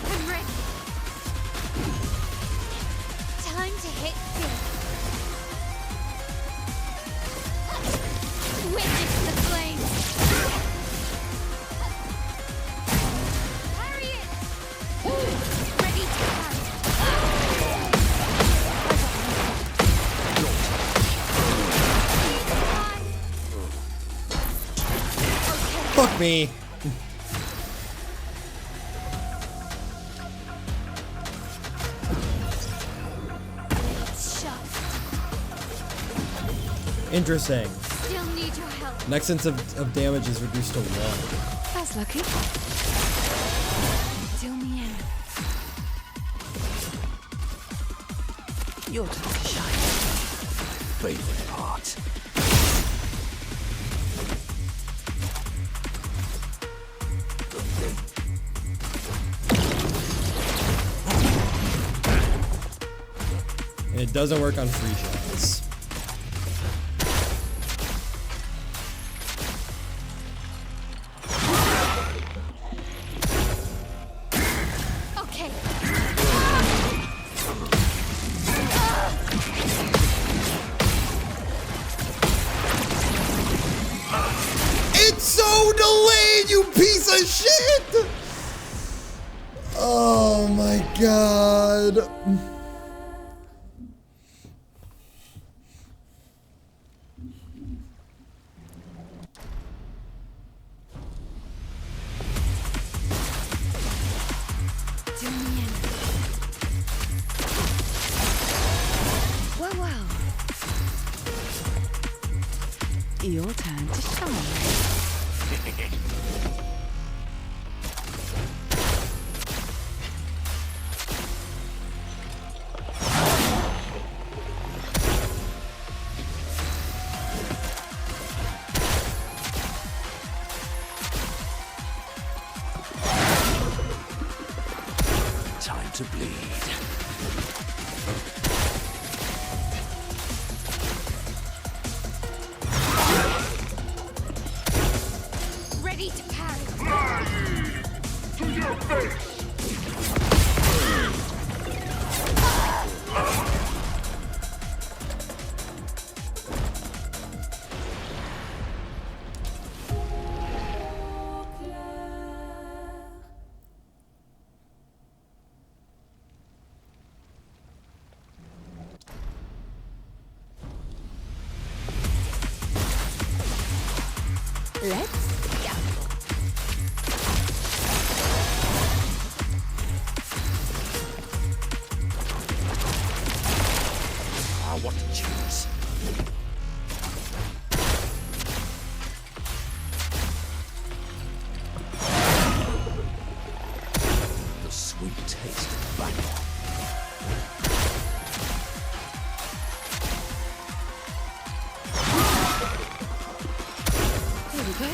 I'm ready. Time to hit big. Witness the flames. Harry it! Ready to fight. Fuck me. It's shut. Interesting. Still need your help. Next sense of damage is reduced to 1. That's lucky. Deal me in. Your turn to shine. Favorite part. And it doesn't work on free shots. Okay. It's so delayed, you piece of shit! Oh my god. Your turn to shine. Time to bleed. Ready to parry. To your face! Let's go. I want to choose. The sweet taste of battle. Here we go.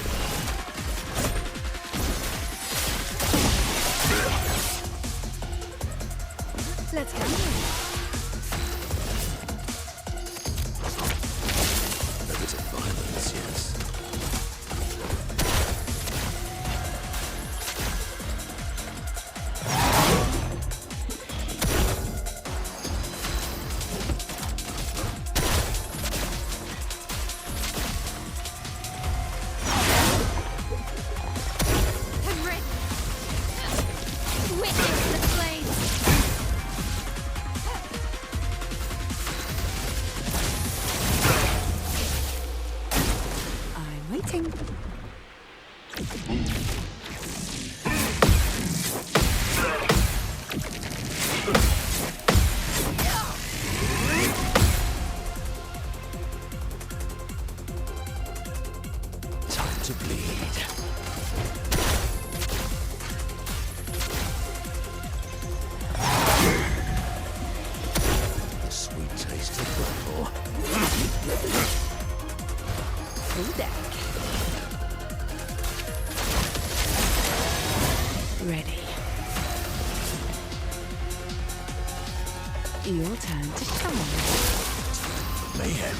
Let's go. A bit of violence, yes. I'm ready. Witness the flames. I'm waiting. Time to bleed. The sweet taste of battle. Full deck. Ready. Your turn to shine. Mayhem.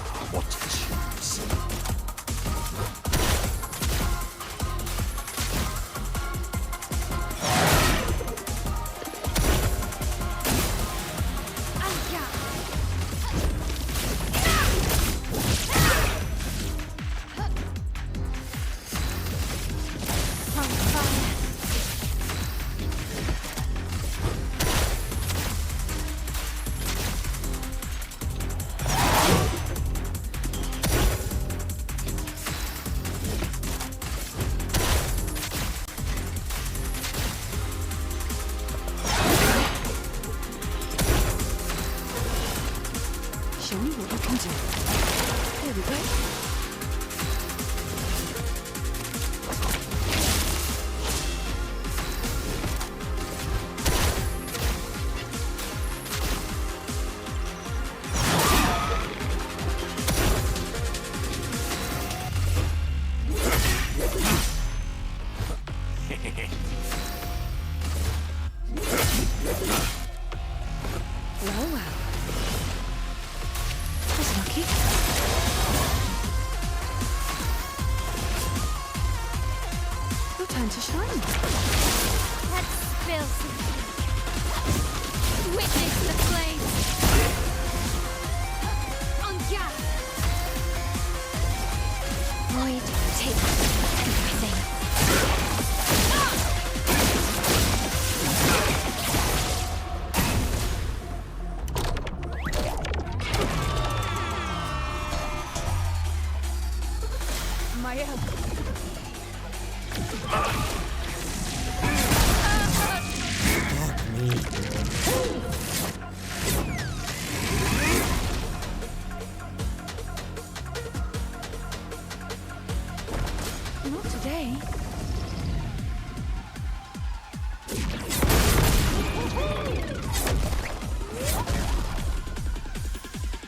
I want to choose. On fire. Show me what you can do. Here we go. Well, well. Was lucky. Your turn to shine. Let's spill some ink. Witness the flames. On gas. Void takes everything. fire. Fuck me. Not today.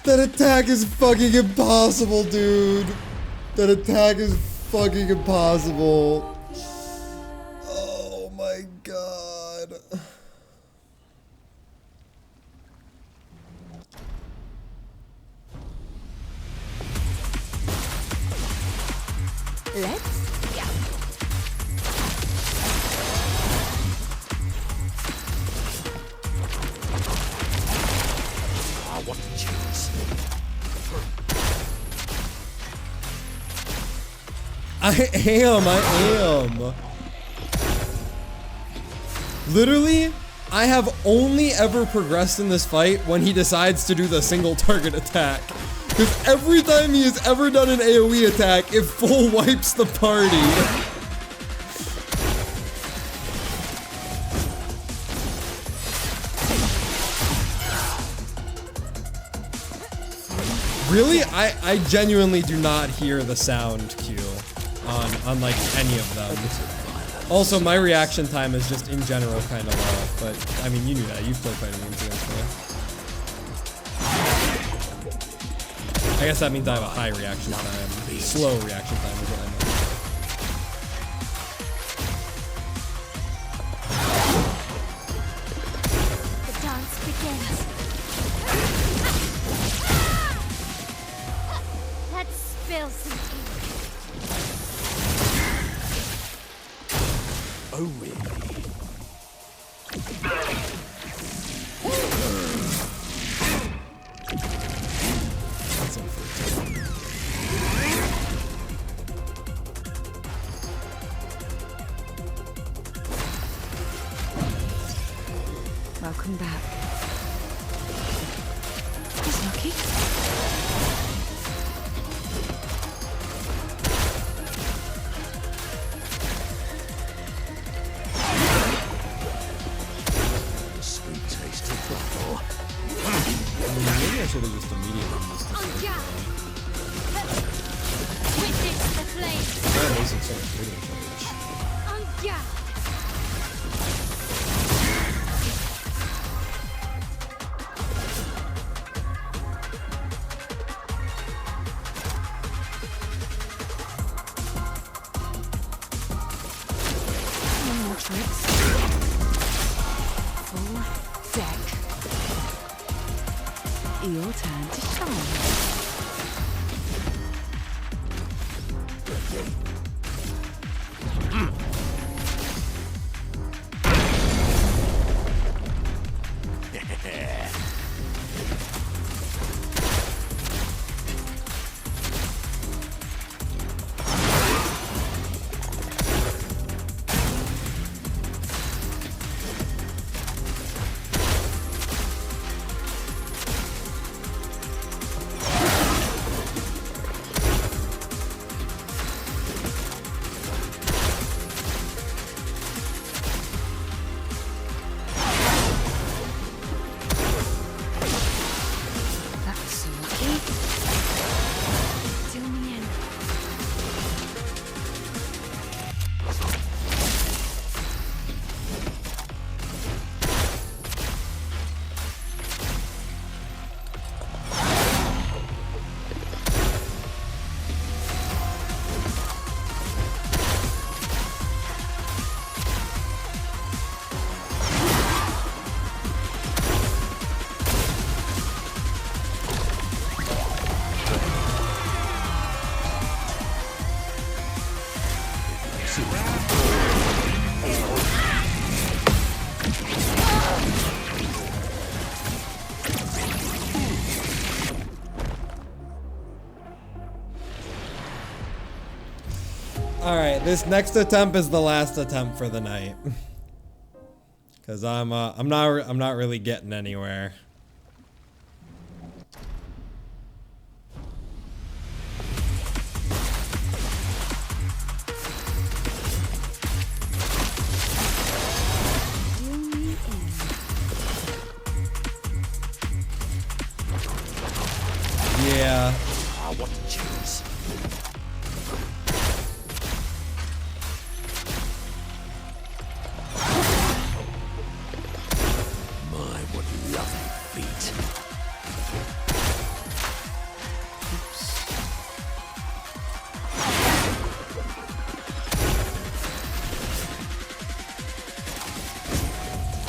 That attack is fucking impossible, dude. That attack is fucking impossible. Oh my god. Let's go. Ah, what a chance. I am. Literally, I have only ever progressed in this fight when he decides to do the single target attack. Because every time he has ever done an AoE attack, it full wipes the party. Really? I genuinely do not hear the sound cue on like any of them. Also, my reaction time is just in general kind of low, but I mean, you knew that. You've played fighting games against me. I guess that means I have a high reaction time. Slow reaction time is what I meant. The dance begins. Let's spill some ink. Oh, really? That's unfortunate. Welcome back. That's lucky. The sweet taste of battle. Maybe I should have just immediately used this. On guard. Witness the flames. That wasn't so much radiant charge. On guard. No more tricks. Full deck. Your turn to shine. That's lucky. Till the end. All right, this next attempt is the last attempt for the night. Cause I'm not really getting anywhere. Yeah. Ah, what to choose? My, what lovely feet.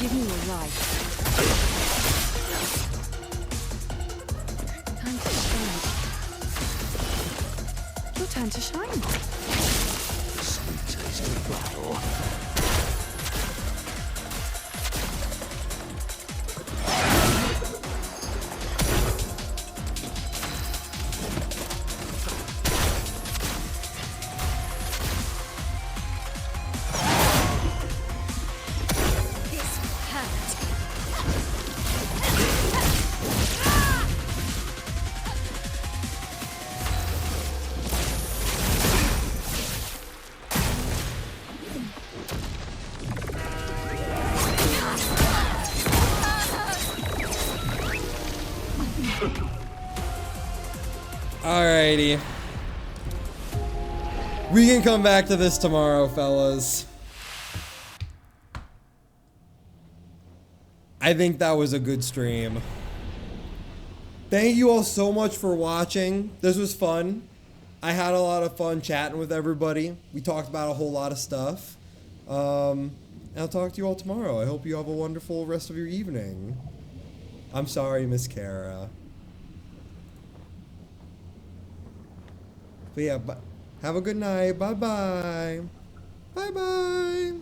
Give me your life. Time to shine. Your time to shine. The sweet taste of battle. This hurt. Alrighty. We can come back to this tomorrow, fellas. I think that was a good stream. Thank you all so much for watching. This was fun. I had a lot of fun chatting with everybody. We talked about a whole lot of stuff. And I'll talk to you all tomorrow. I hope you have a wonderful rest of your evening. I'm sorry, Miss Kara. But yeah, have a good night. Bye-bye. Bye-bye.